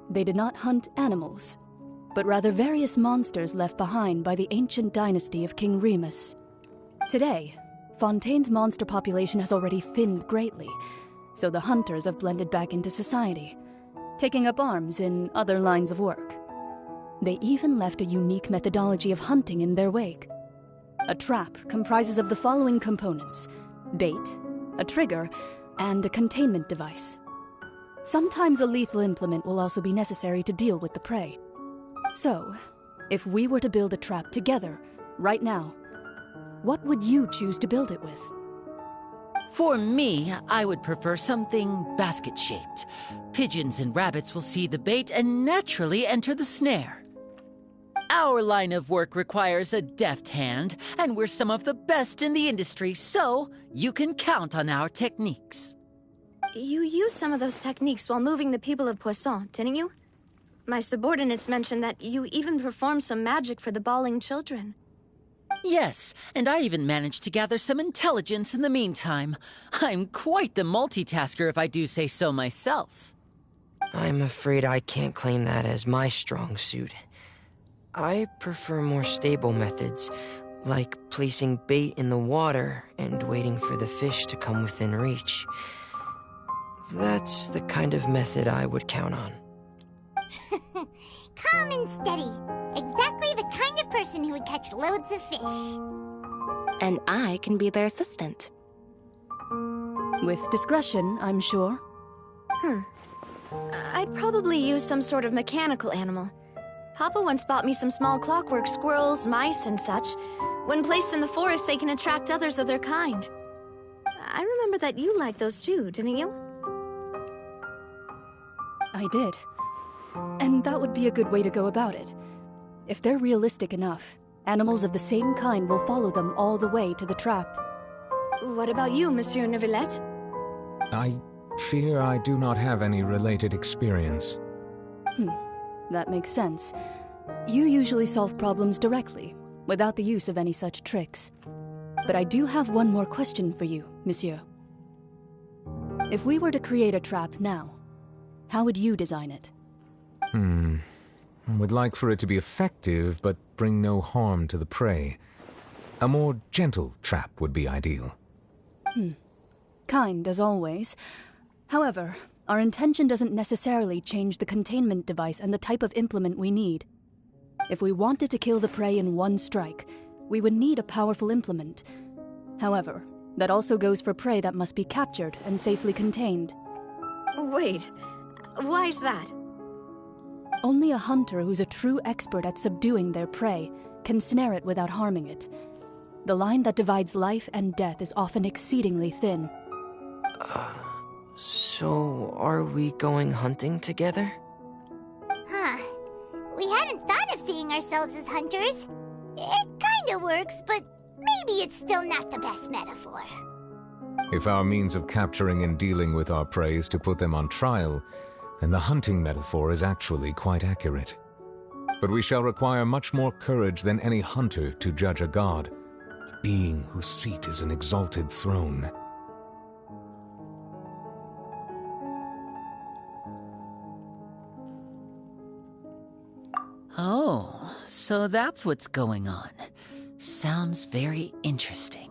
[SPEAKER 24] they did not hunt animals, but rather various monsters left behind by the ancient dynasty of King Remus. Today, Fontaine's monster population has already thinned greatly, so the hunters have blended back into society, taking up arms in other lines of work. They even left a unique methodology of hunting in their wake. A trap comprises of the following components: bait, a trigger, and a containment device. Sometimes a lethal implement will also be necessary to deal with the prey. So, if we were to build a trap together, right now, what would you choose to build it with?
[SPEAKER 10] For me, I would prefer something basket-shaped. Pigeons and rabbits will see the bait and naturally enter the snare. Our line of work requires a deft hand, and we're some of the best in the industry, so you can count on our techniques.
[SPEAKER 15] You used some of those techniques while moving the people of Poisson, didn't you? My subordinates mentioned that you even performed some magic for the bawling children.
[SPEAKER 10] Yes, and I even managed to gather some intelligence in the meantime. I'm quite the multitasker if I do say so myself.
[SPEAKER 23] I'm afraid I can't claim that as my strong suit. I prefer more stable methods, like placing bait in the water and waiting for the fish to come within reach. That's the kind of method I would count on.
[SPEAKER 2] Calm and steady. Exactly the kind of person who would catch loads of fish.
[SPEAKER 8] And I can be their assistant.
[SPEAKER 24] With discretion, I'm sure.
[SPEAKER 15] I'd probably use some sort of mechanical animal. Papa once bought me some small clockwork squirrels, mice, and such. When placed in the forest, they can attract others of their kind. I remember that you liked those too, didn't you?
[SPEAKER 24] I did. And that would be a good way to go about it. If they're realistic enough, animals of the same kind will follow them all the way to the trap.
[SPEAKER 15] What about you, Monsieur Neuvillette?
[SPEAKER 11] I fear I do not have any related experience.
[SPEAKER 24] That makes sense. You usually solve problems directly, without the use of any such tricks. But I do have one more question for you, Monsieur. If we were to create a trap now, how would you design it?
[SPEAKER 11] I would like for it to be effective, but bring no harm to the prey. A more gentle trap would be ideal.
[SPEAKER 24] Kind, as always. However, our intention doesn't necessarily change the containment device and the type of implement we need. If we wanted to kill the prey in one strike, we would need a powerful implement. However, that also goes for prey that must be captured and safely contained.
[SPEAKER 15] Wait, why's that?
[SPEAKER 24] Only a hunter who's a true expert at subduing their prey can snare it without harming it. The line that divides life and death is often exceedingly thin.
[SPEAKER 23] So are we going hunting together?
[SPEAKER 2] We hadn't thought of seeing ourselves as hunters. It kinda works, but maybe it's still not the best metaphor.
[SPEAKER 11] If our means of capturing and dealing with our prey is to put them on trial, then the hunting metaphor is actually quite accurate. But we shall require much more courage than any hunter to judge a god, a being whose seat is an exalted throne.
[SPEAKER 10] Oh, so that's what's going on. Sounds very interesting.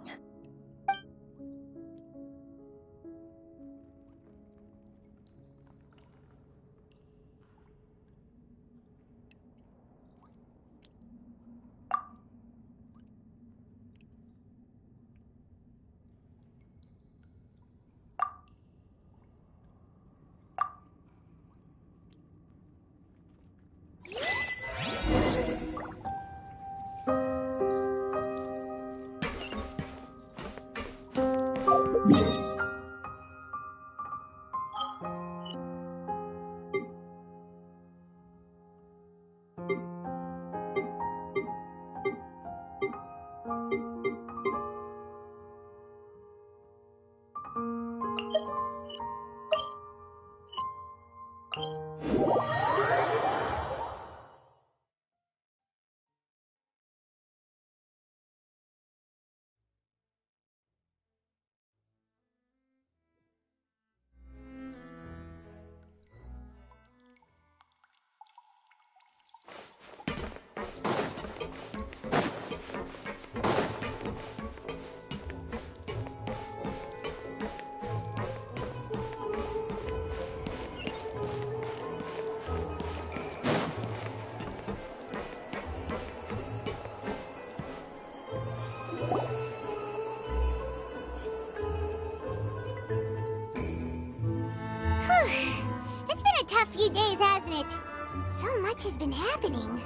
[SPEAKER 2] It's been a tough few days, hasn't it? So much has been happening.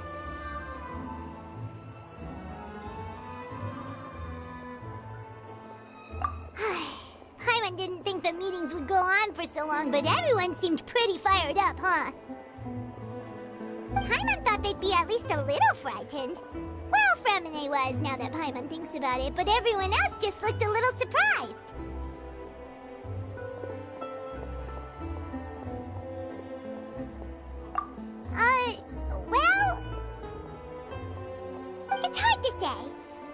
[SPEAKER 2] Paimon didn't think the meetings would go on for so long, but everyone seemed pretty fired up, huh? Paimon thought they'd be at least a little frightened. Well, Fremine was, now that Paimon thinks about it, but everyone else just looked a little surprised. Well... It's hard to say.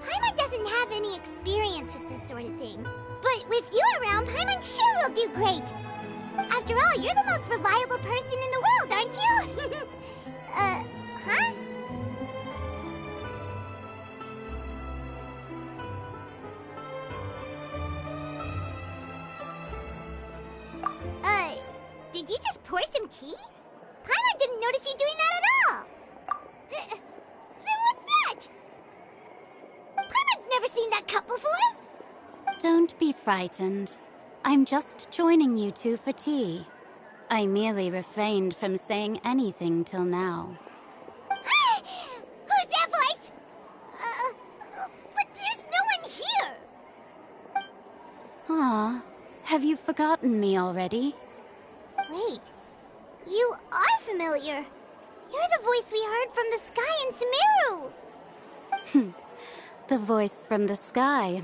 [SPEAKER 2] Paimon doesn't have any experience with this sort of thing. But with you around, Paimon sure will do great. After all, you're the most reliable person in the world, aren't you? Huh? Did you just pour some tea? Paimon didn't notice you doing that at all. Then what's that? Paimon's never seen that cup before.
[SPEAKER 19] Don't be frightened. I'm just joining you two for tea. I merely refrained from saying anything till now.
[SPEAKER 2] Who's that voice? But there's no one here.
[SPEAKER 19] Ah, have you forgotten me already?
[SPEAKER 2] Wait, you are familiar. You're the voice we heard from the sky in Sumeru.
[SPEAKER 19] The voice from the sky,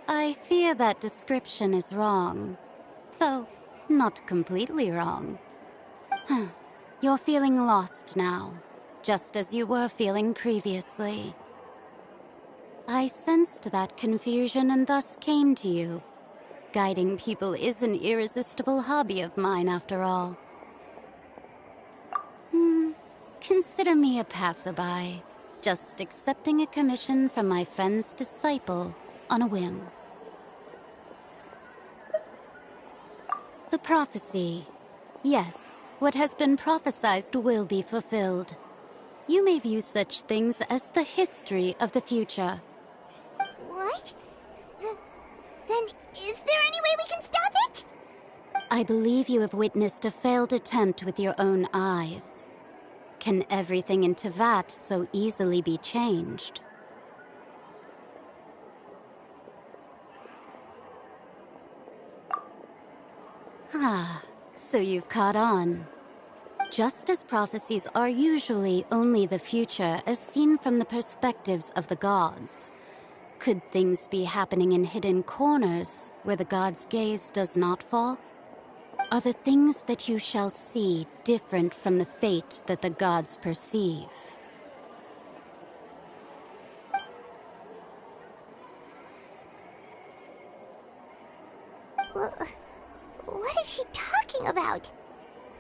[SPEAKER 19] I fear that description is wrong. Though, not completely wrong. You're feeling lost now, just as you were feeling previously. I sensed that confusion and thus came to you. Guiding people is an irresistible hobby of mine, after all. Consider me a passerby, just accepting a commission from my friend's disciple on a whim. The prophecy. Yes, what has been prophesied will be fulfilled. You may view such things as the history of the future.
[SPEAKER 2] What? Then is there any way we can stop it?
[SPEAKER 19] I believe you have witnessed a failed attempt with your own eyes. Can everything in Tevat so easily be changed? Ah, so you've caught on. Just as prophecies are usually only the future as seen from the perspectives of the gods, could things be happening in hidden corners where the gods' gaze does not fall? Are the things that you shall see different from the fate that the gods perceive?
[SPEAKER 2] What is she talking about?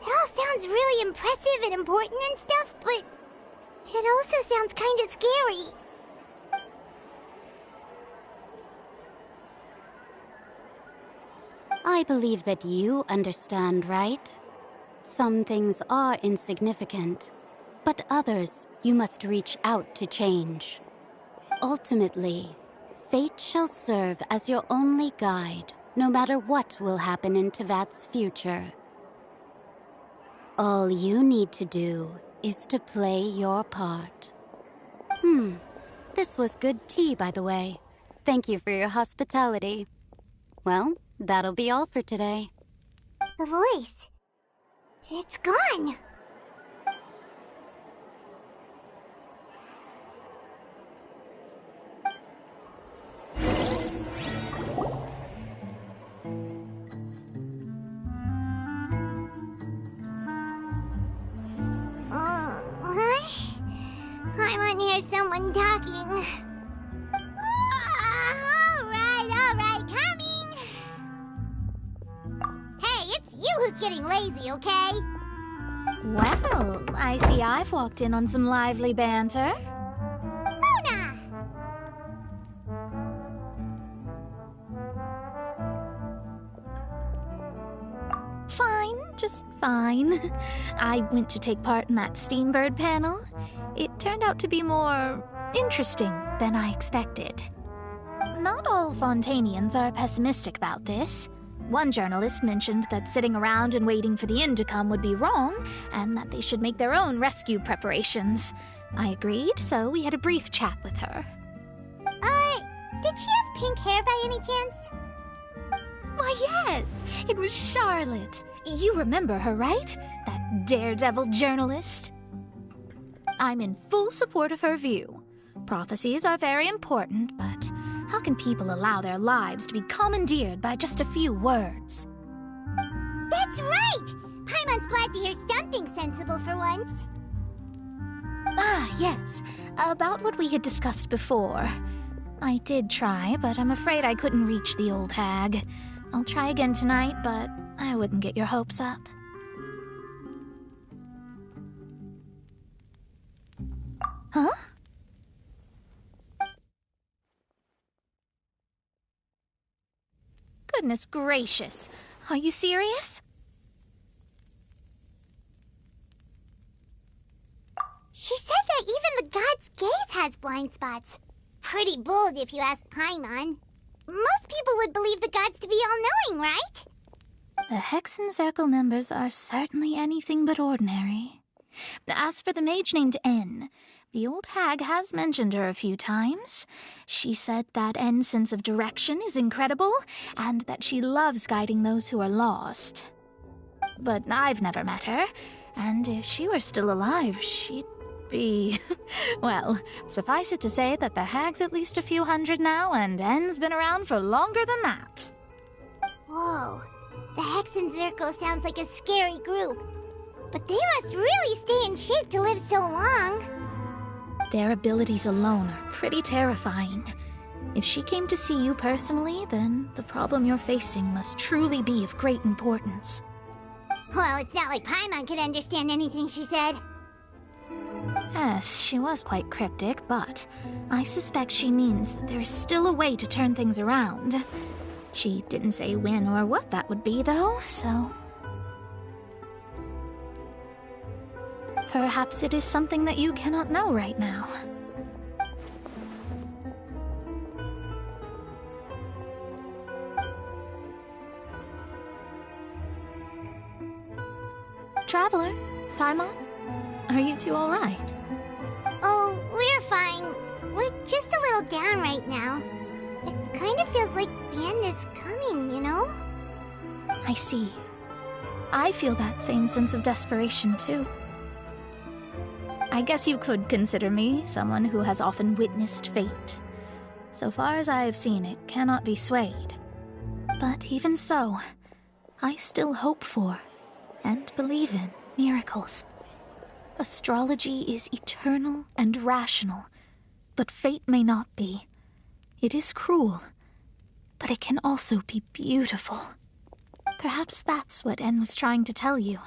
[SPEAKER 2] It all sounds really impressive and important and stuff, but it also sounds kind of scary.
[SPEAKER 1] I believe that you understand, right? Some things are insignificant, but others you must reach out to change. Ultimately, fate shall serve as your only guide, no matter what will happen in Tevat's future. All you need to do is to play your part. This was good tea, by the way. Thank you for your hospitality. Well, that'll be all for today.
[SPEAKER 2] The voice. It's gone. I want to hear someone talking. Alright, coming! Hey, it's you who's getting lazy, okay?
[SPEAKER 15] Well, I see I've walked in on some lively banter.
[SPEAKER 2] Luna!
[SPEAKER 15] Fine, just fine. I went to take part in that Steambird panel. It turned out to be more interesting than I expected. Not all Fontainians are pessimistic about this. One journalist mentioned that sitting around and waiting for the end to come would be wrong, and that they should make their own rescue preparations. I agreed, so we had a brief chat with her.
[SPEAKER 2] Did she have pink hair by any chance?
[SPEAKER 15] Why, yes! It was Charlotte. You remember her, right? That daredevil journalist? I'm in full support of her view. Prophecies are very important, but how can people allow their lives to be commandeered by just a few words?
[SPEAKER 2] That's right! Paimon's glad to hear something sensible for once.
[SPEAKER 15] Ah, yes. About what we had discussed before. I did try, but I'm afraid I couldn't reach the old hag. I'll try again tonight, but I wouldn't get your hopes up. Huh? Goodness gracious. Are you serious?
[SPEAKER 2] She said that even the god's gaze has blind spots. Pretty bold if you ask Paimon. Most people would believe the gods to be all-knowing, right?
[SPEAKER 15] The Hexen Circle members are certainly anything but ordinary. As for the mage named N, the old hag has mentioned her a few times. She said that N's sense of direction is incredible, and that she loves guiding those who are lost. But I've never met her, and if she were still alive, she'd be... Well, suffice it to say that the hag's at least a few hundred now, and N's been around for longer than that.
[SPEAKER 2] Whoa, the Hexen Circle sounds like a scary group. But they must really stay in shape to live so long.
[SPEAKER 15] Their abilities alone are pretty terrifying. If she came to see you personally, then the problem you're facing must truly be of great importance.
[SPEAKER 2] Well, it's not like Paimon could understand anything she said.
[SPEAKER 15] Yes, she was quite cryptic, but I suspect she means that there is still a way to turn things around. She didn't say when or what that would be, though, so... Perhaps it is something that you cannot know right now. Traveler, Paimon, are you two all right?
[SPEAKER 2] Oh, we're fine. We're just a little down right now. It kind of feels like the end is coming, you know?
[SPEAKER 15] I see. I feel that same sense of desperation, too. I guess you could consider me someone who has often witnessed fate. So far as I have seen, it cannot be swayed. But even so, I still hope for, and believe in, miracles. Astrology is eternal and rational, but fate may not be. It is cruel, but it can also be beautiful. Perhaps that's what En was trying to tell you.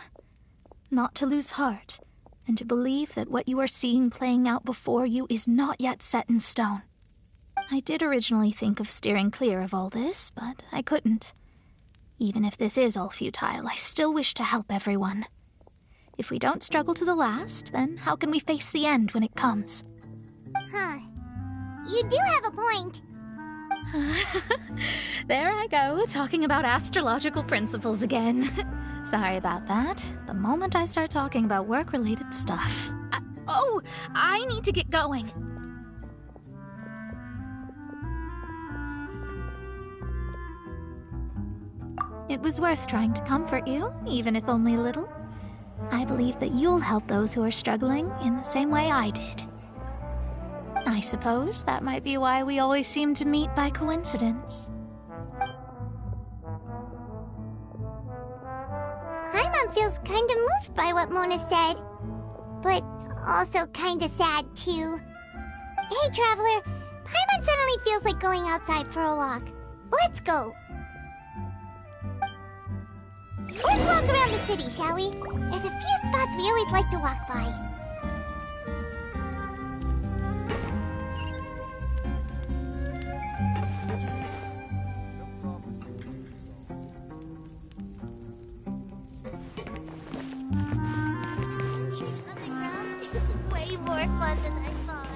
[SPEAKER 15] Not to lose heart, and to believe that what you are seeing playing out before you is not yet set in stone. I did originally think of steering clear of all this, but I couldn't.
[SPEAKER 4] Even if this is all futile, I still wish to help everyone. If we don't struggle to the last, then how can we face the end when it comes?
[SPEAKER 2] Huh. You do have a point.
[SPEAKER 4] There I go, talking about astrological principles again. Sorry about that. The moment I start talking about work-related stuff. I need to get going. It was worth trying to comfort you, even if only a little. I believe that you'll help those who are struggling in the same way I did. I suppose that might be why we always seem to meet by coincidence.
[SPEAKER 2] Paimon feels kinda moved by what Mona said, but also kinda sad too. Hey, Traveler, Paimon suddenly feels like going outside for a walk. Let's go! Let's walk around the city, shall we? There's a few spots we always like to walk by. It's way more fun than I thought.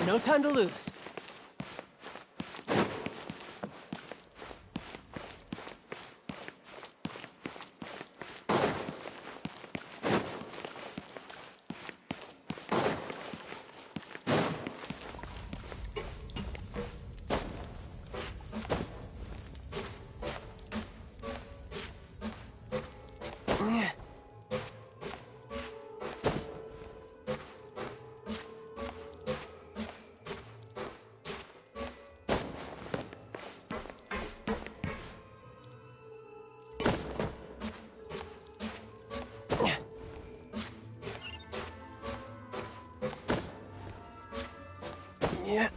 [SPEAKER 16] No time to lose. Yeah. Yeah.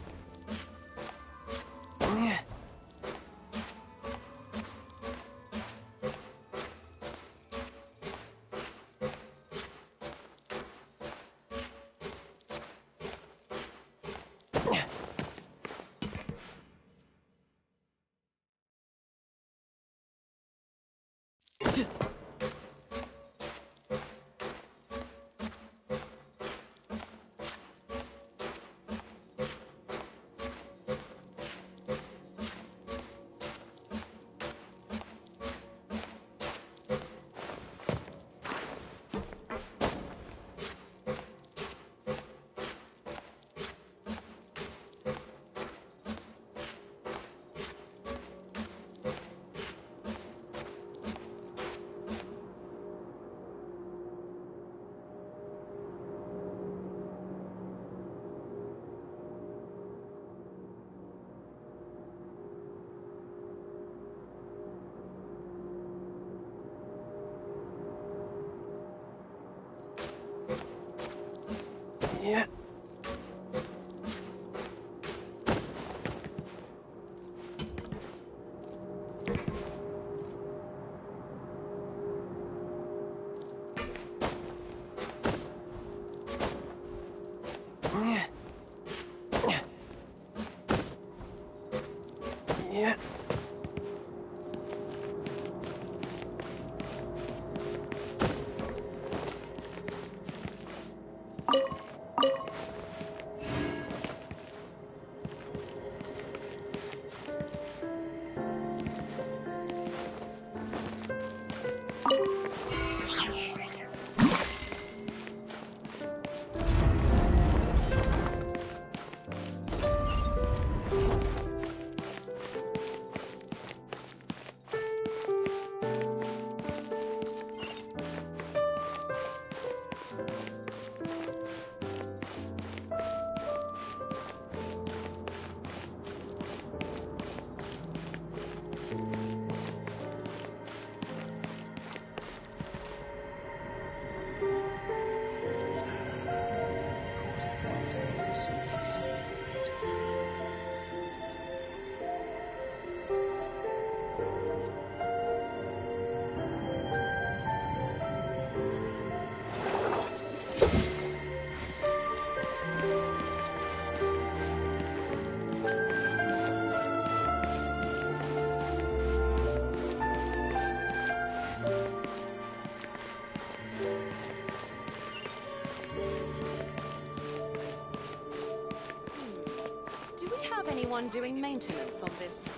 [SPEAKER 16] Yeah.
[SPEAKER 20] anyone doing maintenance on this,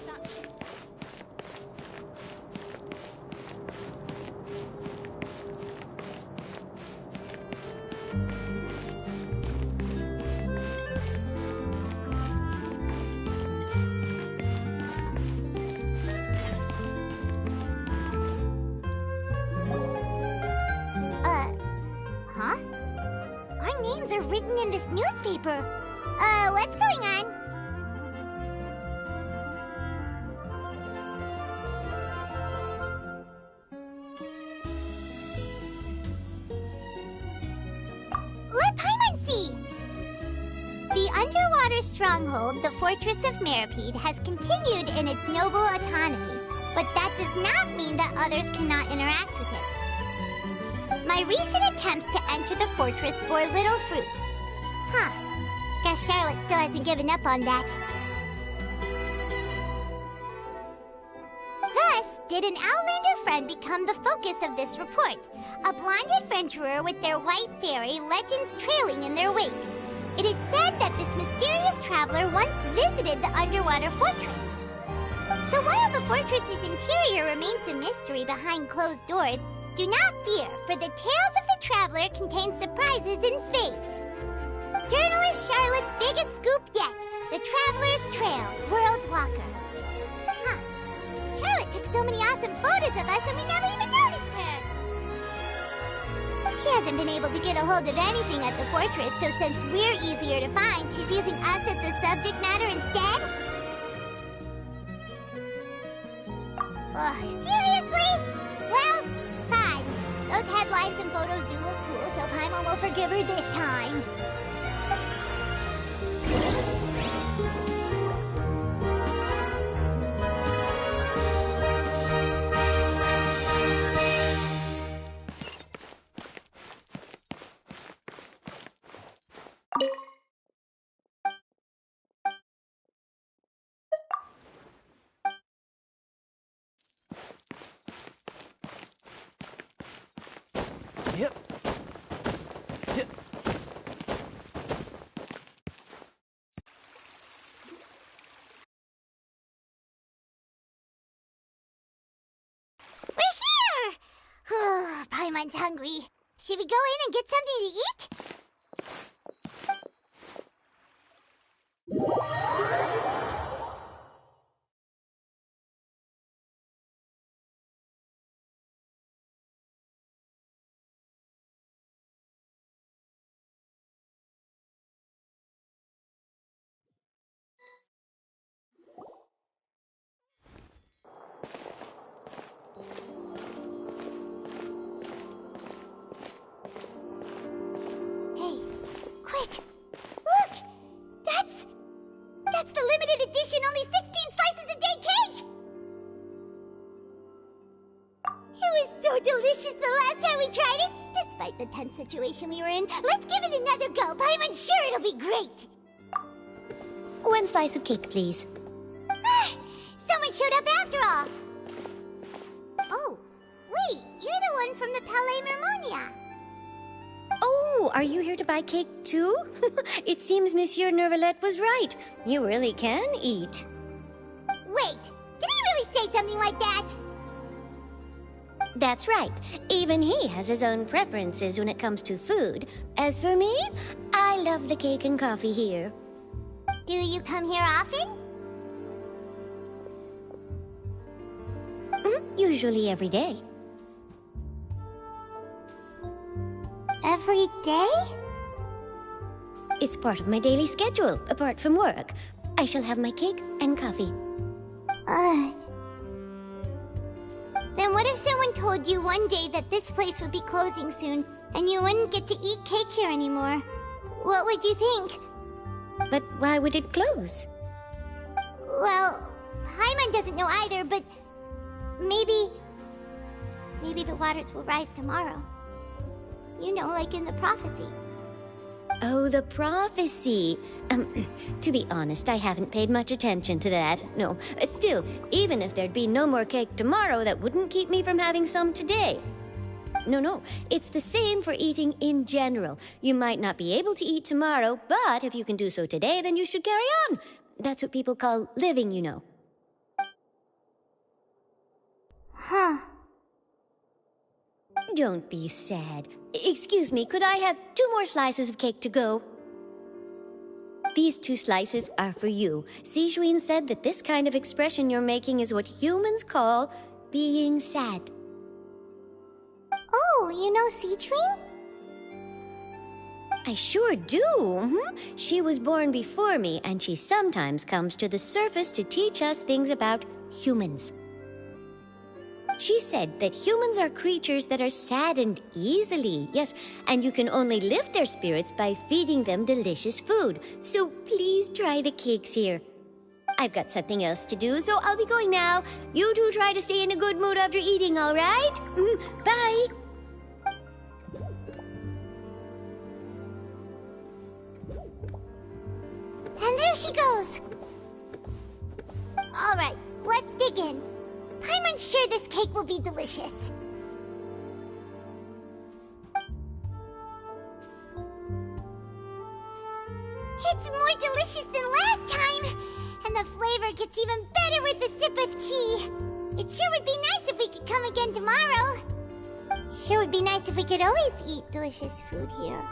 [SPEAKER 20] statue?
[SPEAKER 2] Huh? Our names are written in this newspaper. What's going on? Let Paimon see! The underwater stronghold, the Fortress of Meripede, has continued in its noble autonomy, but that does not mean that others cannot interact with it. My recent attempts to enter the fortress bore little fruit. Huh. Guess Charlotte still hasn't given up on that. Thus, did an Outlander friend become the focus of this report. A blonde adventurer with their white fairy, legends trailing in their wake. It is said that this mysterious traveler once visited the underwater fortress. So while the fortress's interior remains a mystery behind closed doors, do not fear, for the tales of the traveler contain surprises in spades. Journalist Charlotte's biggest scoop yet, the Traveler's Trail, World Walker. Huh. Charlotte took so many awesome photos of us and we never even noticed her. She hasn't been able to get a hold of anything at the fortress, so since we're easier to find, she's using us as the subject matter instead? Ugh, seriously? Well, fine. Those headlines and photos do look cool, so Paimon will forgive her this time.
[SPEAKER 16] Yep.
[SPEAKER 2] We're here! Paimon's hungry. Should we go in and get something to eat? Hey, quick! Look! That's the limited edition only 16 slices a day cake! It was so delicious the last time we tried it! Despite the tense situation we were in, let's give it another go. Paimon's sure it'll be great!
[SPEAKER 9] One slice of cake, please.
[SPEAKER 2] Someone showed up after all! Oh, wait, you're the one from the Palais Mermonia.
[SPEAKER 9] Oh, are you here to buy cake too? It seems Monsieur Neuvillette was right. You really can eat.
[SPEAKER 2] Wait, did he really say something like that?
[SPEAKER 9] That's right. Even he has his own preferences when it comes to food. As for me, I love the cake and coffee here.
[SPEAKER 2] Do you come here often?
[SPEAKER 9] Usually every day.
[SPEAKER 2] Every day?
[SPEAKER 9] It's part of my daily schedule, apart from work. I shall have my cake and coffee.
[SPEAKER 2] Then what if someone told you one day that this place would be closing soon, and you wouldn't get to eat cake here anymore? What would you think?
[SPEAKER 9] But why would it close?
[SPEAKER 2] Well, Paimon doesn't know either, but maybe the waters will rise tomorrow. You know, like in the prophecy.
[SPEAKER 9] Oh, the prophecy. To be honest, I haven't paid much attention to that. No, still, even if there'd be no more cake tomorrow, that wouldn't keep me from having some today. No. It's the same for eating in general. You might not be able to eat tomorrow, but if you can do so today, then you should carry on. That's what people call living, you know.
[SPEAKER 2] Huh.
[SPEAKER 9] Don't be sad. Excuse me, could I have 2 more slices of cake to go? These 2 slices are for you. Sijuin said that this kind of expression you're making is what humans call being sad.
[SPEAKER 2] Oh, you know Sijuin?
[SPEAKER 9] I sure do. She was born before me, and she sometimes comes to the surface to teach us things about humans. She said that humans are creatures that are saddened easily, yes, and you can only lift their spirits by feeding them delicious food. So please try the cakes here. I've got something else to do, so I'll be going now. You two try to stay in a good mood after eating, all right? Bye.
[SPEAKER 2] And there she goes. All right, let's dig in. I'm unsure this cake will be delicious. It's more delicious than last time, and the flavor gets even better with a sip of tea. It sure would be nice if we could come again tomorrow. Sure would be nice if we could always eat delicious food here.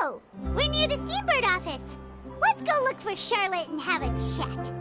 [SPEAKER 2] Oh, we're near the Seabird office. Let's go look for Charlotte and have a chat.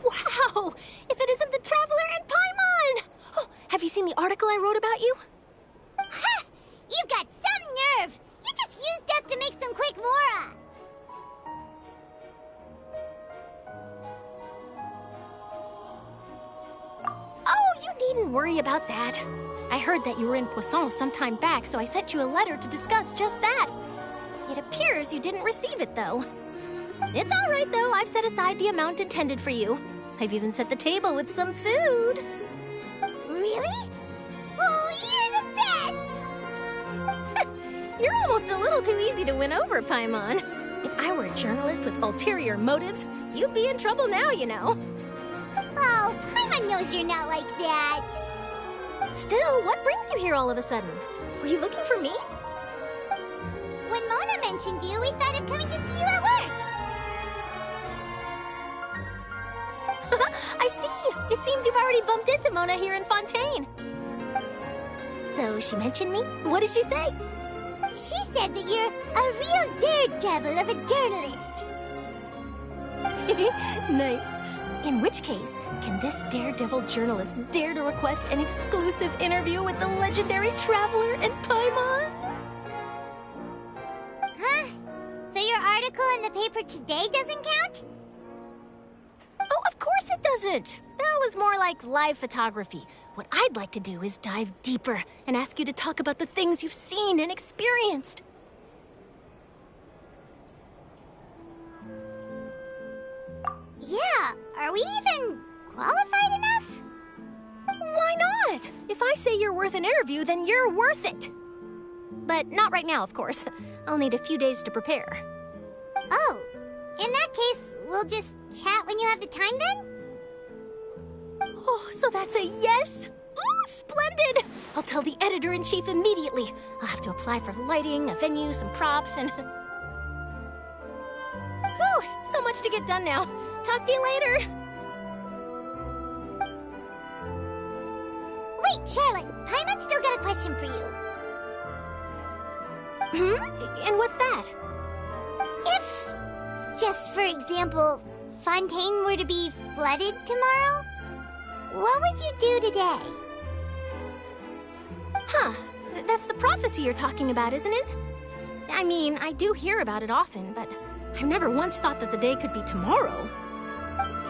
[SPEAKER 7] Wow! If it isn't the Traveler and Paimon! Oh, have you seen the article I wrote about you?
[SPEAKER 2] Ha! You've got some nerve! You just used us to make some quick mora!
[SPEAKER 5] Oh, you needn't worry about that. I heard that you were in Poisson some time back, so I sent you a letter to discuss just that. It appears you didn't receive it, though. It's all right, though. I've set aside the amount intended for you. I've even set the table with some food.
[SPEAKER 2] Really? Oh, you're the best!
[SPEAKER 5] You're almost a little too easy to win over, Paimon. If I were a journalist with ulterior motives, you'd be in trouble now, you know.
[SPEAKER 2] Oh, Paimon knows you're not like that.
[SPEAKER 5] Still, what brings you here all of a sudden? Were you looking for me?
[SPEAKER 2] When Mona mentioned you, we thought of coming to see you at work.
[SPEAKER 5] I see. It seems you've already bumped into Mona here in Fontaine. So she mentioned me? What did she say?
[SPEAKER 2] She said that you're a real daredevil of a journalist.
[SPEAKER 5] Nice. In which case, can this daredevil journalist dare to request an exclusive interview with the legendary traveler and Paimon?
[SPEAKER 2] Huh? So your article in the paper today doesn't count?
[SPEAKER 5] Oh, of course it doesn't. That was more like live photography. What I'd like to do is dive deeper and ask you to talk about the things you've seen and experienced.
[SPEAKER 2] Yeah, are we even qualified enough?
[SPEAKER 5] Why not? If I say you're worth an interview, then you're worth it. But not right now, of course. I'll need a few days to prepare.
[SPEAKER 2] Oh, in that case, we'll just chat when you have the time then?
[SPEAKER 5] Oh, so that's a yes? Ooh, splendid! I'll tell the editor-in-chief immediately. I'll have to apply for lighting, a venue, some props, and... Whew, so much to get done now. Talk to you later.
[SPEAKER 2] Wait, Charlotte, Paimon's still got a question for you.
[SPEAKER 5] And what's that?
[SPEAKER 2] If, just for example, Fontaine were to be flooded tomorrow, what would you do today?
[SPEAKER 5] Huh, that's the prophecy you're talking about, isn't it? I mean, I do hear about it often, but I've never once thought that the day could be tomorrow.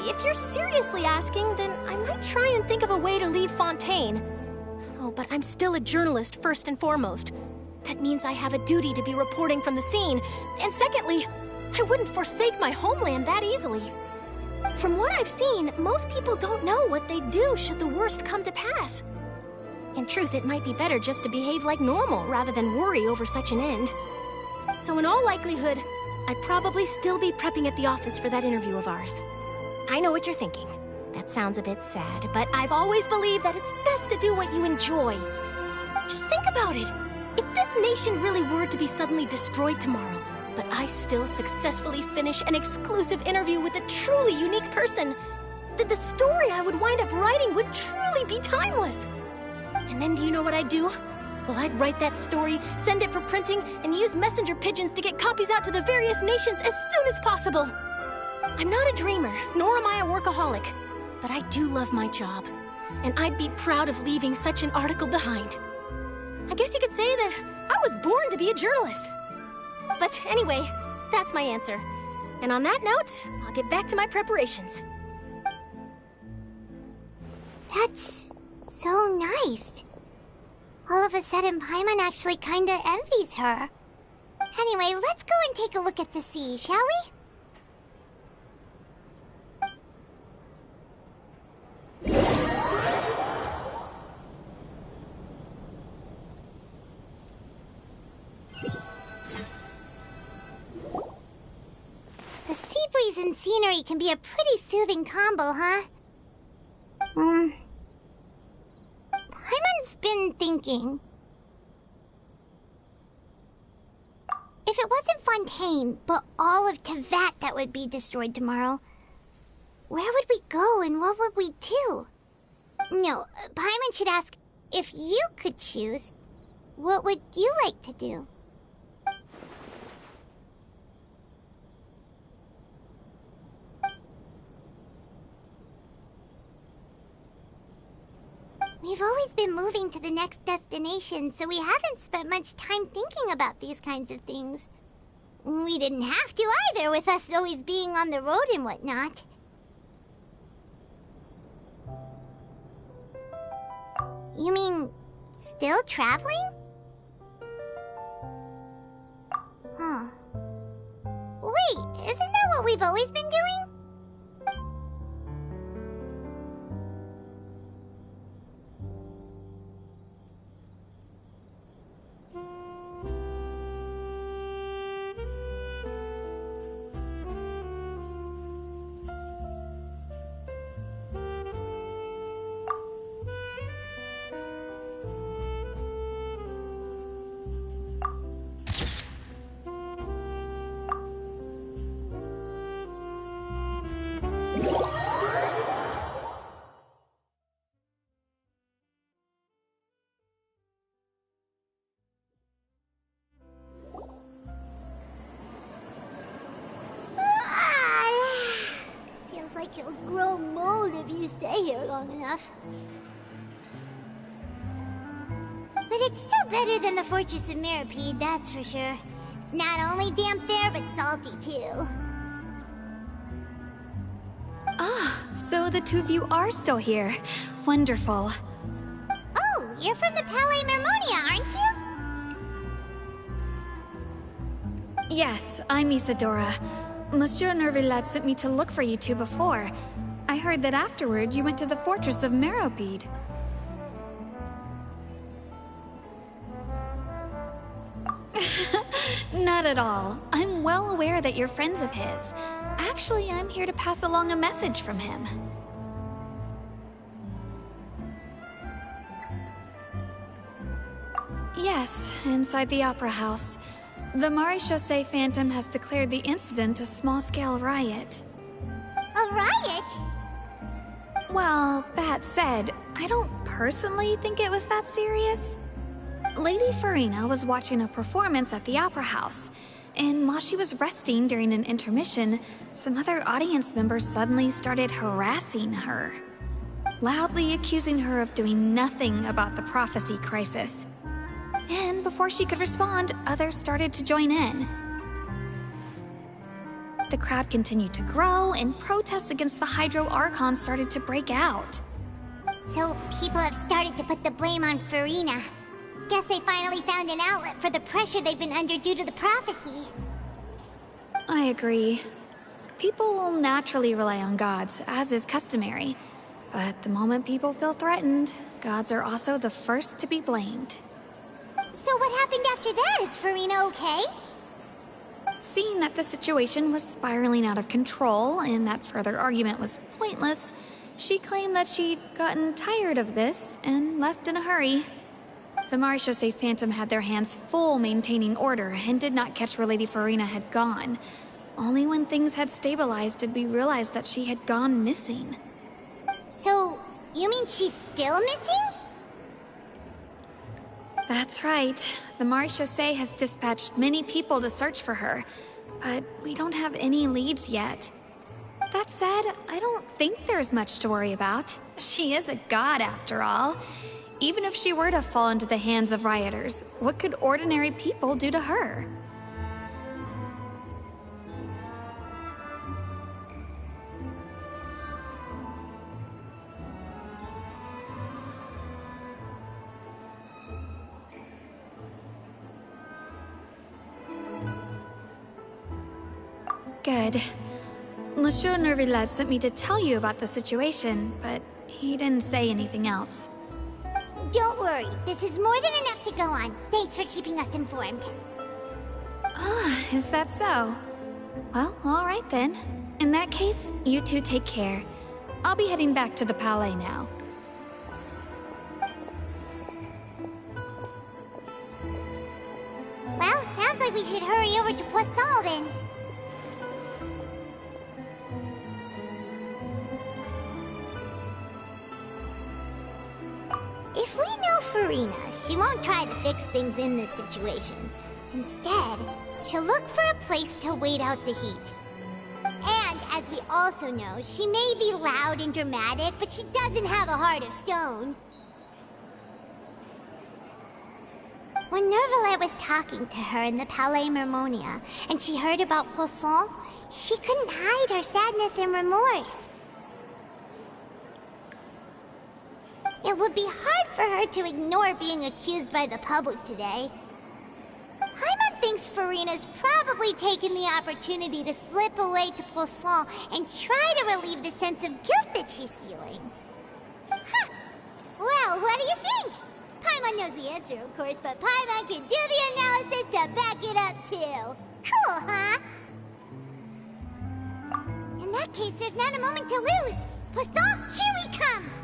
[SPEAKER 5] If you're seriously asking, then I might try and think of a way to leave Fontaine. Oh, but I'm still a journalist first and foremost. That means I have a duty to be reporting from the scene. And secondly, I wouldn't forsake my homeland that easily. From what I've seen, most people don't know what they'd do should the worst come to pass. In truth, it might be better just to behave like normal rather than worry over such an end. So in all likelihood, I'd probably still be prepping at the office for that interview of ours. I know what you're thinking. That sounds a bit sad, but I've always believed that it's best to do what you enjoy. Just think about it. If this nation really were to be suddenly destroyed tomorrow, but I still successfully finish an exclusive interview with a truly unique person, the story I would wind up writing would truly be timeless. And then do you know what I'd do? Well, I'd write that story, send it for printing, and use messenger pigeons to get copies out to the various nations as soon as possible. I'm not a dreamer, nor am I a workaholic, but I do love my job, and I'd be proud of leaving such an article behind. I guess you could say that I was born to be a journalist. But anyway, that's my answer. And on that note, I'll get back to my preparations.
[SPEAKER 2] That's so nice. All of a sudden, Paimon actually kinda envies her. Anyway, let's go and take a look at the sea, shall we? The sea breeze and scenery can be a pretty soothing combo, huh? Paimon's been thinking. If it wasn't Fontaine, but all of Tevat that would be destroyed tomorrow, where would we go and what would we do? No, Paimon should ask, if you could choose, what would you like to do? We've always been moving to the next destination, so we haven't spent much time thinking about these kinds of things. We didn't have to either, with us always being on the road and whatnot. You mean, still traveling? Huh. Wait, isn't that what we've always been doing? Like you'll grow mold if you stay here long enough. But it's still better than the Fortress of Meropide, that's for sure. It's not only damp there, but salty too.
[SPEAKER 7] Ah, so the two of you are still here. Wonderful.
[SPEAKER 2] Oh, you're from the Palais Mermonia, aren't you?
[SPEAKER 7] Yes, I'm Isadora. Monsieur Nervillat sent me to look for you two before. I heard that afterward you went to the Fortress of Meropide. Not at all. I'm well aware that you're friends of his. Actually, I'm here to pass along a message from him. Yes, inside the Opera House. The Maréchaussée Phantom has declared the incident a small-scale riot.
[SPEAKER 2] A riot?
[SPEAKER 7] Well, that said, I don't personally think it was that serious. Lady Farina was watching a performance at the Opera House, and while she was resting during an intermission, some other audience members suddenly started harassing her, loudly accusing her of doing nothing about the prophecy crisis. And before she could respond, others started to join in. The crowd continued to grow, and protests against the Hydro Archon started to break out.
[SPEAKER 2] So people have started to put the blame on Farina. Guess they finally found an outlet for the pressure they've been under due to the prophecy.
[SPEAKER 7] I agree. People will naturally rely on gods, as is customary. But the moment people feel threatened, gods are also the first to be blamed.
[SPEAKER 2] So what happened after that? Is Farina okay?
[SPEAKER 7] Seeing that the situation was spiraling out of control and that further argument was pointless, she claimed that she'd gotten tired of this and left in a hurry. The Maréchaussée Phantom had their hands full maintaining order and did not catch where Lady Farina had gone. Only when things had stabilized did we realize that she had gone missing.
[SPEAKER 2] So, you mean she's still missing?
[SPEAKER 7] That's right. The Maréchaussée has dispatched many people to search for her, but we don't have any leads yet. That said, I don't think there's much to worry about. She is a god after all. Even if she were to fall into the hands of rioters, what could ordinary people do to her? Good. Monsieur Nervillat sent me to tell you about the situation, but he didn't say anything else.
[SPEAKER 2] Don't worry, this is more than enough to go on. Thanks for keeping us informed.
[SPEAKER 7] Ah, is that so? Well, alright then. In that case, you two take care. I'll be heading back to the Palais now.
[SPEAKER 2] Well, sounds like we should hurry over to Poisson then. If we know Farina, she won't try to fix things in this situation. Instead, she'll look for a place to wait out the heat. And, as we also know, she may be loud and dramatic, but she doesn't have a heart of stone. When Nervalet was talking to her in the Palais Mermonia, and she heard about Poisson, she couldn't hide her sadness and remorse. It would be hard for her to ignore being accused by the public today. Paimon thinks Furina's probably taken the opportunity to slip away to Poisson and try to relieve the sense of guilt that she's feeling. Huh. Well, what do you think? Paimon knows the answer, of course, but Paimon can do the analysis to back it up, too. Cool, huh? In that case, there's not a moment to lose. Poisson, here we come!